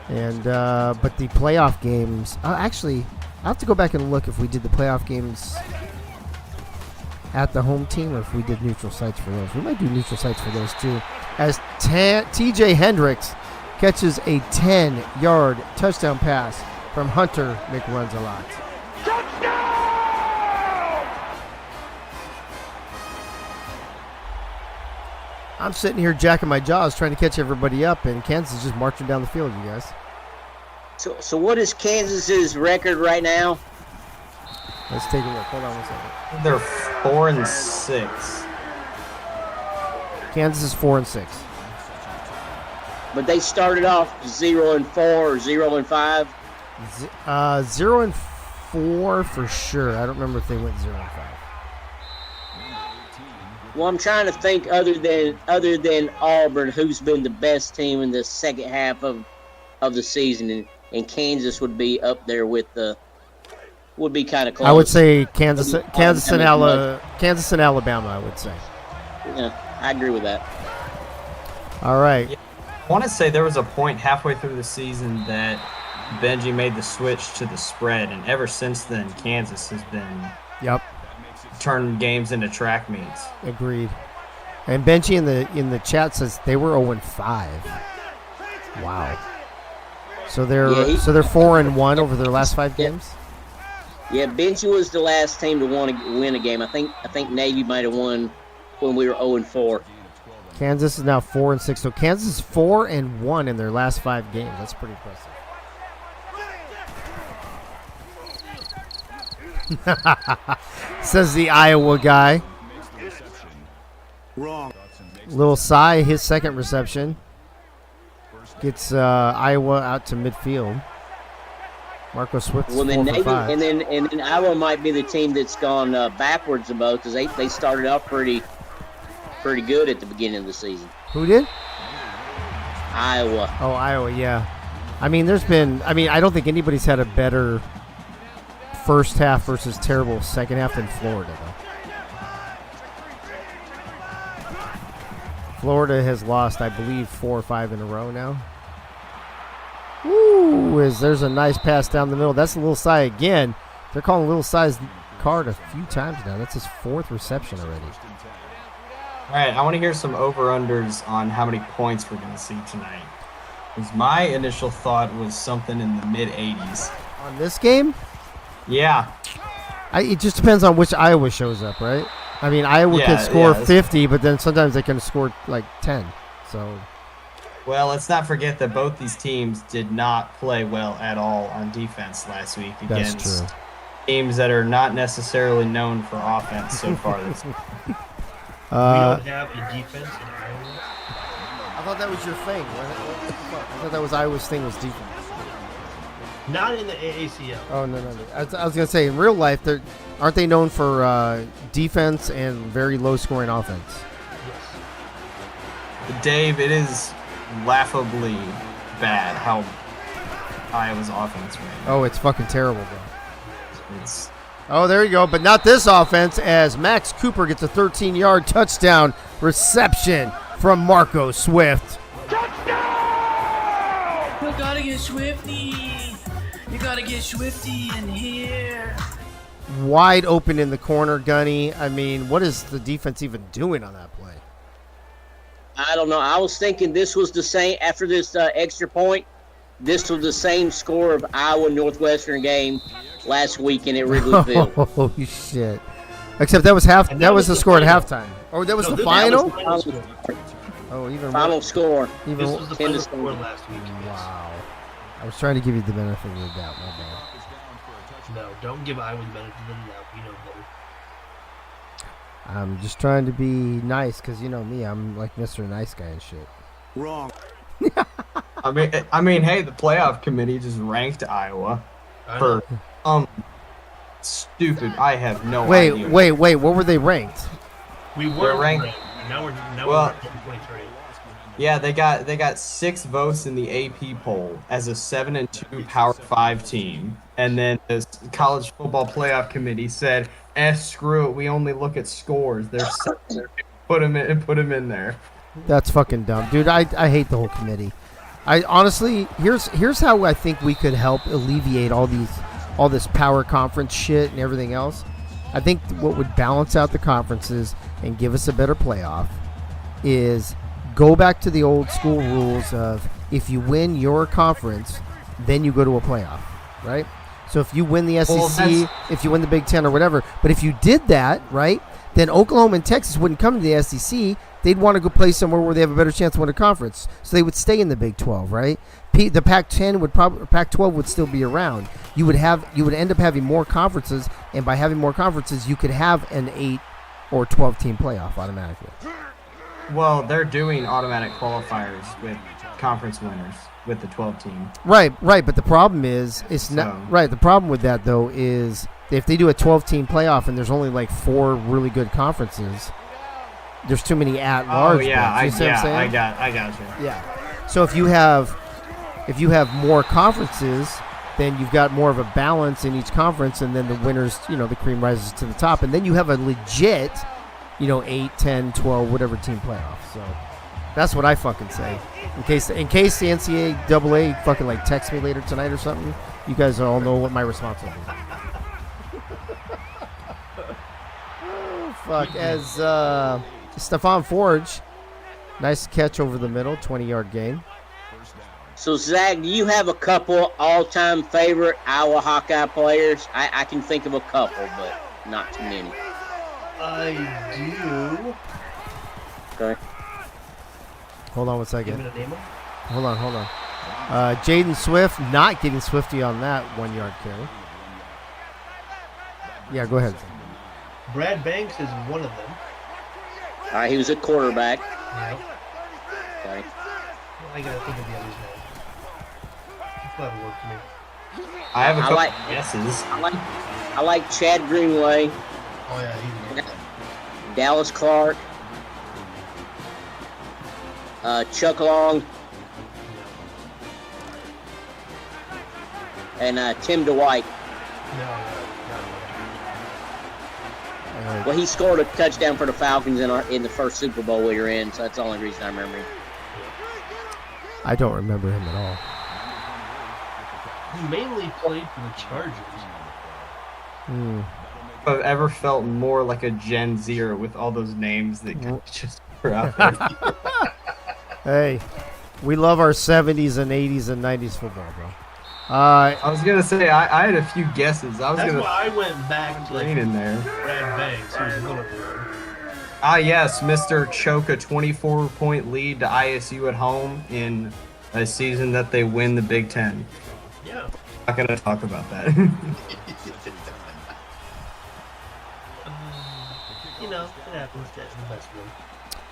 Speaker 1: And but the playoff games, actually, I'll have to go back and look if we did the playoff games at the home team or if we did neutral sites for those. We might do neutral sites for those too. As TJ Hendricks catches a 10-yard touchdown pass from Hunter McRuns-a-lot. I'm sitting here jacking my jaws trying to catch everybody up, and Kansas is just marching down the field, you guys.
Speaker 9: So what is Kansas's record right now?
Speaker 1: Let's take a look. Hold on one second.
Speaker 11: They're 4-6.
Speaker 1: Kansas is 4-6.
Speaker 9: But they started off 0-4 or 0-5.
Speaker 1: 0-4 for sure. I don't remember if they went 0-5.
Speaker 9: Well, I'm trying to think other than Auburn, who's been the best team in the second half of the season, and Kansas would be up there with would be kind of close.
Speaker 1: I would say Kansas and Alabama. I would say.
Speaker 9: Yeah, I agree with that.
Speaker 1: All right.
Speaker 11: Yeah, I want to say there was a point halfway through the season that Benji made the switch to the spread, and ever since then, Kansas has been turning games into track meets.
Speaker 1: Agreed. And Benji in the chat says they were 0-5. Wow. So they're 4-1 over their last 5 games.
Speaker 9: Yeah, Benji was the last team to win a game. I think Navy might have won when we were 0-4.
Speaker 1: Kansas is now 4-6. So Kansas is 4-1 in their last 5 games. That's pretty impressive. Says the Iowa guy.
Speaker 5: Wrong.
Speaker 1: Little Cy, his second reception. Gets Iowa out to midfield. Marco Swift is 4 for 5.
Speaker 9: And then Iowa might be the team that's gone backwards the most because they started off pretty good at the beginning of the season.
Speaker 1: Who did?
Speaker 9: Iowa.
Speaker 1: Oh, Iowa, yeah. I don't think anybody's had a better first half versus terrible second half than Florida, though. Florida has lost, I believe, 4 or 5 in a row now. Ooh, there's a nice pass down the middle. That's a Little Cy again. They're calling Little Cy's card a few times now. That's his 4th reception already.
Speaker 11: All right, I want to hear some over-unders on how many points we're going to see tonight. Because my initial thought was something in the mid-80s.
Speaker 1: On this game?
Speaker 11: Yeah.
Speaker 1: It just depends on which Iowa shows up, right? I mean, Iowa can score 50, but then sometimes they can score like 10. So,
Speaker 11: well, let's not forget that both these teams did not play well at all on defense last week against teams that are not necessarily known for offense so far this year.
Speaker 8: We don't have a defense in Iowa.
Speaker 1: I thought that was your thing. I thought that was Iowa's thing was defense.
Speaker 8: Not in the AACL.
Speaker 1: Oh, no. I was going to say, in real life, aren't they known for defense and very low-scoring offense?
Speaker 8: Yes.
Speaker 11: Dave, it is laughably bad how Iowa's offense ran.
Speaker 1: Oh, it's fucking terrible, bro.
Speaker 11: It's...
Speaker 1: Oh, there you go. But not this offense, as Max Cooper gets a 13-yard touchdown reception from Marco Swift.
Speaker 6: You gotta get Swifty. You gotta get Swifty in here.
Speaker 1: Wide open in the corner, Gunny. I mean, what is the defense even doing on that play?
Speaker 9: I don't know. I was thinking this was the same after this extra point. This was the same score of Iowa Northwestern game last weekend at Wrigley Field.
Speaker 1: Holy shit! Except that was half.
Speaker 8: And
Speaker 1: That was the score at
Speaker 8: final.
Speaker 1: halftime. Oh, that was
Speaker 8: No,
Speaker 1: the
Speaker 8: this
Speaker 1: final.
Speaker 8: was the final score.
Speaker 1: Oh, even
Speaker 9: Final score.
Speaker 1: even
Speaker 8: This was the final score last week.
Speaker 1: wow. I was trying to give you the benefit of the doubt. My bad.
Speaker 8: No, don't give Iowa the benefit of the doubt. You know better.
Speaker 1: I'm just trying to be nice because you know me. I'm like Mr. Nice Guy and shit.
Speaker 10: Wrong.
Speaker 11: I mean, hey, the playoff committee just ranked Iowa
Speaker 8: I
Speaker 11: for
Speaker 8: know.
Speaker 11: stupid. I have no
Speaker 1: Wait,
Speaker 11: idea.
Speaker 1: wait, wait. What were they ranked?
Speaker 8: We
Speaker 11: They're
Speaker 8: were
Speaker 11: ranked-
Speaker 8: ranked. Now we're
Speaker 11: Well-
Speaker 8: ranked in 23.
Speaker 11: Yeah, they got 6 votes in the AP poll as a 7-2 Power 5 team, and then the college football playoff committee said, screw it. We only look at scores. They're put them in there.
Speaker 1: That's fucking dumb, dude. I hate the whole committee. I honestly, here's how I think we could help alleviate all this power conference shit and everything else. I think what would balance out the conferences and give us a better playoff is go back to the old school rules of if you win your conference, then you go to a playoff, right? So if you win the SEC, if you win the Big Ten or whatever, but if you did that, right, then Oklahoma and Texas wouldn't come to the SEC. They'd want to go play somewhere where they have a better chance to win a conference. So they would stay in the Big 12, right? The Pac-10 would Pac-12 would still be around. You would end up having more conferences, and by having more conferences, you could have an 8 or 12 team playoff automatically.
Speaker 11: Well, they're doing automatic qualifiers with conference winners with the 12 team.
Speaker 1: Right. But the problem is, it's not right. The problem with that though is if they do a 12 team playoff and there's only like 4 really good conferences, there's too many at large.
Speaker 11: Oh yeah,
Speaker 1: I
Speaker 11: I got you.
Speaker 1: Yeah. So if you have more conferences, then you've got more of a balance in each conference, and then the winners, the cream rises to the top, and then you have a legit, 8, 10, 12, whatever team playoff. So that's what I fucking say. In case the NCAA fucking like text me later tonight or something, you guys all know what my response will be. Oh, fuck. As Stephon Forge, nice catch over the middle, 20-yard gain.
Speaker 9: So, Zach, do you have a couple all-time favorite Iowa Hawkeye players? I can think of a couple, but not too many.
Speaker 8: I do.
Speaker 9: Okay.
Speaker 1: Hold on one second.
Speaker 8: Give me the name of it.
Speaker 1: Hold on. Jaden Swift not getting Swifty on that 1-yard carry. Yeah, go ahead.
Speaker 8: Brad Banks is one of them.
Speaker 9: All right, he was a quarterback.
Speaker 8: Yep.
Speaker 9: Okay.
Speaker 8: I gotta think of the others now. That'll work for me.
Speaker 11: I have a couple
Speaker 9: like-
Speaker 11: guesses.
Speaker 9: I like Chad Greenway,
Speaker 8: Oh yeah, he's
Speaker 9: Dallas Clark, Chuck Long, and Tim DeWhite.
Speaker 8: no.
Speaker 9: Well, he scored a touchdown for the Falcons in the first Super Bowl we were in, so that's the only reason I remember him.
Speaker 1: I don't remember him at all.
Speaker 8: He mainly played for the Chargers.
Speaker 11: If I've ever felt more like a Gen Zer with all those names that just were out there.
Speaker 1: Hey, we love our 70s and 80s and 90s football, bro.
Speaker 11: I was gonna say I had a few guesses.
Speaker 8: That's why I went back to
Speaker 11: in there.
Speaker 8: Brad Banks, who's one of them.
Speaker 11: Ah yes, Mr. Choke a 24-point lead to ISU at home in a season that they win the Big Ten.
Speaker 8: Yeah.
Speaker 11: Not gonna talk about that.
Speaker 8: It happens. That's the best one.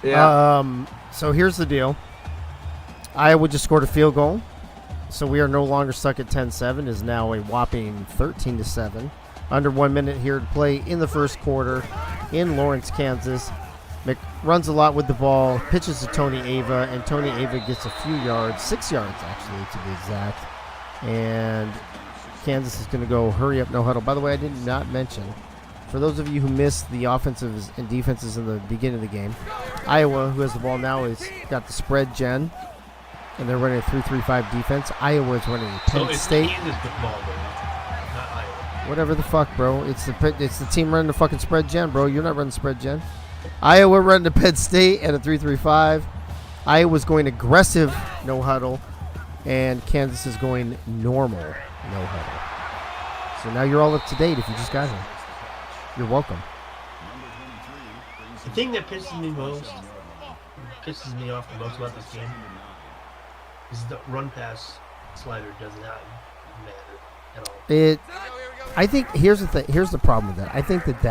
Speaker 11: Yeah.
Speaker 1: So here's the deal. Iowa just scored a field goal, so we are no longer stuck at 10-7. Is now a whopping 13-7. Under 1 minute here to play in the first quarter in Lawrence, Kansas. Runs a lot with the ball, pitches to Tony Ava, and Tony Ava gets a few yards, 6 yards actually to be exact. And Kansas is going to go hurry up, no huddle. By the way, I did not mention, for those of you who missed the offensives and defenses in the beginning of the game, Iowa, who has the ball now, is got the spread gen, and they're running a 3-3-5 defense. Iowa is running Penn State.
Speaker 8: Kansas football, though, not Iowa.
Speaker 1: Whatever the fuck, bro. It's the team running the fucking spread gen, bro. You're not running spread gen. Iowa running to Penn State at a 3-3-5. Iowa's going aggressive, no huddle, and Kansas is going normal, no huddle. So now you're all up to date if you just got here. You're welcome.
Speaker 8: The thing that pisses me off the most about this game is the run pass slider does not matter at all.
Speaker 1: I think here's the thing. Here's the problem with that. I think it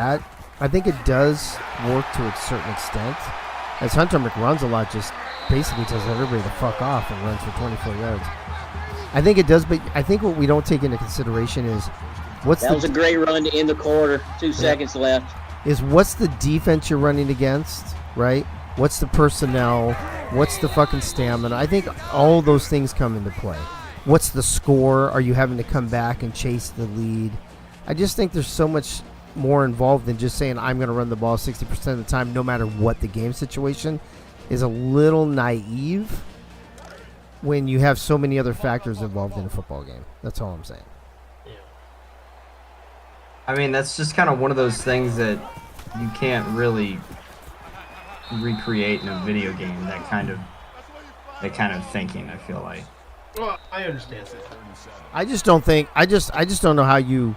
Speaker 1: does work to a certain extent. As Hunter McRuns a lot, just basically tells everybody to fuck off and runs for 24 yards. I think it does, but I think what we don't take into consideration is
Speaker 9: that was a great run to end the quarter. 2 seconds left.
Speaker 1: Is what's the defense you're running against, right? What's the personnel? What's the fucking stamina? I think all those things come into play. What's the score? Are you having to come back and chase the lead? I just think there's so much more involved than just saying I'm going to run the ball 60% of the time no matter what the game situation is. A little naive when you have so many other factors involved in a football game. That's all I'm saying.
Speaker 11: I mean, that's just kind of one of those things that you can't really recreate in a video game. That kind of thinking, I feel like.
Speaker 8: Well, I understand that.
Speaker 1: I just don't think. I just don't know how you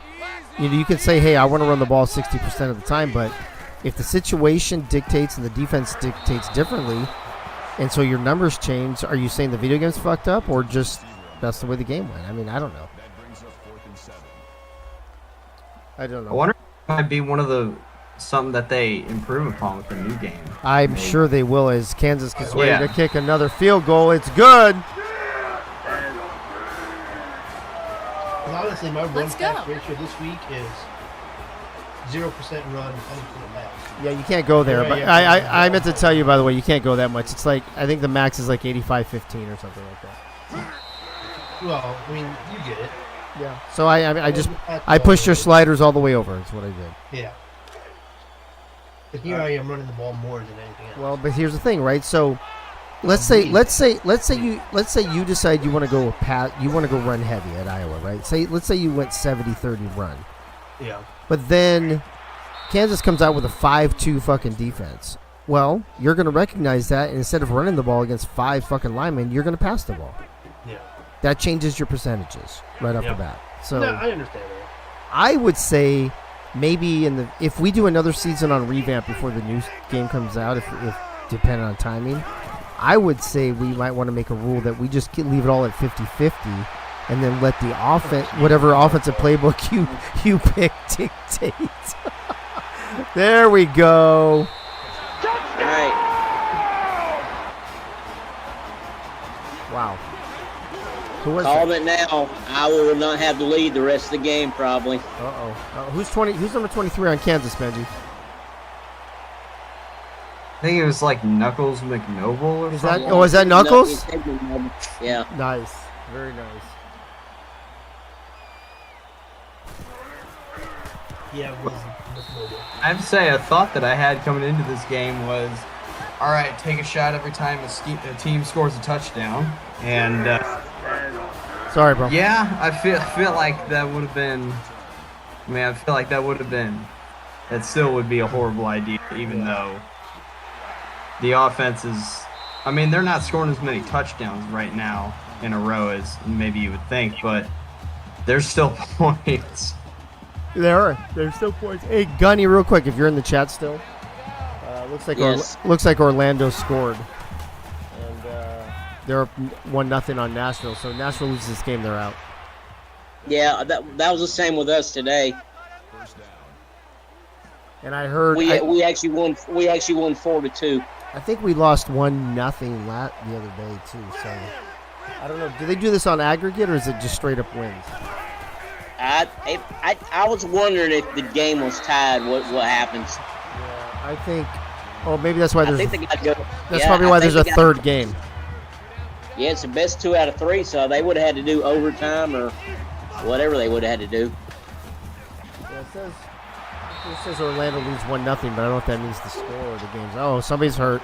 Speaker 1: can say, hey, I want to run the ball 60% of the time, but if the situation dictates and the defense dictates differently, and so your numbers change, are you saying the video game's fucked up, or just that's the way the game went? I mean, I don't know. I don't know.
Speaker 11: I wonder if it might be one of something that they improve upon with the new game.
Speaker 1: I'm sure they will, as Kansas gets ready to kick another field goal. It's good.
Speaker 8: Honestly, my run pass ratio this week is 0% run, 100% pass.
Speaker 1: Yeah, you can't go there. But I meant to tell you, by the way, you can't go that much. It's like, I think the max is like 85-15 or something like that.
Speaker 8: Well, I mean, you get it.
Speaker 1: Yeah. So I pushed your sliders all the way over. That's what I did.
Speaker 8: Yeah. But here I am running the ball more than anything else.
Speaker 1: Well, but here's the thing, right? So let's say you decide you want to go run heavy at Iowa, right? Let's say you went 70-30 run.
Speaker 8: Yeah.
Speaker 1: But then Kansas comes out with a 5-2 fucking defense. Well, you're going to recognize that, and instead of running the ball against 5 fucking linemen, you're going to pass the ball.
Speaker 8: Yeah.
Speaker 1: That changes your percentages right off the bat. So
Speaker 8: no, I understand that.
Speaker 1: I would say maybe if we do another season on revamp before the new game comes out, if depending on timing, I would say we might want to make a rule that we just leave it all at 50-50 and then let the offense, whatever offensive playbook you pick, dictate. There we go.
Speaker 9: All right.
Speaker 1: Wow. Who was
Speaker 9: Call
Speaker 1: that?
Speaker 9: it now. Iowa will not have the lead the rest of the game, probably.
Speaker 1: Who's number 23 on Kansas, Benji?
Speaker 11: I think it was like Knuckles McNoble or something.
Speaker 1: Is that Knuckles?
Speaker 9: Yeah.
Speaker 1: Nice. Very nice.
Speaker 8: Yeah, it was
Speaker 11: I have to say, a thought that I had coming into this game was, all right, take a shot every time a team scores a touchdown. And
Speaker 1: sorry, bro.
Speaker 11: Yeah, I feel like that would have been. I mean, I feel like that would have been. That still would be a horrible idea, even though the offense is. I mean, they're not scoring as many touchdowns right now in a row as maybe you would think, but there's still points.
Speaker 1: There's still points. Hey, Gunny, real quick, if you're in the chat still, looks like Orlando scored, and they're 1-0 on Nashville. So Nashville loses this game, they're out.
Speaker 9: Yeah, that was the same with us today.
Speaker 1: And I heard
Speaker 9: we actually won 4-2.
Speaker 1: I think we lost 1-0 the other day too. So I don't know. Do they do this on aggregate or is it just straight up wins?
Speaker 9: I was wondering if the game was tied. What happens?
Speaker 1: Yeah, I think. Oh, maybe that's why there's.
Speaker 9: I think they got to go.
Speaker 1: That's probably why there's a third game.
Speaker 9: Yeah, it's the best 2 out of 3, so they would have had to do overtime or whatever they would have had to do.
Speaker 1: Yeah, it says Orlando leads 1-0, but I don't know if that means the score or the game's. Oh, somebody's hurt.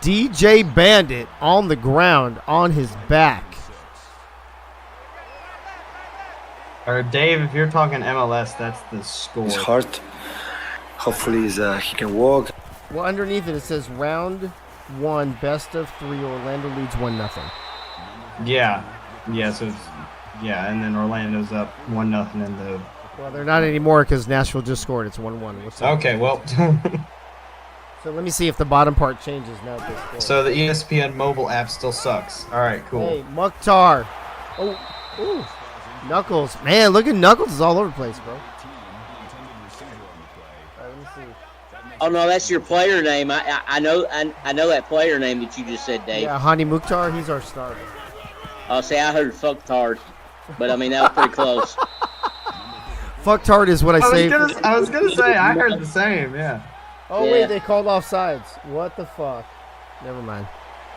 Speaker 1: DJ Bandit on the ground, on his back.
Speaker 11: Or Dave, if you're talking MLS, that's the score.
Speaker 12: It's hard. Hopefully he can walk.
Speaker 1: Well, underneath it says round 1, best of 3. Orlando leads 1-0.
Speaker 11: Yeah. Yeah, so it's, yeah, and then Orlando's up 1-0 in the...
Speaker 1: Well, they're not anymore because Nashville just scored. It's 1-1. What's up?
Speaker 11: Okay, well...
Speaker 1: So let me see if the bottom part changes now. At this point.
Speaker 11: So the ESPN mobile app still sucks. All right, cool.
Speaker 1: Hey, Mukhtar. Oh, ooh. Knuckles. Man, look at Knuckles is all over the place, bro. All right, let me see.
Speaker 9: Oh no, that's your player name. I know that player name that you just said, Dave.
Speaker 1: Yeah, Hani Mukhtar. He's our starter.
Speaker 9: Oh, see, I heard fucktard, but I mean that was pretty close.
Speaker 1: Fucktard is what I say.
Speaker 11: I was gonna say I heard the same. Yeah.
Speaker 1: Oh,
Speaker 9: Yeah.
Speaker 1: wait, they called offsides. What the fuck? Never mind.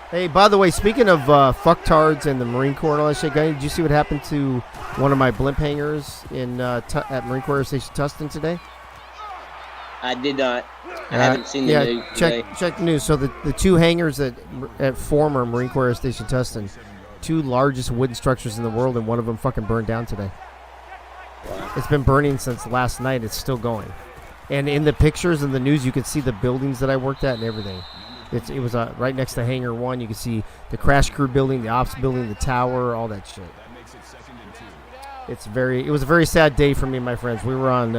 Speaker 1: Hey, by the way, speaking of fucktards and the Marine Corps and all that shit, guy, did you see what happened to one of my blimp hangers in at Marine Corps Station Tustin today?
Speaker 9: I did not. I haven't seen the news today.
Speaker 1: Check the news. So the 2 hangars at former Marine Corps Station Tustin, 2 largest wooden structures in the world, and one of them fucking burned down today. Wow. It's been burning since last night. It's still going. And in the pictures and the news, you can see the buildings that I worked at and everything. It was right next to Hangar 1. You can see the crash crew building, the ops building, the tower, all that shit. It was a very sad day for me and my friends. We were on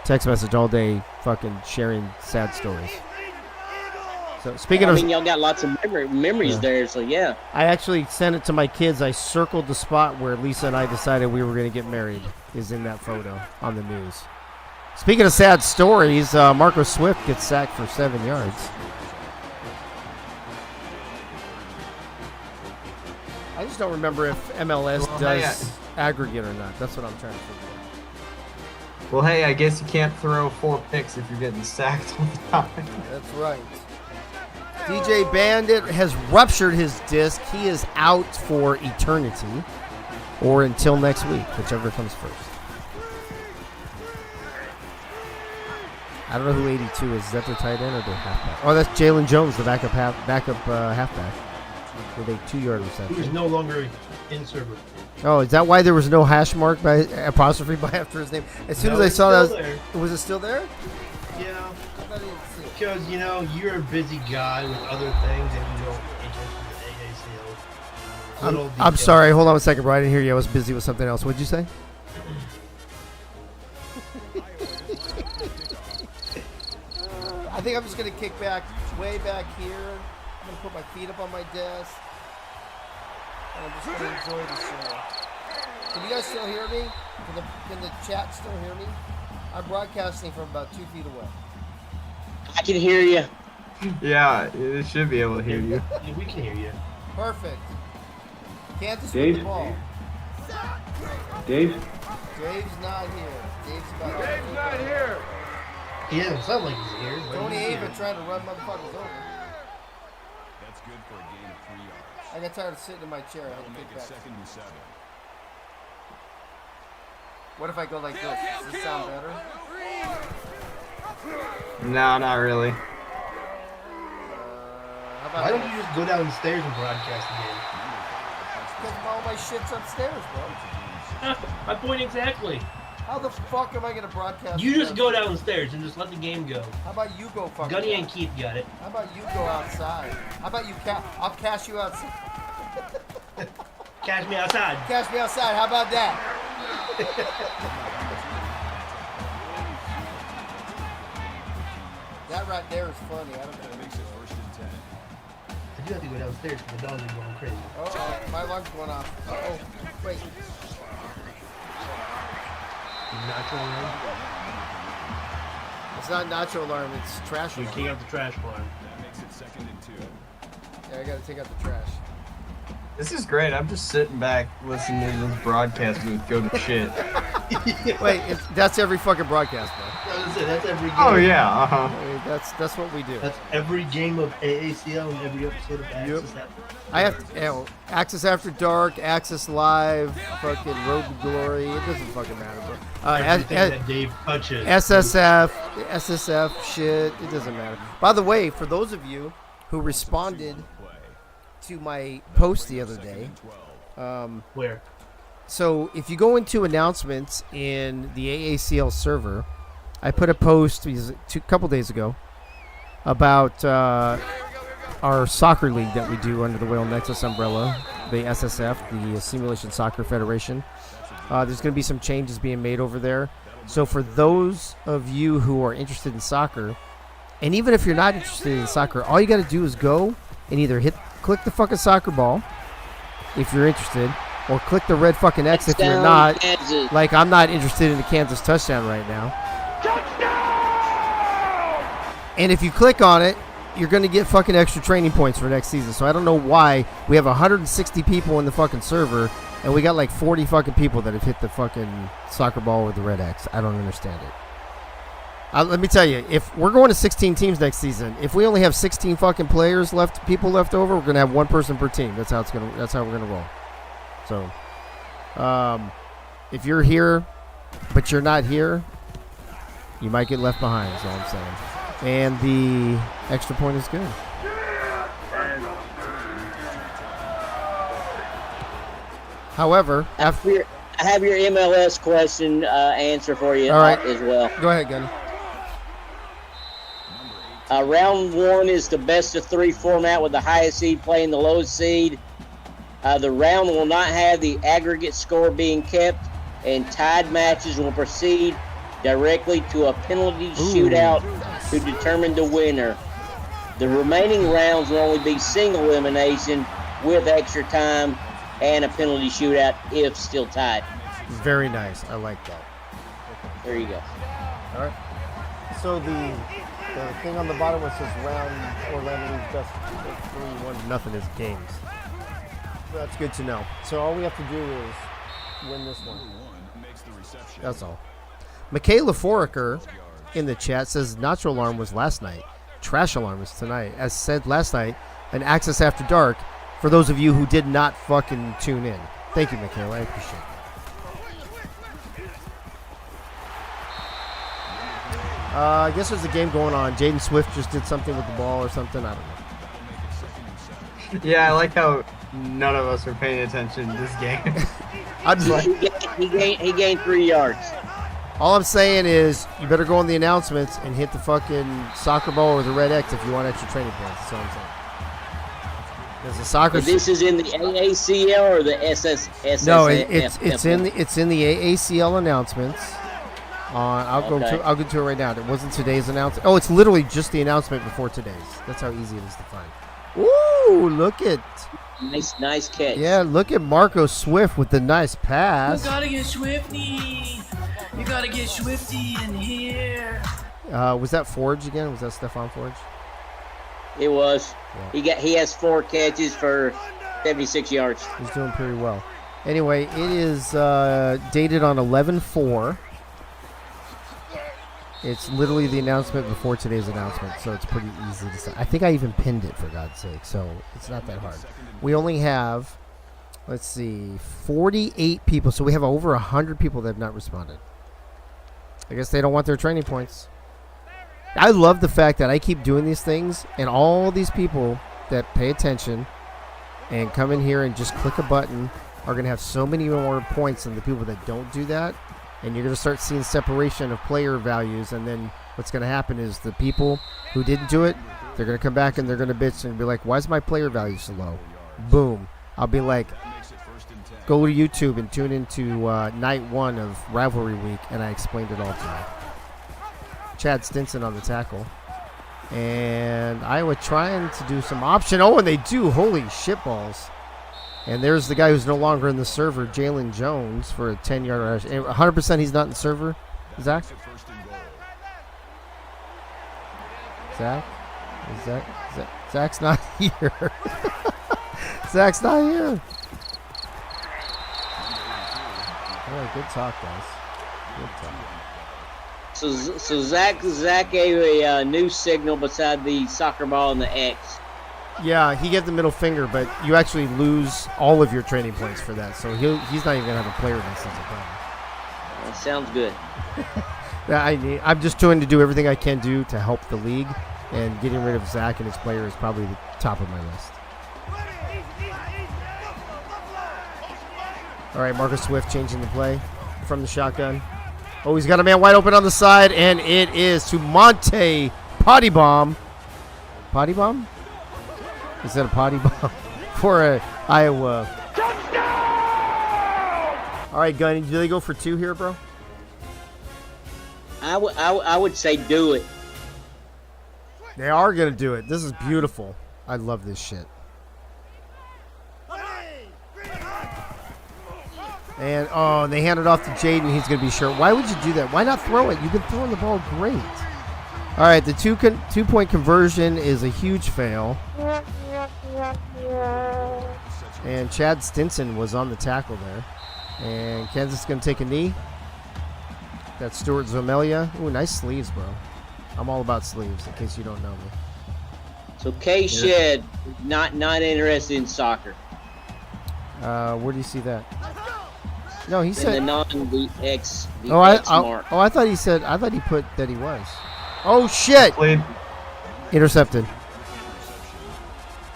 Speaker 1: text message all day fucking sharing sad stories. So speaking of...
Speaker 9: y'all got lots of memories there, so yeah.
Speaker 1: I actually sent it to my kids. I circled the spot where Lisa and I decided we were going to get married is in that photo on the news. Speaking of sad stories, Marco Swift gets sacked for 7 yards. I just don't remember if MLS does aggregate or not. That's what I'm trying to figure out.
Speaker 11: Well, hey, I guess you can't throw 4 picks if you're getting sacked all the time.
Speaker 1: That's right. DJ Bandit has ruptured his disc. He is out for eternity or until next week, whichever comes first. I don't know who 82 is. Is that their tight end or their halfback? Oh, that's Jalen Jones, the backup halfback, with a 2-yard reception.
Speaker 8: Who's no longer in server.
Speaker 1: Oh, is that why there was no hash mark by apostrophe by after his name? As soon as I saw that, was it still there?
Speaker 8: Yeah, because you're a busy guy with other things and you don't interested in AACL.
Speaker 1: I'm sorry. Hold on a second, bro. I didn't hear you. I was busy with something else. What'd you say? I think I'm just going to kick back, way back here. I'm going to put my feet up on my desk. And I'm just going to enjoy the show. Can you guys still hear me? Can the chat still hear me? I'm broadcasting from about 2 feet away.
Speaker 9: I can hear you.
Speaker 11: Yeah, it should be able to hear you.
Speaker 8: Yeah, we can hear you.
Speaker 1: Perfect. Kansas
Speaker 12: Dave?
Speaker 1: with the ball.
Speaker 12: Dave?
Speaker 1: Dave's not here.
Speaker 2: Dave's not here.
Speaker 8: He doesn't sound like he's here.
Speaker 1: Tony Ava trying to run motherfuckers over.
Speaker 5: That's good for a gain of 3 yards.
Speaker 1: I got tired of sitting in my chair. I had to
Speaker 5: Make
Speaker 1: kick
Speaker 5: it
Speaker 1: back.
Speaker 5: 2nd and 7.
Speaker 1: What if I go like this? Does this sound better?
Speaker 11: No, not really.
Speaker 1: How about
Speaker 8: Why don't you just go downstairs and broadcast again?
Speaker 1: Because all my shit's upstairs, bro.
Speaker 8: My point exactly.
Speaker 1: How the fuck am I gonna broadcast?
Speaker 8: You just go downstairs and just let the game go.
Speaker 1: How about you go fucking?
Speaker 8: Gunny and Keith got it.
Speaker 1: How about you go outside? How about you I'll cash you outside.
Speaker 8: Cash me outside.
Speaker 1: Cash me outside. How about that? That right there is funny. I don't know.
Speaker 5: That makes it 1st and 10.
Speaker 8: I do have to go downstairs because the dogs are going crazy.
Speaker 1: Oh, my alarm's going off. Oh, wait.
Speaker 8: Nacho alarm?
Speaker 1: It's not nacho alarm. It's trash
Speaker 8: You
Speaker 1: alarm.
Speaker 8: take out the trash alarm.
Speaker 5: That makes it 2nd and 2.
Speaker 1: Yeah, I gotta take out the trash.
Speaker 11: This is great. I'm just sitting back listening to this broadcast booth go to shit.
Speaker 1: Wait, that's every fucking broadcast, bro.
Speaker 8: That's every game.
Speaker 11: Oh yeah, uh-huh.
Speaker 1: I mean, that's what we do.
Speaker 8: That's every game of AACL and every episode of Access After.
Speaker 1: I have Access After Dark, Access Live, fucking Road to Glory. It doesn't fucking matter, bro.
Speaker 8: Everything that Dave touches.
Speaker 1: SSF shit. It doesn't matter. By the way, for those of you who responded to my post the other day,
Speaker 8: where?
Speaker 1: So if you go into announcements in the AACL server, I put a post a couple days ago about our soccer league that we do under the Whale Nexus umbrella, the SSF, the Simulation Soccer Federation. There's going to be some changes being made over there. So for those of you who are interested in soccer, and even if you're not interested in soccer, all you got to do is go and either click the fucking soccer ball if you're interested, or click the red fucking X if you're not.
Speaker 9: Kansas.
Speaker 1: Like, I'm not interested in the Kansas touchdown right now. And if you click on it, you're going to get fucking extra training points for next season. So I don't know why we have 160 people in the fucking server, and we got like 40 fucking people that have hit the fucking soccer ball with the red X. I don't understand it. Let me tell you, if we're going to 16 teams next season, if we only have 16 fucking people left over, we're gonna have one person per team. That's how we're gonna roll. So, if you're here, but you're not here, you might get left behind. Is all I'm saying. And the extra point is good. However,
Speaker 9: I have your MLS question answer for you as well.
Speaker 1: Go ahead, Gunny.
Speaker 9: Round 1 is the best of 3 format with the highest seed playing the lowest seed. The round will not have the aggregate score being kept, and tied matches will proceed directly to a penalty shootout to determine the winner. The remaining rounds will only be single elimination with extra time and a penalty shootout if still tied.
Speaker 1: Very nice. I like that.
Speaker 9: There you go.
Speaker 1: All right. So the thing on the bottom which says round Orlando leaves just 3-1 is games. That's good to know. So all we have to do is win this one. That's all. Michaela Foraker in the chat says Nacho Alarm was last night. Trash Alarm is tonight. As said last night, an Access After Dark for those of you who did not fucking tune in. Thank you, Michaela. I appreciate it. I guess there's a game going on. Jaden Swift just did something with the ball or something. I don't know.
Speaker 11: Yeah, I like how none of us are paying attention to this game.
Speaker 1: I'm just like,
Speaker 9: he gained 3 yards.
Speaker 1: all I'm saying is you better go on the announcements and hit the fucking soccer ball or the red X if you want extra training points. That's all I'm saying. Because the soccer.
Speaker 9: This is in the AACL or the SSF?
Speaker 1: No, it's in the AACL announcements. I'll go to it right now. It wasn't today's announcement. Oh, it's literally just the announcement before today's. That's how easy it is to find. Ooh, look at.
Speaker 9: Nice catch.
Speaker 1: Yeah, look at Marco Swift with the nice pass.
Speaker 6: You gotta get Swifty. You gotta get Swifty in here.
Speaker 1: Was that Forge again? Was that Stefan Forge?
Speaker 9: It was.
Speaker 1: Yeah.
Speaker 9: He has 4 catches for 76 yards.
Speaker 1: He's doing pretty well. Anyway, it is dated on 11/4. It's literally the announcement before today's announcement, so it's pretty easy to say. I think I even pinned it, for God's sake, so it's not that hard. We only have, 48 people, so we have over 100 people that have not responded. I guess they don't want their training points. I love the fact that I keep doing these things, and all these people that pay attention and come in here and just click a button are going to have so many more points than the people that don't do that. And you're going to start seeing separation of player values. And then what's going to happen is the people who didn't do it, they're going to come back and they're going to bitch and be like, why is my player value so low? Boom. I'll be like, go to YouTube and tune into night 1 of Rivalry Week. And I explained it all to you. Chad Stinson on the tackle. And Iowa trying to do some option. Oh, and they do. Holy shitballs. And there's the guy who's no longer in the server, Jalen Jones, for a 10-yard rush. 100% he's not in the server, Zach? Zach's not here. Zach's not here. All right, good talk, guys. Good talk.
Speaker 9: So Zach gave a new signal beside the soccer ball and the X.
Speaker 1: Yeah, he gave the middle finger, but you actually lose all of your training points for that. So he's not even going to have a player next season.
Speaker 9: That sounds good.
Speaker 1: Yeah, I'm just trying to do everything I can do to help the league, and getting rid of Zach and his player is probably the top of my list. All right, Marcus Swift changing the play from the shotgun. Oh, he's got a man wide open on the side, and it is to Monte Potty Bomb. Potty Bomb? Is that a potty bomb for Iowa? All right, Gunny, do they go for 2 here, bro?
Speaker 9: I would say do it.
Speaker 1: They are going to do it. This is beautiful. I love this shit. And, they hand it off to Jaden. He's going to be sure. Why would you do that? Why not throw it? You've been throwing the ball great. All right, the two-point conversion is a huge fail. And Chad Stinson was on the tackle there. And Kansas is going to take a knee. That's Stuart Zomelia. Ooh, nice sleeves, bro. I'm all about sleeves, in case you don't know me.
Speaker 9: So K-Shed, not interested in soccer.
Speaker 1: Where do you see that? No, he said.
Speaker 9: The X
Speaker 1: mark. I thought he said. I thought he put that he was. Oh shit! Intercepted.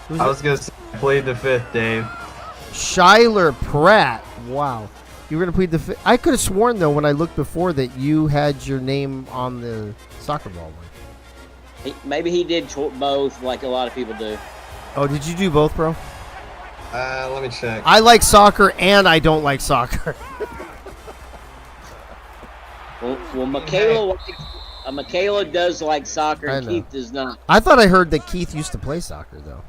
Speaker 11: I was gonna say played the 5th, Dave.
Speaker 1: Shyler Pratt. Wow. You were gonna plead the 5th. I could have sworn though when I looked before that you had your name on the soccer ball one.
Speaker 9: Maybe he did both, like a lot of people do.
Speaker 1: Oh, did you do both, bro?
Speaker 11: Let me check.
Speaker 1: I like soccer and I don't like soccer.
Speaker 9: well, Michaela does like soccer and Keith does not.
Speaker 1: I thought I heard that Keith used to play soccer though.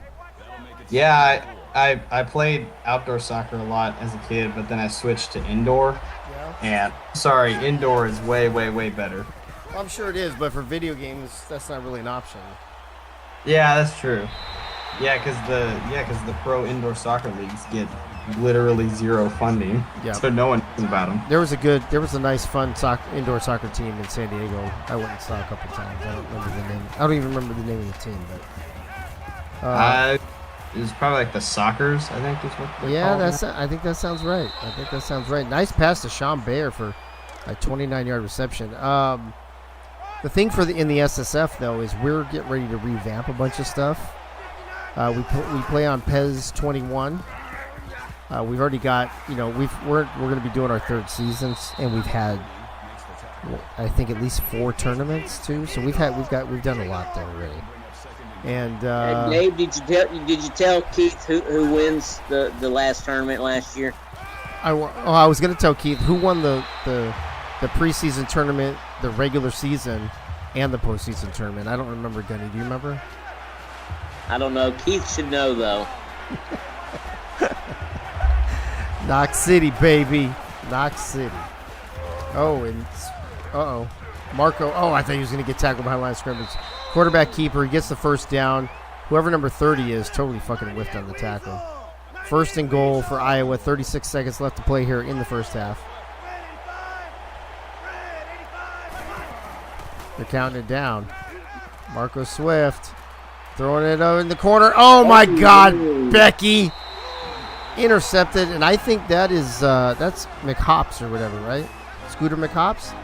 Speaker 11: Yeah, I played outdoor soccer a lot as a kid, but then I switched to indoor. Yeah. And indoor is way, way, way better.
Speaker 1: Well, I'm sure it is, but for video games, that's not really an option.
Speaker 11: Yeah, that's true. Yeah, because the pro indoor soccer leagues get literally 0 funding.
Speaker 1: Yeah.
Speaker 11: So no one knows about them.
Speaker 1: There was a nice fun indoor soccer team in San Diego. I went and saw a couple times. I don't remember the name. I don't even remember the name of the team, but.
Speaker 11: It was probably like the Sockers, I think is what they call it.
Speaker 1: I think that sounds right. Nice pass to Sean Baer for a 29-yard reception. The thing in the SSF though is we're getting ready to revamp a bunch of stuff. We play on PES 21. We've already got we're going to be doing our 3rd seasons, and we've had I think at least 4 tournaments too. So we've done a lot there already. And
Speaker 9: Dave, did you tell Keith who wins the last tournament last year?
Speaker 1: I was going to tell Keith who won the preseason tournament, the regular season, and the postseason tournament. I don't remember, Gunny. Do you remember?
Speaker 9: I don't know. Keith should know though.
Speaker 1: Knox City, baby. Knox City. Oh, and Marco. Oh, I thought he was going to get tackled behind line of scrimmage. Quarterback keeper, he gets the first down. Whoever number 30 is totally fucking whiffed on the tackle. 1st and goal for Iowa. 36 seconds left to play here in the first half. They're counting it down. Marco Swift throwing it over in the corner. Oh my God, Becky intercepted, and I think that is that's McHops or whatever, right? Scooter McHops,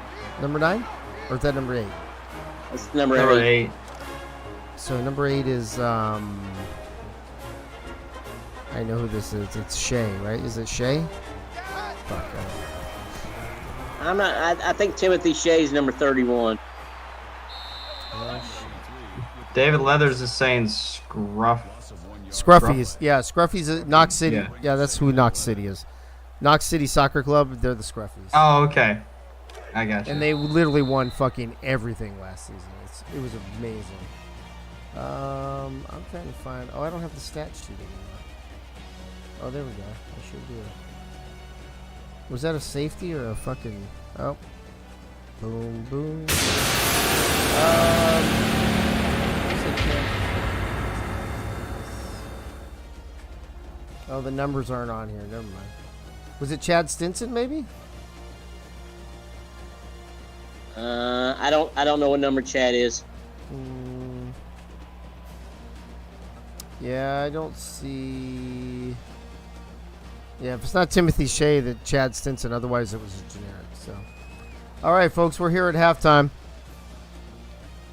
Speaker 1: number 9, or is that number 8?
Speaker 9: That's number 8.
Speaker 1: So number 8 is I know who this is. It's Shea, right? Is it Shea? Fuck.
Speaker 9: I'm not. I think Timothy Shea's number 31.
Speaker 11: David Leathers is saying Scruffy.
Speaker 1: Scruffy's Knox City. Yeah, that's who Knox City is. Knox City Soccer Club. They're the Scruffies.
Speaker 11: Oh, okay. I got you.
Speaker 1: And they literally won fucking everything last season. It was amazing. I'm trying to find. Oh, I don't have the stat sheet anymore. Oh, there we go. I should do it. Was that a safety or a fucking? Oh, boom, boom. Oh, the numbers aren't on here. Never mind. Was it Chad Stinson, maybe?
Speaker 9: I don't know what number Chad is.
Speaker 1: Yeah, I don't see. Yeah, if it's not Timothy Shea, that Chad Stinson. Otherwise, it was a generic. So, all right, folks, we're here at halftime.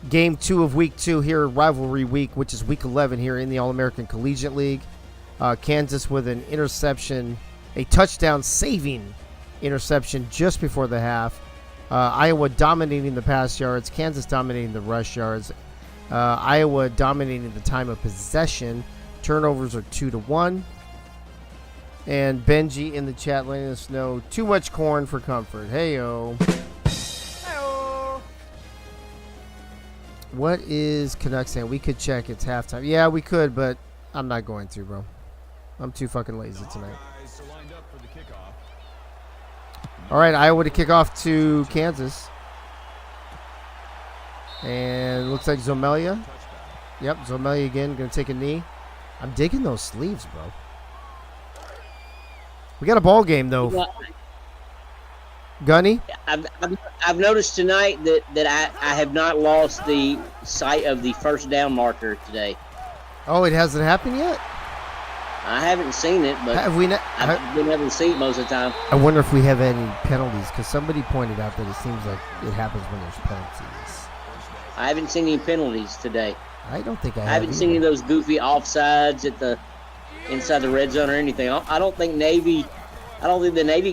Speaker 1: Game 2 of Week 2 here, Rivalry Week, which is Week 11 here in the All-American Collegiate League. Kansas with an interception, a touchdown-saving interception just before the half. Iowa dominating the pass yards, Kansas dominating the rush yards. Iowa dominating the time of possession. Turnovers are 2-1. And Benji in the chat letting us know, too much corn for comfort. Hey-o.
Speaker 2: Hey-oh.
Speaker 1: What is Canucks saying? We could check. It's halftime. Yeah, we could, but I'm not going to, bro. I'm too fucking lazy tonight. All right, Iowa to kick off to Kansas. And looks like Zomelia. Yep, Zomelia again, going to take a knee. I'm digging those sleeves, bro. We got a ball game, though. Gunny?
Speaker 9: I've noticed tonight that I have not lost the sight of the first down marker today.
Speaker 1: Oh, it hasn't happened yet?
Speaker 9: I haven't seen it, but
Speaker 1: Have we
Speaker 9: I've been able to see it most of the time.
Speaker 1: I wonder if we have any penalties, because somebody pointed out that it seems like it happens when there's penalties.
Speaker 9: I haven't seen any penalties today.
Speaker 1: I don't think I have.
Speaker 9: I haven't seen any of those goofy offsides at the inside the red zone or anything. I don't think the Navy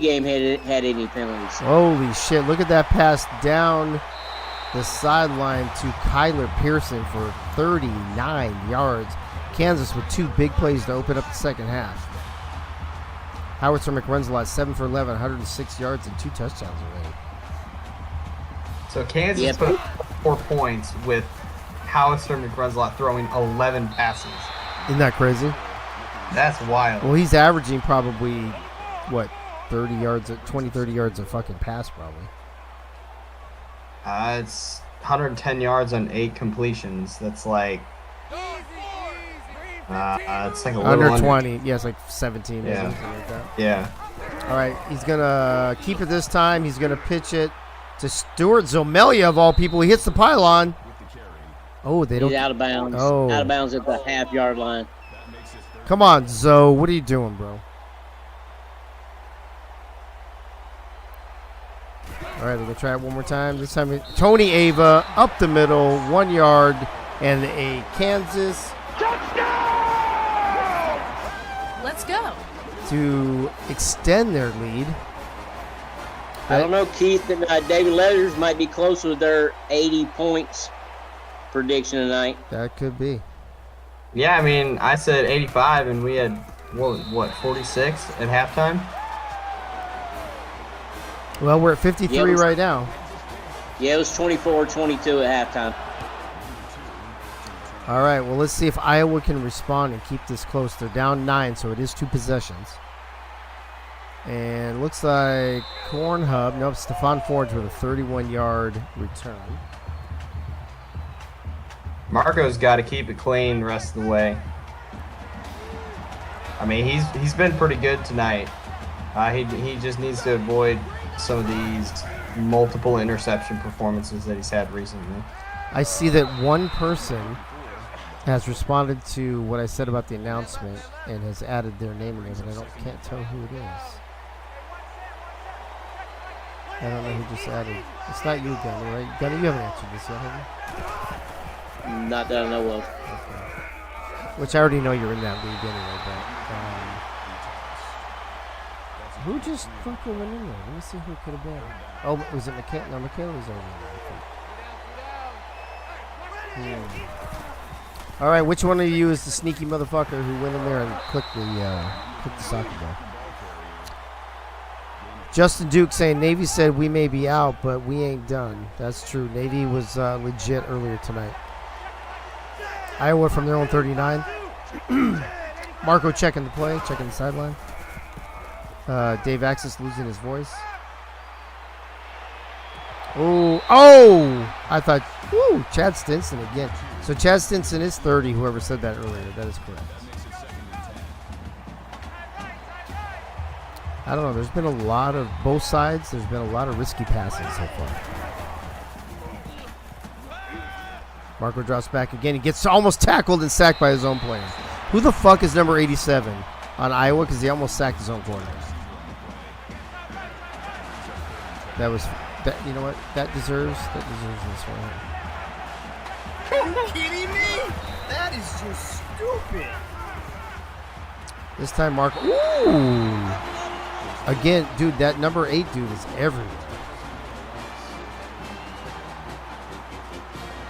Speaker 9: game had any penalties.
Speaker 1: Holy shit, look at that pass down the sideline to Kyler Pearson for 39 yards. Kansas with 2 big plays to open up the second half. Howard runs a lot, 7 for 11, 106 yards and 2 touchdowns already.
Speaker 11: So Kansas put 4 points with Howitzer McRunslot throwing 11 passes.
Speaker 1: Isn't that crazy?
Speaker 11: That's wild.
Speaker 1: Well, he's averaging probably, what, 30 yards, 20, 30 yards a fucking pass probably.
Speaker 11: It's 110 yards on 8 completions. That's like... it's like a little
Speaker 1: under 20. Yeah, it's like 17
Speaker 11: yeah.
Speaker 1: or something like that.
Speaker 11: Yeah.
Speaker 1: All right, he's going to keep it this time. He's going to pitch it to Stuart Zomelia, of all people. He hits the pylon. Oh, they don't.
Speaker 9: He's out of bounds.
Speaker 1: Oh.
Speaker 9: Out of bounds at the half-yard line.
Speaker 1: Come on, Zoe. What are you doing, bro? All right, we're going to try it one more time. This time, Tony Ava up the middle, 1 yard, and a Kansas
Speaker 13: Let's go.
Speaker 1: to extend their lead.
Speaker 9: I don't know, Keith, that David Leathers might be close with their 80 points prediction tonight.
Speaker 1: That could be.
Speaker 11: Yeah, I mean, I said 85, and we had, what 46 at halftime?
Speaker 1: Well, we're at 53 right now.
Speaker 9: Yeah, it was 24-22 at halftime.
Speaker 1: All right, well, let's see if Iowa can respond and keep this close. They're down 9, so it is 2 possessions. And looks like Cornhub. Nope, Stephon Forge with a 31-yard return.
Speaker 11: Marco's got to keep it clean the rest of the way. I mean, he's been pretty good tonight. He just needs to avoid some of these multiple interception performances that he's had recently.
Speaker 1: I see that one person has responded to what I said about the announcement and has added their name in there, but I can't tell who it is. I don't know who just added. It's not you, Gunny, right? Gunny, you haven't answered this yet, have you?
Speaker 9: Not that I know of.
Speaker 1: Okay. Which I already know you're in that league anyway, but who just fucking went in there? Let me see who it could have been. Oh, was it Michaela? No, Michaela was over there, I think. All right, which one of you is the sneaky motherfucker who went in there and clicked the soccer ball? Justin Duke saying Navy said we may be out, but we ain't done. That's true. Navy was legit earlier tonight. Iowa from their own 39. Marco checking the play, checking the sideline. Dave Axis losing his voice. Oh! I thought, Chad Stinson again. So Chad Stinson is 30, whoever said that earlier. That is correct. I don't know. There's been a lot of both sides. There's been a lot of risky passes so far. Marco drops back again. He gets almost tackled and sacked by his own player. Who the fuck is number 87 on Iowa? Because he almost sacked his own corner. That was, you know what? That deserves this one.
Speaker 2: Are you kidding me? That is just stupid.
Speaker 1: This time, Marco. Ooh! Again, dude, that number 8 dude is everywhere.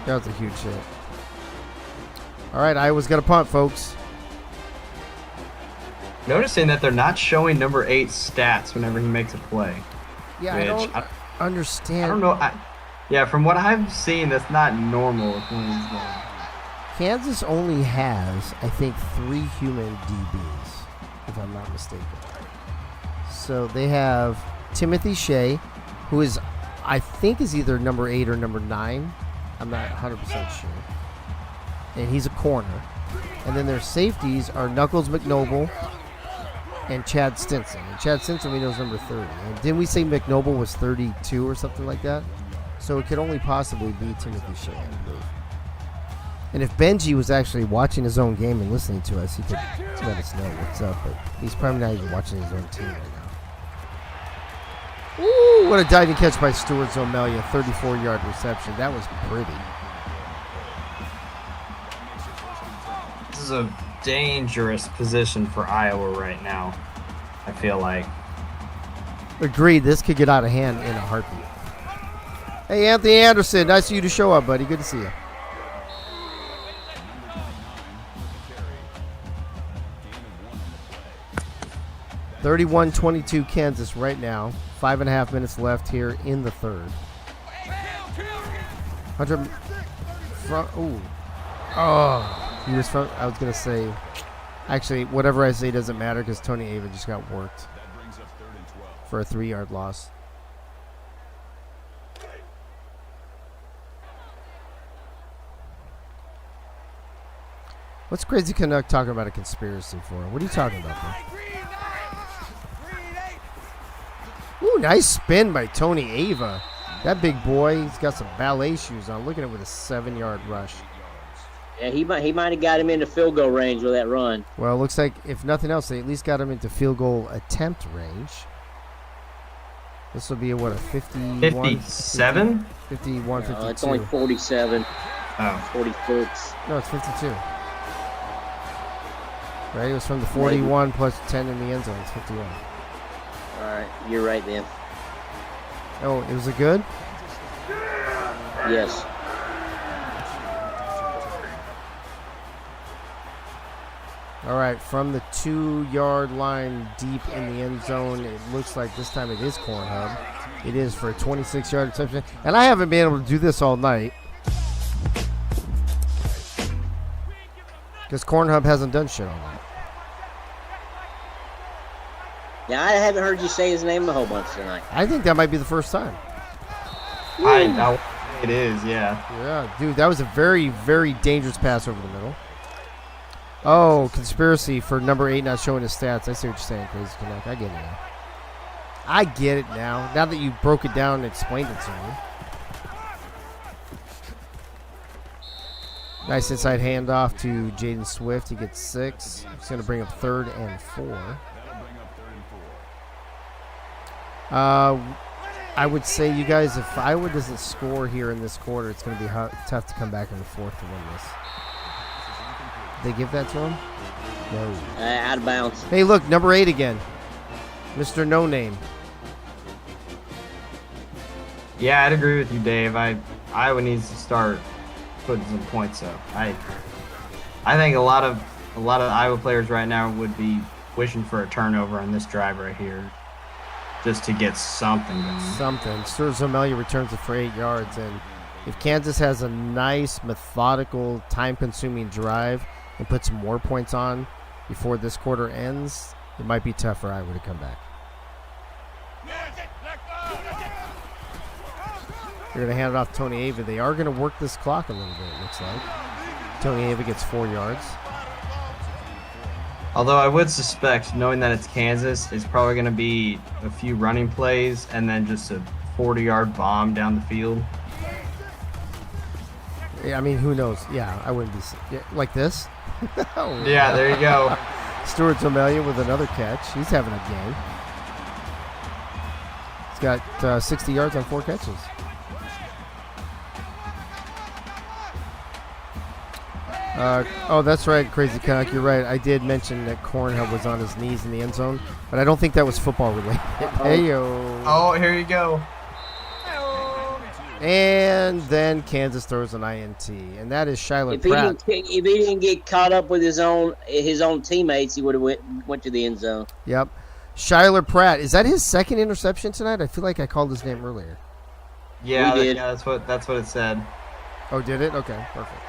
Speaker 1: That was a huge hit. All right, Iowa's got a punt, folks.
Speaker 11: Noticing that they're not showing number 8 stats whenever he makes a play.
Speaker 1: Yeah, I don't understand.
Speaker 11: I don't know. Yeah, from what I've seen, that's not normal with one of these guys.
Speaker 1: Kansas only has, I think, 3 human DBs, if I'm not mistaken. So they have Timothy Shea, who is, I think, is either number 8 or number 9. I'm not 100% sure. And he's a corner. And then their safeties are Knuckles McNoble and Chad Stinson. And Chad Stinson, we know, is number 30. And didn't we say McNoble was 32 or something like that? So it could only possibly be Timothy Shea, I believe. And if Benji was actually watching his own game and listening to us, he could let us know what's up. But he's probably not even watching his own team right now. Ooh, what a diving catch by Stuart Zomelia. 34-yard reception. That was pretty.
Speaker 11: This is a dangerous position for Iowa right now, I feel like.
Speaker 1: Agreed. This could get out of hand in a heartbeat. Hey, Anthony Anderson. Nice of you to show up, buddy. Good to see you. 31-22 Kansas right now. 5.5 minutes left here in the third. 100 front. Ooh. Oh. He was from. I was going to say. Actually, whatever I say doesn't matter because Tony Ava just got worked for a 3-yard loss. What's Crazy Canuck talking about a conspiracy for? What are you talking about, man? Ooh, nice spin by Tony Ava. That big boy, he's got some ballet shoes on. Look at it with a 7-yard rush.
Speaker 9: Yeah, he might have got him into field goal range with that run.
Speaker 1: Well, it looks like, if nothing else, they at least got him into field goal attempt range. This will be a, what, a 51?
Speaker 11: 57?
Speaker 1: 51, 52.
Speaker 9: It's only 47.
Speaker 11: Oh.
Speaker 9: 46.
Speaker 1: No, it's 52. Right, it was from the 41 plus 10 in the end zone. It's 51.
Speaker 9: All right, you're right then.
Speaker 1: Oh, it was a good?
Speaker 9: Yes.
Speaker 1: All right, from the 2-yard line deep in the end zone, it looks like this time it is Corn Hub. It is for a 26-yard reception. And I haven't been able to do this all night because Corn Hub hasn't done shit all night.
Speaker 9: Yeah, I haven't heard you say his name a whole bunch tonight.
Speaker 1: I think that might be the first time.
Speaker 11: It is, yeah.
Speaker 1: Yeah, dude, that was a very, very dangerous pass over the middle. Oh, conspiracy for number 8 not showing his stats. I see what you're saying, Crazy Canuck. I get it now. I get it now. Now that you broke it down and explained it to me. Nice inside handoff to Jaden Swift. He gets 6. He's going to bring up 3rd and 4. I would say, you guys, if Iowa doesn't score here in this quarter, it's going to be tough to come back in the fourth to win this. They give that to him? No.
Speaker 9: Out of bounds.
Speaker 1: Hey, look, number 8 again. Mr. No Name.
Speaker 11: Yeah, I'd agree with you, Dave. Iowa needs to start putting some points up. I think a lot of Iowa players right now would be wishing for a turnover on this drive right here, just to get something going.
Speaker 1: Something. Stuart Zomelia returns it for 8 yards, and if Kansas has a nice, methodical, time-consuming drive and puts more points on before this quarter ends, it might be tough for Iowa to come back. They're going to hand it off to Tony Ava. They are going to work this clock a little bit, it looks like. Tony Ava gets 4 yards.
Speaker 11: Although I would suspect, knowing that it's Kansas, it's probably going to be a few running plays and then just a 40-yard bomb down the field.
Speaker 1: Yeah, I mean, who knows? Yeah, I wouldn't be like this. Oh,
Speaker 11: yeah, there you go.
Speaker 1: Stuart Zomelia with another catch. He's having a game. He's got 60 yards on 4 catches. Oh, that's right, Crazy Canuck. You're right. I did mention that Cornhub was on his knees in the end zone, but I don't think that was football related. Hey-yo.
Speaker 11: Oh, here you go.
Speaker 1: And then Kansas throws an INT, and that is Shyler
Speaker 9: If he
Speaker 1: Pratt.
Speaker 9: didn't get caught up with his own teammates, he would have went to the end zone.
Speaker 1: Yep. Shyler Pratt. Is that his second interception tonight? I feel like I called his name earlier.
Speaker 11: Yeah,
Speaker 9: We did.
Speaker 11: yeah, that's what it said.
Speaker 1: Oh, did it? Okay, perfect.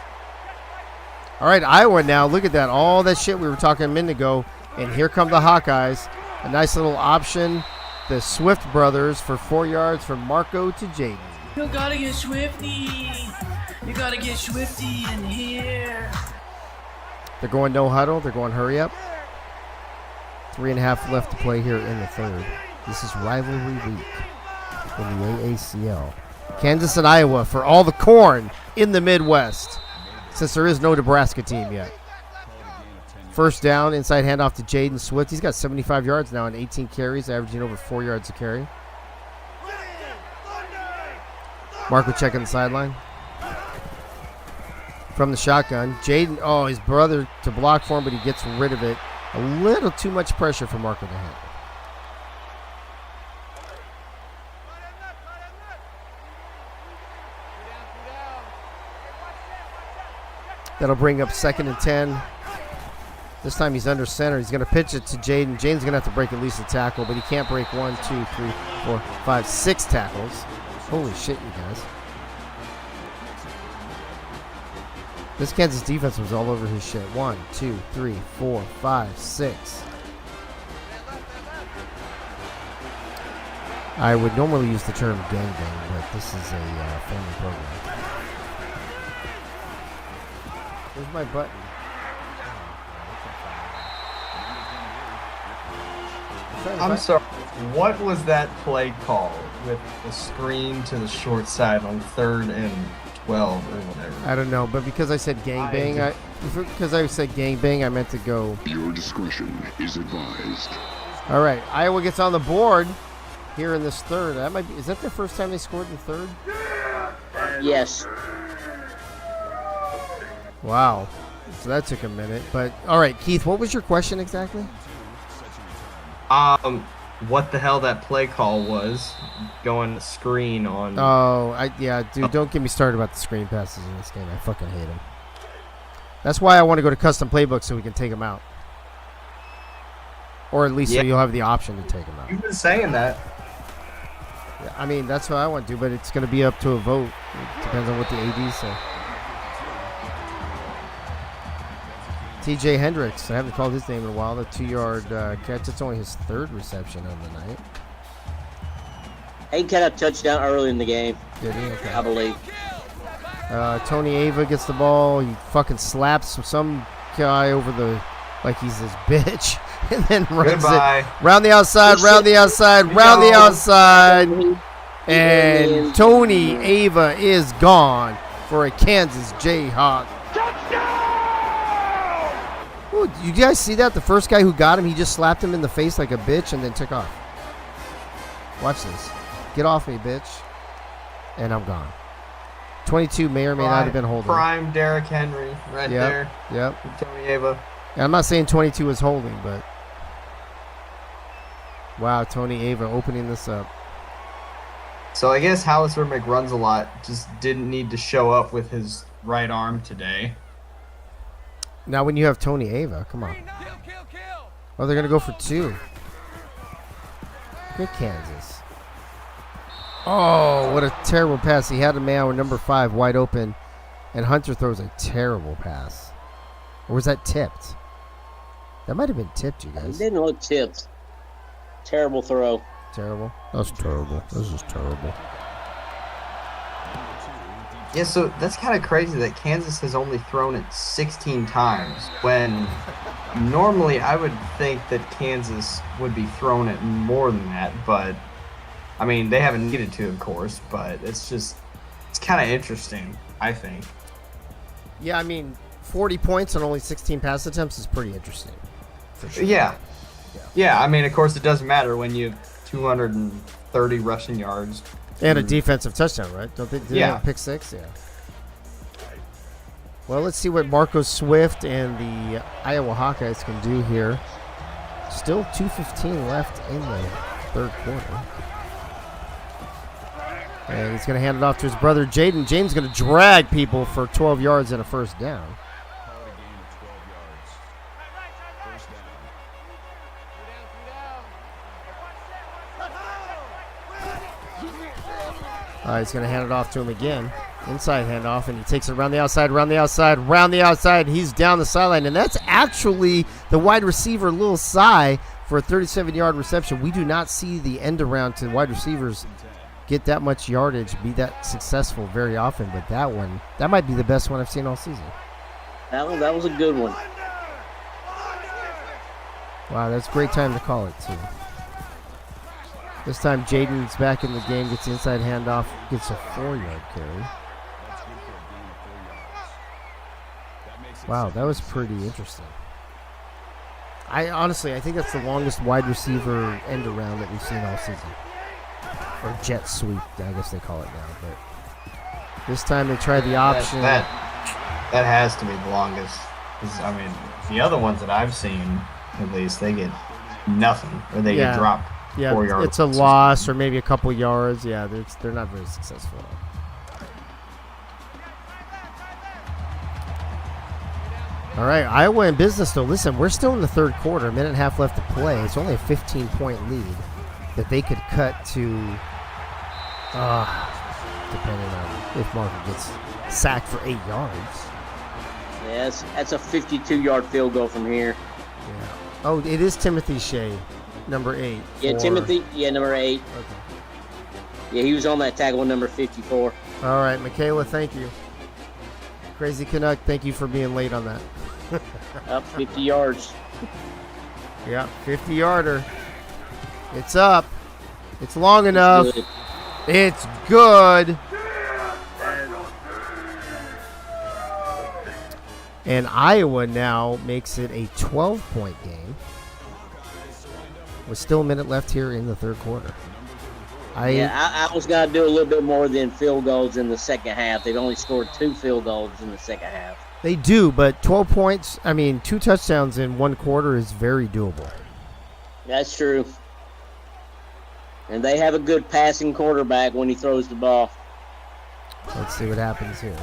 Speaker 1: All right, Iowa now. Look at that. All that shit we were talking a minute ago. And here come the Hawkeyes. A nice little option. The Swift brothers for 4 yards from Marco to Jaden.
Speaker 6: You gotta get Swifty. You gotta get Swifty in here.
Speaker 1: They're going no huddle. They're going hurry up. 3.5 left to play here in the third. This is rivalry week in the AACL. Kansas and Iowa for all the corn in the Midwest, since there is no Nebraska team yet. First down, inside handoff to Jaden Swift. He's got 75 yards now and 18 carries, averaging over 4 yards a carry. Marco checking the sideline. From the shotgun, Jaden, his brother to block for him, but he gets rid of it. A little too much pressure for Marco to hit. That'll bring up 2nd and 10. This time he's under center. He's going to pitch it to Jaden. Jaden's going to have to break at least a tackle, but he can't break 1, 2, 3, 4, 5, 6 tackles. Holy shit, you guys. This Kansas defense was all over his shit. 1, 2, 3, 4, 5, 6. I would normally use the term gangbang, but this is a family program. Where's my button?
Speaker 11: I'm sorry. What was that play call with the screen to the short side on 3rd and 12 or whatever?
Speaker 1: I don't know, but because I said gangbang, I meant to go.
Speaker 14: Your discretion is advised.
Speaker 1: All right, Iowa gets on the board here in this third. Is that the first time they scored in the third?
Speaker 9: Yes.
Speaker 1: Wow. So that took a minute, but all right, Keith, what was your question exactly?
Speaker 11: What the hell that play call was going screen on?
Speaker 1: Dude, don't get me started about the screen passes in this game. I fucking hate them. That's why I want to go to custom playbooks so we can take them out, or at least so you'll have the option to take them out.
Speaker 11: You've been saying that.
Speaker 1: Yeah, I mean, that's what I want to do, but it's going to be up to a vote. It depends on what the ADs say. TJ Hendricks, I haven't called his name in a while. The 2-yard catch. It's only his 3rd reception of the night.
Speaker 9: He got a touchdown early in the game.
Speaker 1: Did he? Okay.
Speaker 9: I believe.
Speaker 1: Tony Ava gets the ball. He fucking slaps some guy over like he's his bitch, and then runs it round the outside, round the outside, round the outside, and Tony Ava is gone for a Kansas Jayhawk. Ooh, you guys see that? The first guy who got him, he just slapped him in the face like a bitch and then took off. Watch this. Get off me, bitch. And I'm gone. 22 may or may not have been holding.
Speaker 11: Prime Derrick Henry right there.
Speaker 1: Yep.
Speaker 11: Tony Ava.
Speaker 1: And I'm not saying 22 was holding, but wow, Tony Ava opening this up.
Speaker 11: So I guess Howitzer McRuns-a-lot just didn't need to show up with his right arm today.
Speaker 1: Now when you have Tony Ava, come on. Oh, they're going to go for 2. Good Kansas. Oh, what a terrible pass. He had a man with number 5 wide open, and Hunter throws a terrible pass. Or was that tipped? That might have been tipped, you guys.
Speaker 9: It didn't look tipped. Terrible throw.
Speaker 1: Terrible? That's terrible. This is terrible.
Speaker 11: Yeah, so that's kind of crazy that Kansas has only thrown it 16 times when normally I would think that Kansas would be throwing it more than that, but I mean, they haven't needed to, of course, but it's kind of interesting, I think.
Speaker 1: Yeah, I mean, 40 points on only 16 pass attempts is pretty interesting. For sure.
Speaker 11: Yeah, I mean, of course, it doesn't matter when you have 230 rushing yards.
Speaker 1: And a defensive touchdown, right? Don't they do that pick 6? Yeah. Well, let's see what Marco Swift and the Iowa Hawkeyes can do here. Still 2:15 left in the third quarter. And he's going to hand it off to his brother, Jaden. Jaden's going to drag people for 12 yards and a first down. He's going to hand it off to him again. Inside handoff, and he takes it around the outside, around the outside, around the outside. He's down the sideline, and that's actually the wide receiver, Lil Cy, for a 37-yard reception. We do not see the end around to wide receivers get that much yardage, be that successful very often, but that might be the best one I've seen all season.
Speaker 9: That was a good one.
Speaker 1: Wow, that's a great time to call it, too. This time, Jaden's back in the game, gets the inside handoff, gets a 4-yard carry. Wow, that was pretty interesting. I think that's the longest wide receiver end around that we've seen all season. Or jet sweep, I guess they call it now. But this time they tried the option.
Speaker 11: That has to be the longest. I mean, the other ones that I've seen, at least, they get nothing, or they get dropped 4 yards.
Speaker 1: It's a loss or maybe a couple yards. Yeah, they're not very successful. All right, Iowa in business, though. Listen, we're still in the third quarter, a minute and a half left to play. It's only a 15-point lead that they could cut to, depending on if Marker gets sacked for 8 yards.
Speaker 9: Yeah, that's a 52-yard field goal from here.
Speaker 1: Yeah. Oh, it is Timothy Shea, number 8.
Speaker 9: Yeah, Timothy, number 8.
Speaker 1: Okay.
Speaker 9: Yeah, he was on that tackle, number 54.
Speaker 1: All right, Michaela, thank you. Crazy Canuck, thank you for being late on that.
Speaker 9: Up 50 yards.
Speaker 1: Yeah, 50-yarder. It's up. It's long enough. It's good. And Iowa now makes it a 12-point game. With still a minute left here in the third quarter.
Speaker 9: I was going to do a little bit more than field goals in the second half. They've only scored 2 field goals in the second half.
Speaker 1: They do, but 12 points, 2 touchdowns in 1 quarter is very doable.
Speaker 9: That's true. And they have a good passing quarterback when he throws the ball.
Speaker 1: Let's see what happens here.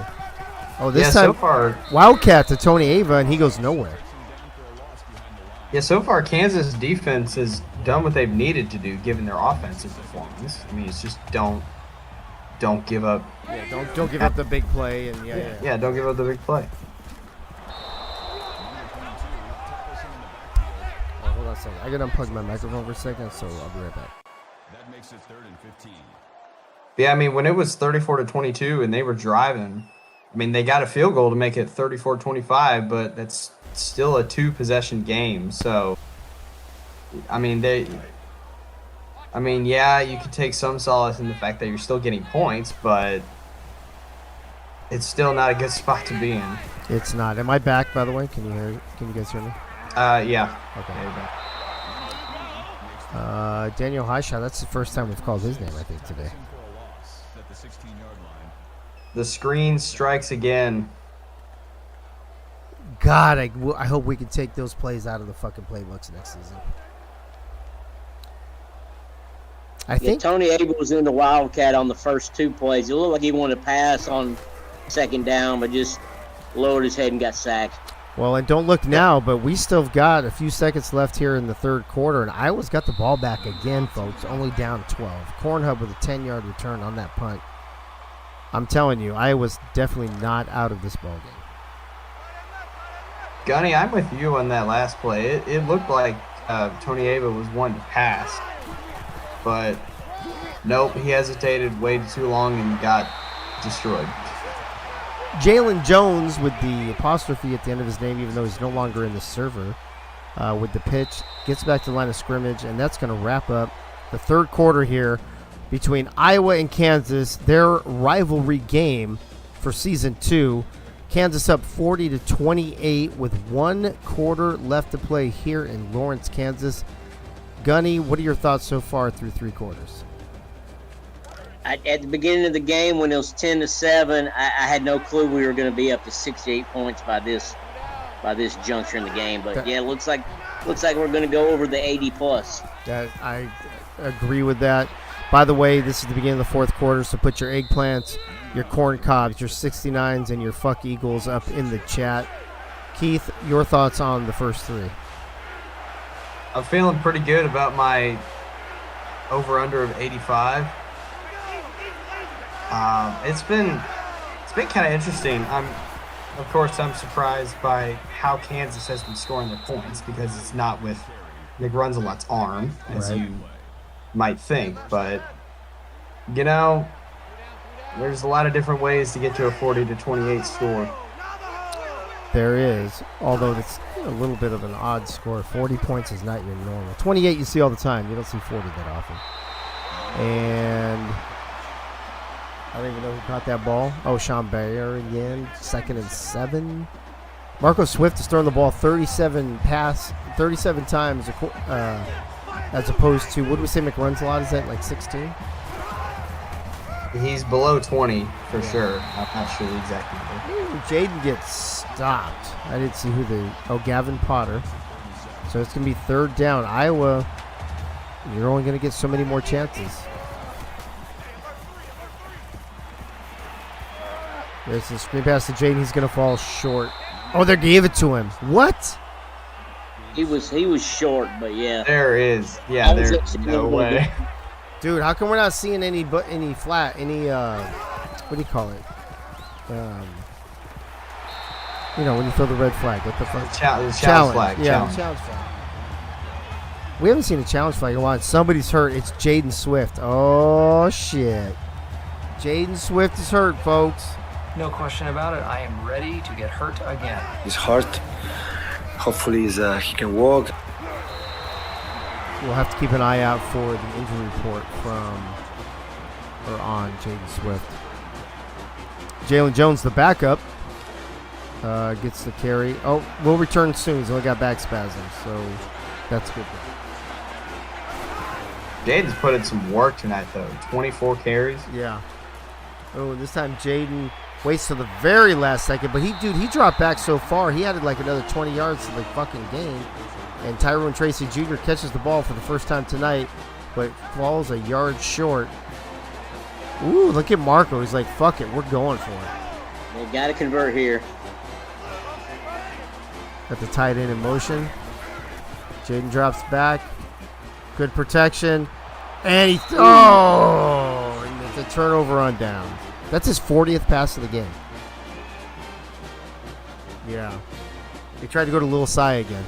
Speaker 1: Oh, this time,
Speaker 11: so far,
Speaker 1: Wildcat to Tony Ava, and he goes nowhere.
Speaker 11: Yeah, so far Kansas defense has done what they've needed to do given their offensive performance. I mean, it's just don't give up.
Speaker 1: Yeah, don't give up the big play, and
Speaker 11: yeah, don't give up the big play.
Speaker 1: Hold on a second. I gotta unplug my microphone for a second, so I'll be right back.
Speaker 5: That makes it 3rd and 15.
Speaker 11: Yeah, I mean, when it was 34-22 and they were driving, they got a field goal to make it 34-25, but that's still a 2-possession game. So, you could take some solace in the fact that you're still getting points, but it's still not a good spot to be in.
Speaker 1: It's not. Am I back, by the way? Can you guys hear me?
Speaker 11: Yeah.
Speaker 1: Okay. Daniel Highshot, that's the first time we've called his name, I think, today.
Speaker 11: The screen strikes again.
Speaker 1: God, I hope we can take those plays out of the fucking playbooks next season. I think
Speaker 9: Tony Abel was in the Wildcat on the first 2 plays. It looked like he wanted to pass on second down, but just lowered his head and got sacked.
Speaker 1: Well, and don't look now, but we still have got a few seconds left here in the third quarter, and Iowa's got the ball back again, folks, only down 12. Cornhub with a 10-yard return on that punt. I'm telling you, Iowa's definitely not out of this ball game.
Speaker 11: Gunny, I'm with you on that last play. It looked like Tony Ava was one to pass, but nope, he hesitated, waited too long, and got destroyed.
Speaker 1: Jalen Jones with the apostrophe at the end of his name, even though he's no longer in the server, with the pitch, gets back to the line of scrimmage, and that's going to wrap up the third quarter here between Iowa and Kansas, their rivalry game for season 2. Kansas up 40-28 with 1 quarter left to play here in Lawrence, Kansas. Gunny, what are your thoughts so far through 3 quarters?
Speaker 9: At the beginning of the game, when it was 10-7, I had no clue we were going to be up to 68 points by this juncture in the game. But yeah, it looks like we're going to go over the 80 plus.
Speaker 1: That I agree with that. By the way, this is the beginning of the fourth quarter, so put your eggplants, your corn cobs, your 69s, and your fuck Eagles up in the chat. Keith, your thoughts on the first three?
Speaker 11: I'm feeling pretty good about my over-under of 85. It's been kind of interesting. Of course, I'm surprised by how Kansas has been scoring their points because it's not with McRunzelot's arm, as you might think. But, you know, there's a lot of different ways to get to a 40-28 score.
Speaker 1: There is, although it's a little bit of an odd score. 40 points is not your normal. 28 you see all the time. You don't see 40 that often. And I don't even know who caught that ball. Oh, Sean Bayer again. 2nd and 7. Marco Swift is throwing the ball 37 times as opposed to, what do we say McRunzelot is at, like 16?
Speaker 11: He's below 20 for sure. I'm not sure the exact number.
Speaker 1: Jaden gets stopped. I didn't see Gavin Potter. So it's going to be 3rd down. Iowa, you're only going to get so many more chances. There's a screen pass to Jaden. He's going to fall short. Oh, they gave it to him. What?
Speaker 9: He was short, but yeah.
Speaker 11: There is. Yeah, there's no way.
Speaker 1: Dude, how come we're not seeing any flat, what do you call it? When you throw the red flag, what the fuck?
Speaker 11: Challenge flag.
Speaker 1: Yeah, challenge flag. We haven't seen a challenge flag in a while. Somebody's hurt. It's Jaden Swift. Oh, shit. Jaden Swift is hurt, folks.
Speaker 15: No question about it. I am ready to get hurt again.
Speaker 16: He's hurt. Hopefully he can walk.
Speaker 1: We'll have to keep an eye out for the injury report on Jaden Swift. Jalen Jones, the backup, gets the carry. Oh, we'll return soon. He's only got back spasms, so that's good.
Speaker 11: Jaden's put in some work tonight, though. 24 carries.
Speaker 1: Yeah. Oh, this time Jaden waits till the very last second, but he dropped back so far. He had like another 20 yards to the fucking game. And Tyrone Tracy Jr. catches the ball for the first time tonight, but falls a yard short. Ooh, look at Marco. He's like, fuck it, we're going for it.
Speaker 9: They got to convert here.
Speaker 1: Got the tight end in motion. Jaden drops back. Good protection. And and it's a turnover on down. That's his 40th pass of the game. Yeah. He tried to go to Lil Sai again.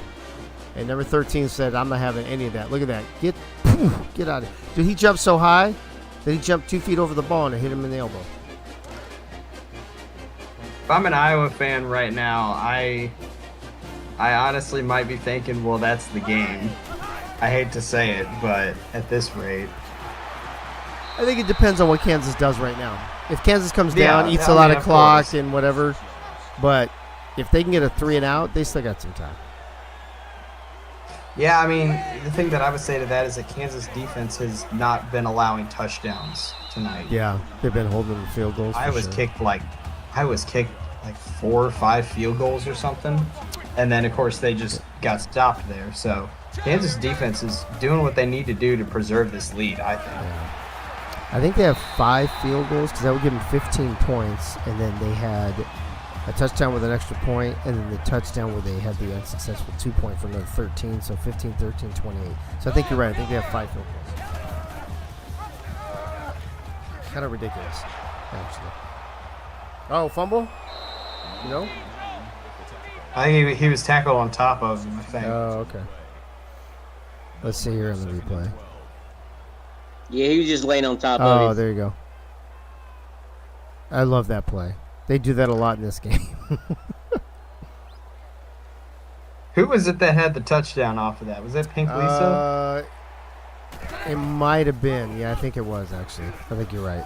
Speaker 1: And number 13 said, I'm not having any of that. Look at that. Get out of here. Dude, he jumped so high that he jumped 2 feet over the ball and it hit him in the elbow.
Speaker 11: If I'm an Iowa fan right now, I honestly might be thinking, well, that's the game. I hate to say it, but at this rate.
Speaker 1: I think it depends on what Kansas does right now. If Kansas comes down, eats a lot of clock and whatever. But if they can get a 3 and out, they still got some time.
Speaker 11: Yeah, I mean, the thing that I would say to that is that Kansas defense has not been allowing touchdowns tonight.
Speaker 1: Yeah, they've been holding the field goals.
Speaker 11: I was kicked like 4 or 5 field goals or something. And then, of course, they just got stopped there. So Kansas defense is doing what they need to do to preserve this lead, I think.
Speaker 1: Yeah. I think they have 5 field goals because that would give them 15 points. And then they had a touchdown with an extra point, and then the touchdown where they had the unsuccessful 2-point for another 13. So 15, 13, 28. So I think you're right. I think they have 5 field goals. Kind of ridiculous, actually. Oh, fumble? No?
Speaker 11: I think he was tackled on top of him, I think.
Speaker 1: Oh, okay. Let's see here on the replay.
Speaker 9: Yeah, he was just laying on top of him.
Speaker 1: Oh, there you go. I love that play. They do that a lot in this game.
Speaker 11: Who was it that had the touchdown off of that? Was that Pink Lisa?
Speaker 1: It might have been. Yeah, I think it was, actually. I think you're right.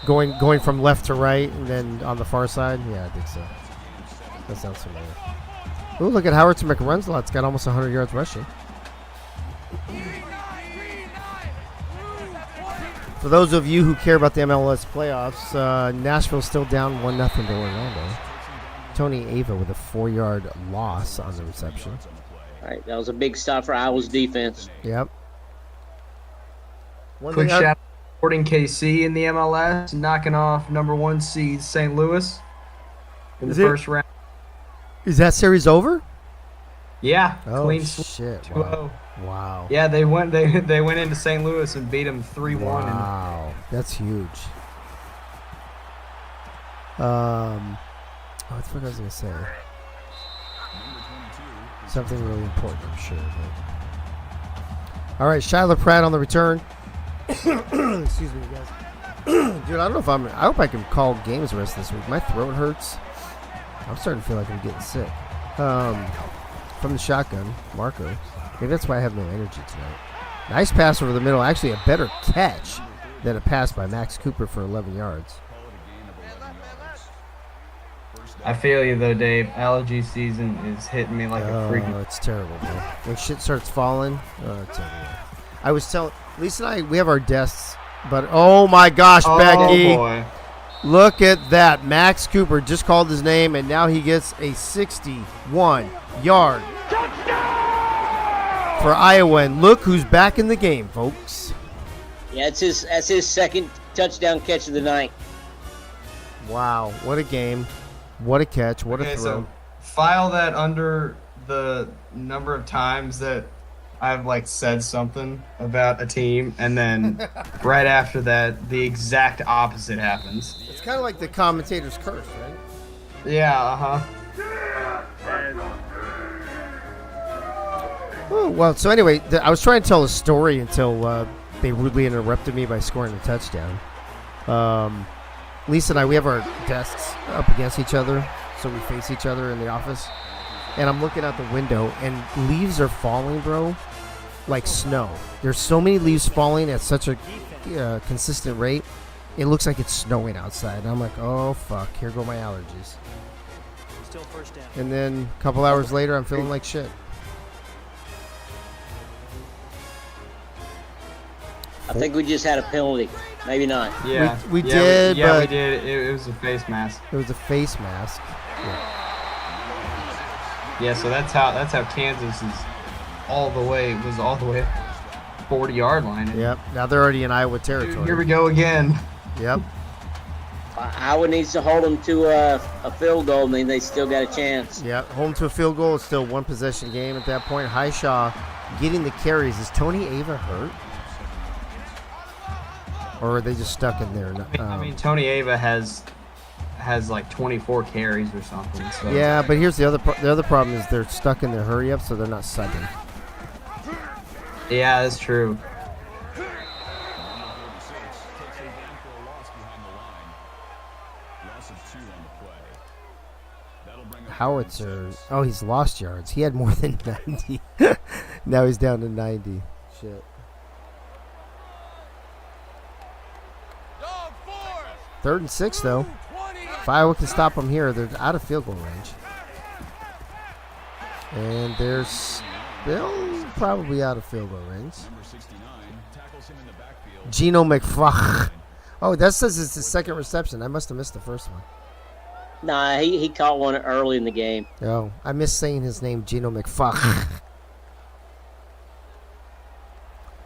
Speaker 1: Going from left to right and then on the far side? Yeah, I think so. That sounds familiar. Ooh, look at Howard to McRunzelot's got almost 100 yards rushing. For those of you who care about the MLS playoffs, Nashville's still down 1-0 to Orlando. Tony Ava with a 4-yard loss on the reception.
Speaker 9: All right, that was a big stop for Iowa's defense.
Speaker 1: Yep.
Speaker 11: Quick shout out to Sporting KC in the MLS, knocking off number 1 seed St. Louis in the first round.
Speaker 1: Is that series over?
Speaker 11: Yeah.
Speaker 1: Oh,
Speaker 11: clean
Speaker 1: shit.
Speaker 11: 2-0.
Speaker 1: Wow.
Speaker 11: Yeah, they went into St. Louis and beat them 3-1.
Speaker 1: Wow. That's huge. What the fuck I was going to say? Something really important, I'm sure. But... All right, Shyler Pratt on the return. Excuse me, guys. Dude, I don't know if I hope I can call games the rest of this week. My throat hurts. I'm starting to feel like I'm getting sick. From the shotgun, Marco. Maybe that's why I have no energy tonight. Nice pass over the middle. Actually, a better catch than a pass by Max Cooper for 11 yards.
Speaker 11: I feel you, though, Dave. Allergy season is hitting me like a freaking...
Speaker 1: Oh, it's terrible, man. When shit starts falling, it's everywhere. I was telling... Lisa and I, we have our desks, but oh my gosh, Becky.
Speaker 11: Boy.
Speaker 1: Look at that. Max Cooper just called his name, and now he gets a 61-yard for Iowa. And look who's back in the game, folks.
Speaker 9: Yeah, that's his second touchdown catch of the night.
Speaker 1: Wow, what a game. What a catch. What a throw.
Speaker 11: So file that under the number of times that I've said something about a team, and then right after that, the exact opposite happens.
Speaker 1: It's kind of like the commentator's curse, right?
Speaker 11: Yeah,
Speaker 1: Oh, well, so anyway, I was trying to tell a story until they rudely interrupted me by scoring a touchdown. Lisa and I, we have our desks up against each other, so we face each other in the office. And I'm looking out the window, and leaves are falling, bro, like snow. There's so many leaves falling at such a consistent rate. It looks like it's snowing outside. And I'm like, oh, fuck, here go my allergies.
Speaker 6: Still first down.
Speaker 1: And then a couple hours later, I'm feeling like shit.
Speaker 9: I think we just had a penalty. Maybe not.
Speaker 11: Yeah,
Speaker 1: we did.
Speaker 11: Yeah,
Speaker 1: but
Speaker 11: we did. It was a face mask.
Speaker 1: It was a face mask.
Speaker 11: Yeah, so that's how Kansas is all the way 40-yard line.
Speaker 1: Yep. Now they're already in Iowa territory.
Speaker 11: Dude, here we go again.
Speaker 1: Yep.
Speaker 9: Iowa needs to hold them to a field goal, and then they still got a chance.
Speaker 1: Yep. Home to a field goal. It's still one possession game at that point. Highshaw getting the carries. Is Tony Ava hurt? Or are they just stuck in there?
Speaker 11: I mean, Tony Ava has 24 carries or something. So.
Speaker 1: Yeah, but here's the other problem is they're stuck in their hurry up, so they're not subbing.
Speaker 11: Yeah, that's true.
Speaker 1: Howitzer. Oh, he's lost yards. He had more than 90. Now he's down to 90. Shit. Third and 6, though. If Iowa can stop them here, they're out of field goal range. And they're still probably out of field goal range. Geno McFuck. Oh, that says it's his second reception. I must have missed the first one.
Speaker 9: Nah, he caught one early in the game.
Speaker 1: Oh, I missed saying his name, Geno McFuck.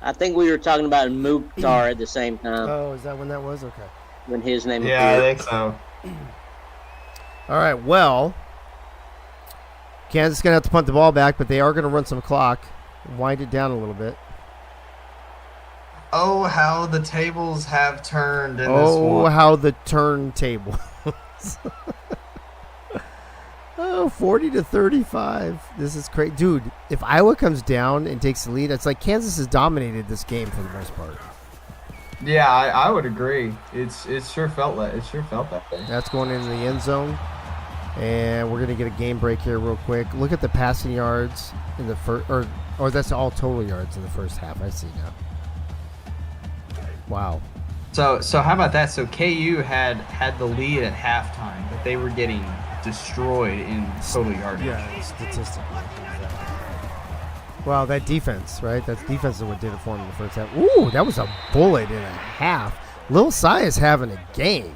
Speaker 9: I think we were talking about Mukhtar at the same time.
Speaker 1: Oh, is that when that was? Okay.
Speaker 9: When his name
Speaker 11: appeared. I think so.
Speaker 1: All right, well, Kansas is going to have to punt the ball back, but they are going to run some clock, wind it down a little bit.
Speaker 11: Oh, how the tables have turned in this
Speaker 1: one. Oh, how the turntable. 40-35. This is crazy. Dude, if Iowa comes down and takes the lead, it's like Kansas has dominated this game for the most part.
Speaker 11: Yeah, I would agree. It sure felt that. It sure felt that way.
Speaker 1: That's going into the end zone, and we're gonna get a game break here real quick. Look at the passing yards in the first, or that's all total yards in the first half. I see now. Wow.
Speaker 11: So how about that? So KU had the lead at halftime, but they were getting destroyed in total yardage.
Speaker 1: Yeah, statistically. Wow, that defense, right? That defense is what did it for him in the first half. Ooh, that was a bullet and a half. Lil Cy is having a game.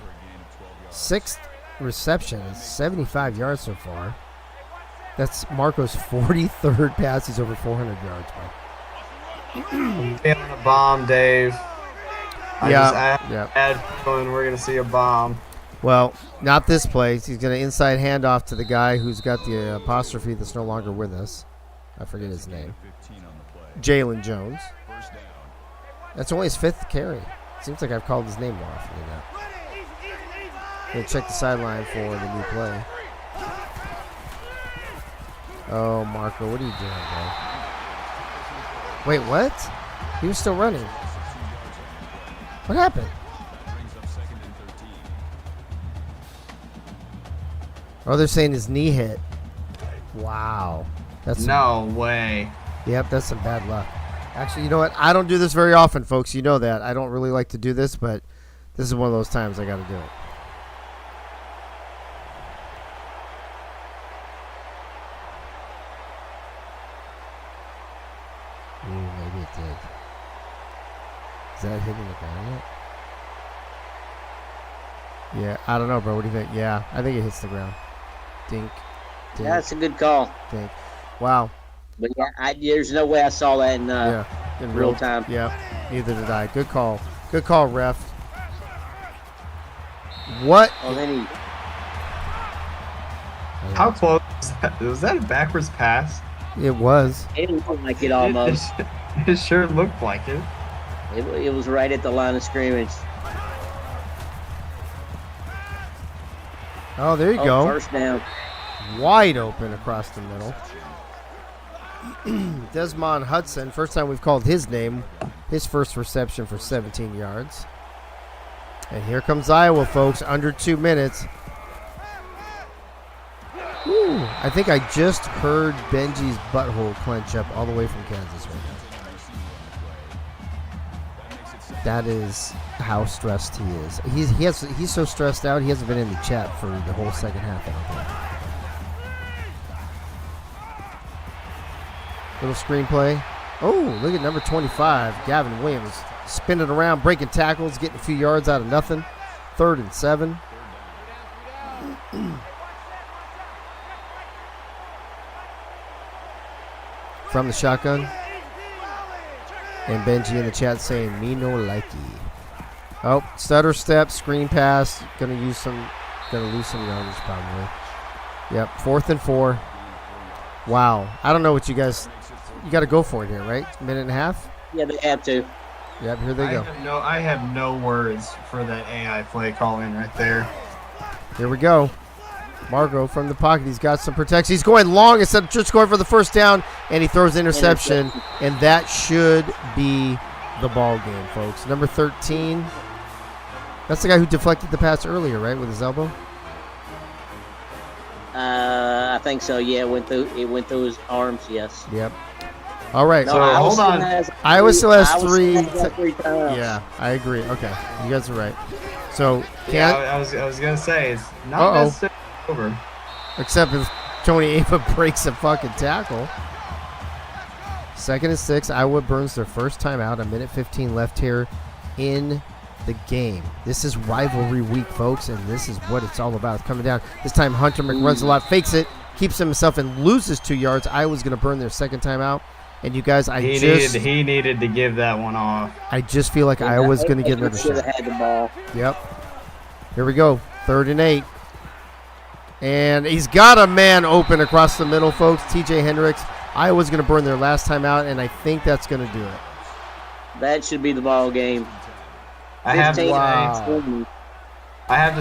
Speaker 1: 6th reception, 75 yards so far. That's Marco's 43rd pass. He's over 400 yards, bro.
Speaker 11: Feeling a bomb, Dave. I had feeling we're going to see a bomb.
Speaker 1: Well, not this play. He's going to inside handoff to the guy who's got the apostrophe that's no longer with us. I forget his name. Jalen Jones. That's only his 5th carry. Seems like I've called his name more often than that. Going to check the sideline for the new play. Oh, Marco, what are you doing, bro? Wait, what? He was still running. What happened? Oh, they're saying his knee hit. Wow.
Speaker 11: No way.
Speaker 1: Yep, that's some bad luck. Actually, you know what? I don't do this very often, folks. You know that. I don't really like to do this, but this is one of those times I got to do it. Ooh, maybe it did. Is that hitting the ground yet? Yeah, I don't know, bro. What do you think? Yeah, I think it hits the ground. Dink. Dink.
Speaker 9: That's a good call.
Speaker 1: Dink. Wow.
Speaker 9: But yeah, there's no way I saw that in real time.
Speaker 1: Yeah, neither did I. Good call. Good call, ref. What?
Speaker 9: Oh, then he...
Speaker 11: How close was that a backwards pass?
Speaker 1: It was.
Speaker 9: It looked like it almost.
Speaker 11: It sure looked like it.
Speaker 9: It was right at the line of scrimmage.
Speaker 1: Oh, there you go.
Speaker 9: First down.
Speaker 1: Wide open across the middle. Desmond Hudson, first time we've called his name. His first reception for 17 yards. And here comes Iowa, folks, under 2 minutes. Ooh, I think I just heard Benji's butthole clench up all the way from Kansas right now. That is how stressed he is. He's so stressed out, he hasn't been in the chat for the whole second half, I don't think. Little screenplay. Oh, look at number 25, Gavin Williams. Spinning around, breaking tackles, getting a few yards out of nothing. 3rd and 7. From the shotgun. And Benji in the chat saying, me no likey. Oh, stutter step, screen pass. Gonna lose some yardage probably. Yep, 4th and 4. Wow. I don't know what you guys... You got to go for it here, right? Minute and a half?
Speaker 9: Yeah, they have to.
Speaker 1: Yep, here they go.
Speaker 11: I have no words for that AI play call-in right there.
Speaker 1: Here we go. Margot from the pocket. He's got some protection. He's going long instead of just going for the first down, and he throws interception, and that should be the ball game, folks. Number 13. That's the guy who deflected the pass earlier, right, with his elbow?
Speaker 9: I think so. Yeah, it went through his arms. Yes.
Speaker 1: Yep. All right.
Speaker 9: No,
Speaker 1: so
Speaker 11: hold on.
Speaker 1: Iowa still has three.
Speaker 9: Times.
Speaker 1: Yeah, I agree. Okay, you guys are right. So
Speaker 11: I was gonna say it's not necessarily over.
Speaker 1: Except if Tony Ava breaks a fucking tackle. 2nd and 6. Iowa burns their first time out. A minute 15 left here in the game. This is rivalry week, folks, and this is what it's all about. It's coming down. This time Hunter runs a lot, fakes it, keeps himself, and loses 2 yards. Iowa's going to burn their second time out. And you guys,
Speaker 11: he needed to give that one off.
Speaker 1: I just feel like Iowa's going to get another shot.
Speaker 9: Had the ball.
Speaker 1: Yep. Here we go. 3rd and 8. And he's got a man open across the middle, folks. TJ Hendricks. Iowa's going to burn their last time out, and I think that's going to do it.
Speaker 9: That should be the ball game.
Speaker 11: I have to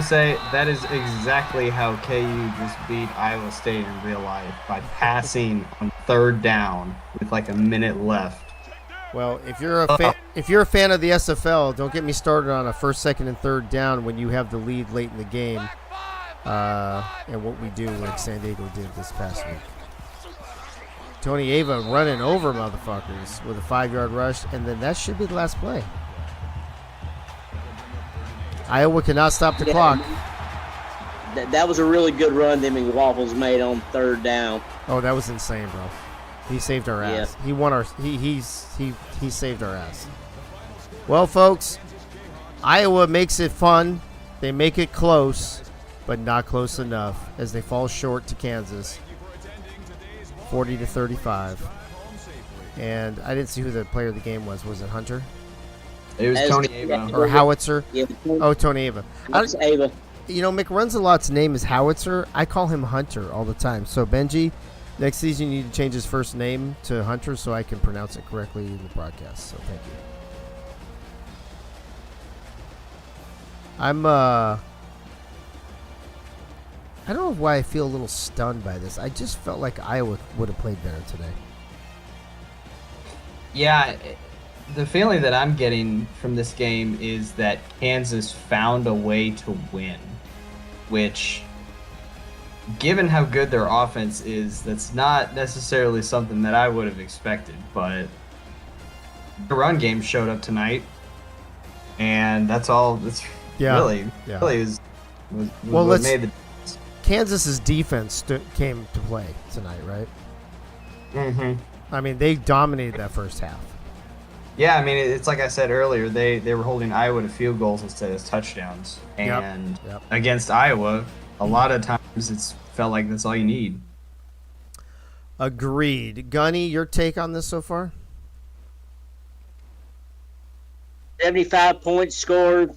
Speaker 11: say that is exactly how KU just beat Iowa State in real life, by passing on 3rd down with like a minute left.
Speaker 1: Well, if you're a fan of the SFL, don't get me started on a 1st, 2nd, and 3rd down when you have the lead late in the game, and what we do like San Diego did this past week. Tony Ava running over motherfuckers with a 5-yard rush, and then that should be the last play. Iowa cannot stop the clock.
Speaker 9: That was a really good run that McWaffles made on 3rd down.
Speaker 1: Oh, that was insane, bro. He saved our ass.
Speaker 9: Yeah.
Speaker 1: He won our. He saved our ass. Well, folks, Iowa makes it fun. They make it close, but not close enough as they fall short to Kansas, 40-35. And I didn't see who the player of the game was. Was it Hunter?
Speaker 11: It was Tony Ava.
Speaker 1: Or Howitzer.
Speaker 9: Yeah,
Speaker 1: Tony Ava.
Speaker 9: That's Ava.
Speaker 1: You know, McRunsalot's name is Howitzer. I call him Hunter all the time. So, Benji, next season you need to change his first name to Hunter so I can pronounce it correctly in the broadcast. So, thank you. I don't know why I feel a little stunned by this. I just felt like Iowa would have played better today.
Speaker 11: Yeah, the feeling that I'm getting from this game is that Kansas found a way to win, which, given how good their offense is, that's not necessarily something that I would have expected, but the run game showed up tonight, and that's all. That's really is what made the.
Speaker 1: Kansas's defense came to play tonight, right?
Speaker 11: Mm-hmm.
Speaker 1: I mean, they dominated that first half.
Speaker 11: Yeah, I mean, it's like I said earlier, they were holding Iowa to field goals instead of touchdowns. And against Iowa, a lot of times it's felt like that's all you need.
Speaker 1: Agreed. Gunny, your take on this so far?
Speaker 9: 75 points scored.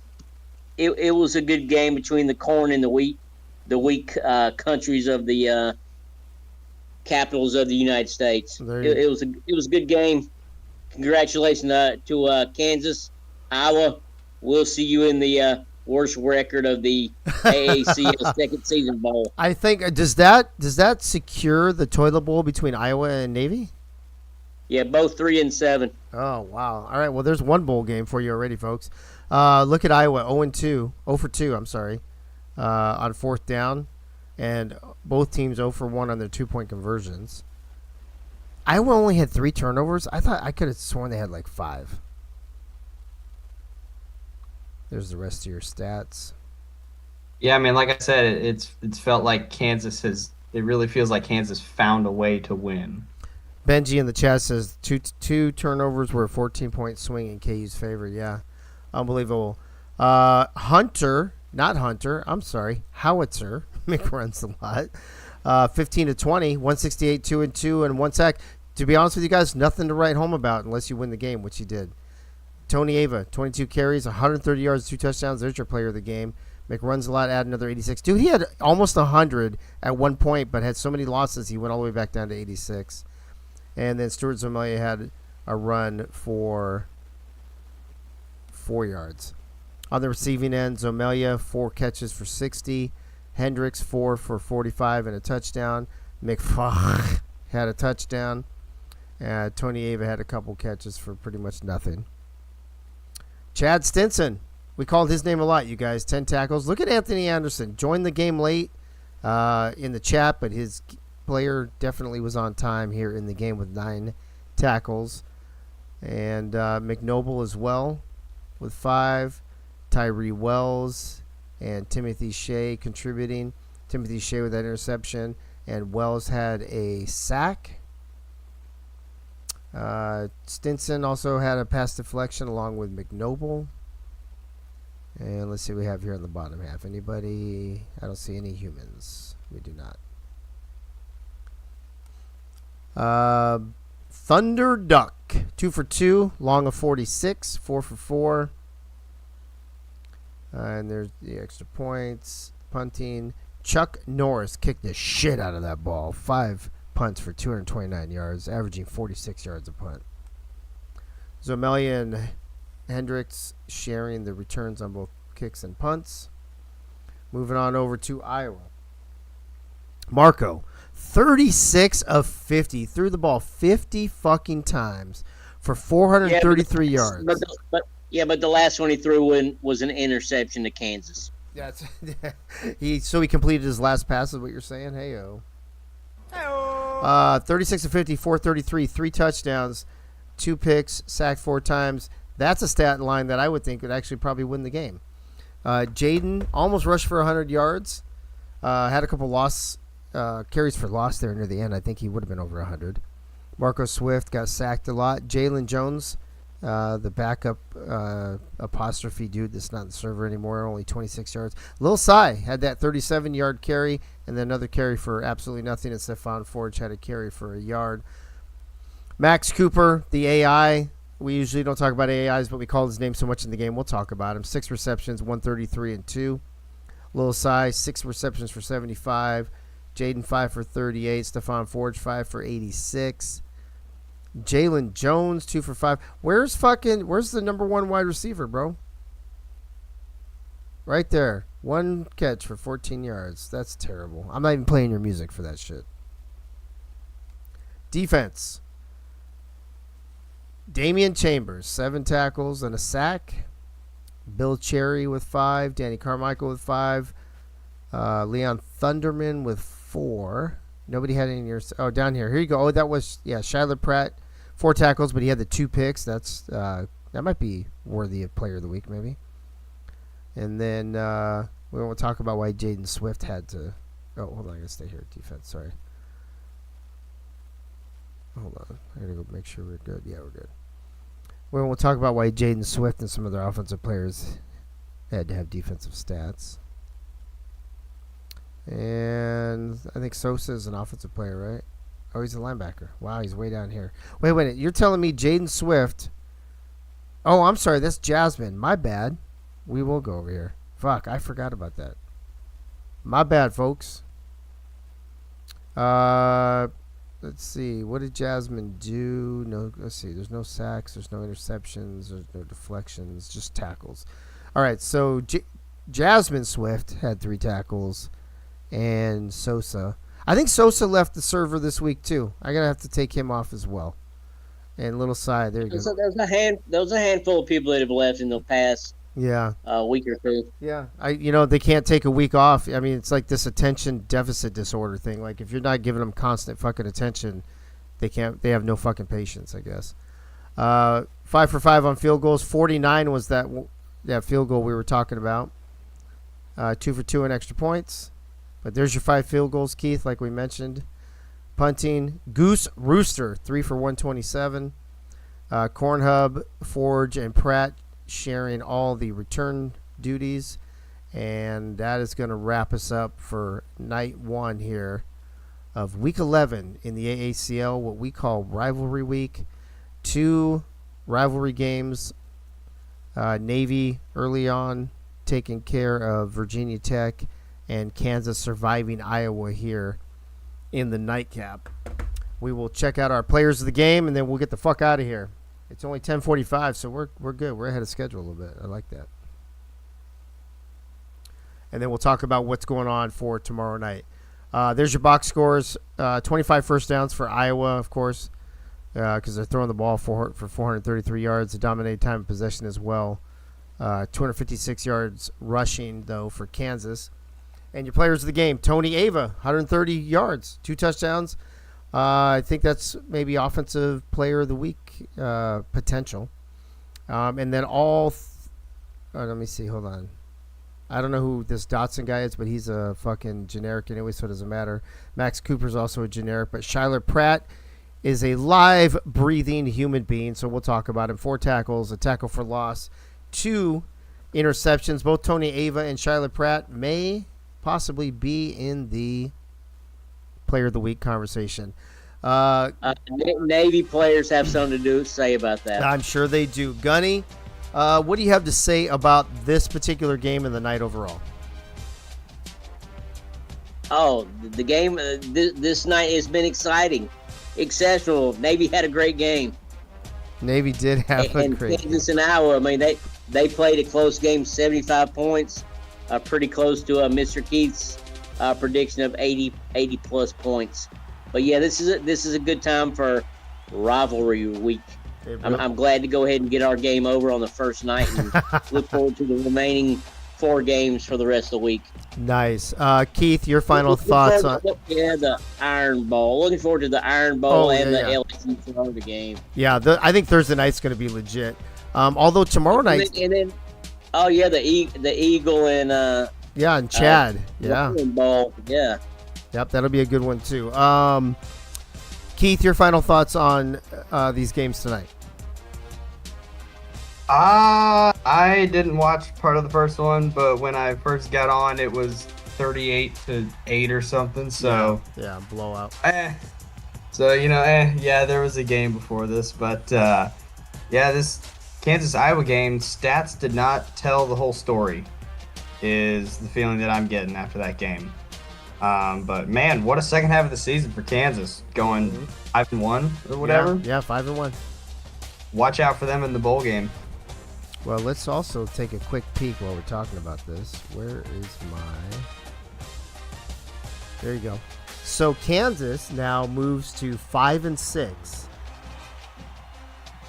Speaker 9: It was a good game between the corn and the wheat. The weak countries of the capitals of the United States. It was a good game. Congratulations to Kansas, Iowa. We'll see you in the worst record of the AACS second season bowl.
Speaker 1: I think does that secure the toilet bowl between Iowa and Navy?
Speaker 9: Yeah, both 3-7.
Speaker 1: Oh wow! All right, well, there's one bowl game for you already, folks. Look at Iowa, 0 for 2. I'm sorry. On fourth down, and both teams 0 for 1 on their 2-point conversions. Iowa only had 3 turnovers. I could have sworn they had like 5. There's the rest of your stats.
Speaker 11: Yeah, I mean, like I said, it's felt like Kansas has. It really feels like Kansas found a way to win.
Speaker 1: Benji in the chat says two turnovers were a 14-point swing in KU's favor. Yeah, unbelievable. Howitzer, runs a lot. 15 to 20, 168, 2-2, and 1 sack. To be honest with you guys, nothing to write home about unless you win the game, which he did. Tony Ava, 22 carries, 130 yards, 2 touchdowns. There's your player of the game. McRunsalot added another 86. Dude, he had almost 100 at one point, but had so many losses, he went all the way back down to 86. And then Stuart Zomelia had a run for 4 yards. On the receiving end, Zomelia, 4 catches for 60. Hendricks, 4 for 45 and a touchdown. McFarland had a touchdown. Tony Ava had a couple catches for pretty much nothing. Chad Stinson. We called his name a lot, you guys. 10 tackles. Look at Anthony Anderson. Joined the game late in the chat, but his player definitely was on time here in the game with 9 tackles. And McNoble as well with 5. Tyree Wells and Timothy Shea contributing. Timothy Shea with that interception. And Wells had a sack. Stinson also had a pass deflection along with McNoble. And let's see what we have here on the bottom half. Anybody? I don't see any humans. We do not. Thunder Duck. 2 for 2. Long of 46. 4 for 4. And there's the extra points. Punting. Chuck Norris kicked the shit out of that ball. 5 punts for 229 yards, averaging 46 yards a punt. Zomelia and Hendricks sharing the returns on both kicks and punts. Moving on over to Iowa. Marco, 36 of 50. Threw the ball 50 fucking times for 433 yards.
Speaker 9: But the last one he threw was an interception to Kansas.
Speaker 1: That's he completed his last pass is what you're saying? Hey-o. 36 of 50, 433, 3 touchdowns, 2 picks, sacked 4 times. That's a stat line that I would think would actually probably win the game. Jaden almost rushed for 100 yards. Had a couple carries for loss there near the end. I think he would have been over 100. Marco Swift got sacked a lot. Jalen Jones, the backup apostrophe dude that's not in the server anymore, only 26 yards. Lil Cy had that 37-yard carry and then another carry for absolutely nothing, and Stephon Forge had a carry for a yard. Max Cooper, the AI, We usually don't talk about AIs, but we call his name so much in the game, we'll talk about him. 6 receptions, 133 and 2. Lil Sai, 6 receptions for 75. Jaden, 5 for 38. Stephon Forge, 5 for 86. Jalen Jones, 2 for 5. Where's the number 1 wide receiver, bro? Right there. 1 catch for 14 yards. That's terrible. I'm not even playing your music for that shit. Defense. Damian Chambers, 7 tackles and a sack. Bill Cherry with 5. Danny Carmichael with 5. Leon Thunderman with 4. Nobody had any years. Oh, down here. Here you go. Oh, that was, Shyler Pratt, 4 tackles, but he had the 2 picks. That might be worthy of Player of the Week, maybe. And then we won't talk about why Jaden Swift had to. Oh, hold on. I got to stay here at defense. Sorry. Hold on. I got to go make sure we're good. Yeah, we're good. We'll talk about why Jaden Swift and some other offensive players had to have defensive stats. And I think Sosa is an offensive player, right? Oh, he's a linebacker. Wow, he's way down here. Wait a minute. You're telling me Jaden Swift. Oh, I'm sorry. That's Jasmine. My bad. We will go over here. Fuck, I forgot about that. My bad, folks. Let's see. What did Jasmine do? No, let's see. There's no sacks. There's no interceptions. There's no deflections. Just tackles. All right, so Jasmine Swift had 3 tackles. And Sosa. I think Sosa left the server this week, too. I'm going to have to take him off as well. And Little Side, there you go.
Speaker 9: So there's a handful of people that have left in the past week or 2.
Speaker 1: Yeah. They can't take a week off. I mean, it's like this attention deficit disorder thing. Like, if you're not giving them constant fucking attention, they have no fucking patience, I guess. 5 for 5 on field goals. 49 was that field goal we were talking about. 2 for 2 in extra points. But there's your 5 field goals, Keith, like we mentioned. Punting, Goose Rooster, 3 for 127. Cornhub, Forge, and Pratt sharing all the return duties. And that is going to wrap us up for night 1 here of week 11 in the AACL, what we call Rivalry Week. 2 rivalry games. Navy early on taking care of Virginia Tech, and Kansas surviving Iowa here in the nightcap. We will check out our players of the game, and then we'll get the fuck out of here. It's only 10:45, so we're good. We're ahead of schedule a little bit. I like that. And then we'll talk about what's going on for tomorrow night. There's your box scores. 25 first downs for Iowa, of course, because they're throwing the ball for 433 yards. A dominated time of possession as well. 256 yards rushing, though, for Kansas. And your players of the game, Tony Ava, 130 yards, 2 touchdowns. I think that's maybe offensive player of the week potential. And then let me see, hold on. I don't know who this Dotson guy is, but he's a fucking generic anyway, so it doesn't matter. Max Cooper's also a generic, but Shyler Pratt is a live, breathing human being, so we'll talk about him. 4 tackles, a tackle for loss, 2 interceptions. Both Tony Ava and Shyler Pratt may possibly be in the player of the week conversation.
Speaker 9: Navy players have something to say about that.
Speaker 1: I'm sure they do. Gunny, what do you have to say about this particular game and the night overall?
Speaker 9: Oh, the game this night has been exciting, exceptional. Navy had a great game.
Speaker 1: Navy did have a great game.
Speaker 9: Kansas and Iowa, I mean, they played a close game, 75 points. Pretty close to Mr. Keith's prediction of 80 plus points. But yeah, this is a good time for Rivalry Week. I'm glad to go ahead and get our game over on the first night and look forward to the remaining 4 games for the rest of the week.
Speaker 1: Nice. Keith, your final thoughts on...
Speaker 9: Yeah, the Iron Bowl. Looking forward to the Iron Bowl the LSU Florida game.
Speaker 1: Yeah, I think Thursday night's going to be legit. Although tomorrow night...
Speaker 9: the Eagle and...
Speaker 1: and Chad.
Speaker 9: Bowl. Yeah.
Speaker 1: Yep, that'll be a good one, too. Keith, your final thoughts on these games tonight?
Speaker 11: I didn't watch part of the first one, but when I first got on, it was 38-8 or something. So
Speaker 1: yeah, blowout.
Speaker 11: So there was a game before this, but Yeah, this Kansas-Iowa game, stats did not tell the whole story, is the feeling that I'm getting after that game. But, man, what a second half of the season for Kansas, going 5-1 or whatever.
Speaker 1: Yeah, 5-1.
Speaker 11: Watch out for them in the bowl game.
Speaker 1: Well, let's also take a quick peek while we're talking about this. Where is my... There you go. So Kansas now moves to 5-6.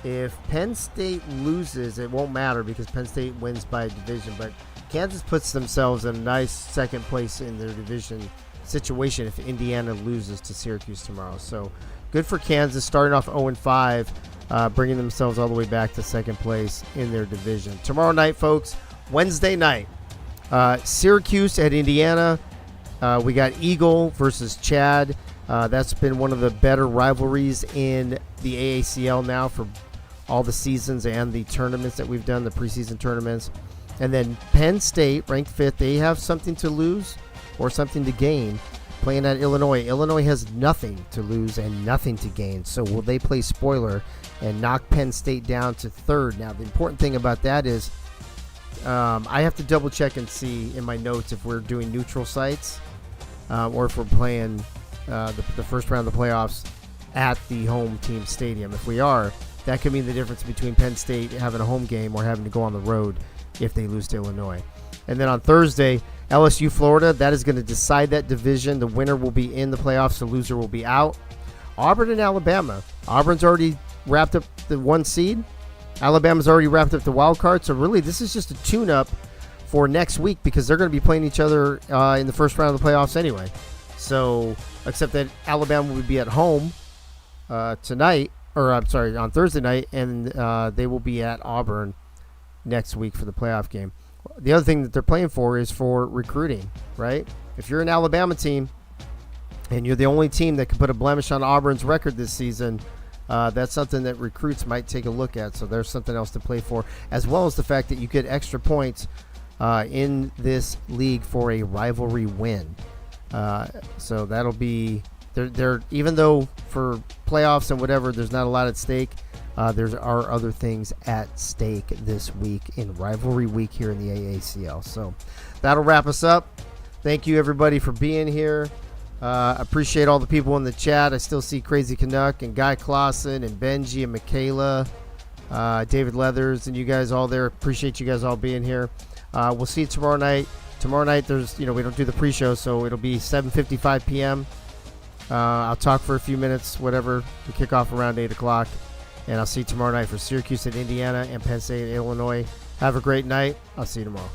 Speaker 1: If Penn State loses, it won't matter because Penn State wins by a division. But Kansas puts themselves in a nice second place in their division situation if Indiana loses to Syracuse tomorrow. So good for Kansas, starting off 0-5. Bringing themselves all the way back to second place in their division. Tomorrow night, folks, Wednesday night, Syracuse at Indiana. We got Aacl versus Chad. That's been one of the better rivalries in the AACL now for all the seasons and the tournaments that we've done, the preseason tournaments. And then Penn State, ranked 5th, they have something to lose or something to gain. Playing at Illinois. Illinois has nothing to lose and nothing to gain. So will they play spoiler and knock Penn State down to 3rd? Now, the important thing about that is I have to double check and see in my notes if we're doing neutral sites or if we're playing the first round of the playoffs at the home team stadium. If we are, that could mean the difference between Penn State having a home game or having to go on the road if they lose to Illinois. And then on Thursday, LSU, Florida, that is going to decide that division. The winner will be in the playoffs. The loser will be out. Auburn and Alabama. Auburn's already wrapped up the 1 seed. Alabama's already wrapped up the wild card. So really, this is just a tune-up for next week because they're going to be playing each other in the first round of the playoffs anyway. So, except that Alabama will be at home tonight, or I'm sorry, on Thursday night, and they will be at Auburn next week for the playoff game. The other thing that they're playing for is for recruiting, right? If you're an Alabama team and you're the only team that can put a blemish on Auburn's record this season, that's something that recruits might take a look at. So there's something else to play for, as well as the fact that you get extra points in this league for a rivalry win. So that'll be they're even though for playoffs and whatever, there's not a lot at stake. There are other things at stake this week in rivalry week here in the AACL. So that'll wrap us up. Thank you, everybody, for being here. Appreciate all the people in the chat. I still see Crazy Canuck and Guy Clausen and Benji and Michaela, David Leathers, and you guys all there. Appreciate you guys all being here. We'll see you tomorrow night. Tomorrow night, we don't do the pre-show, so it'll be 7:55 p.m. I'll talk for a few minutes, whatever. We kick off around 8 o'clock. And I'll see you tomorrow night for Syracuse at Indiana and Penn State at Illinois. Have a great night. I'll see you tomorrow.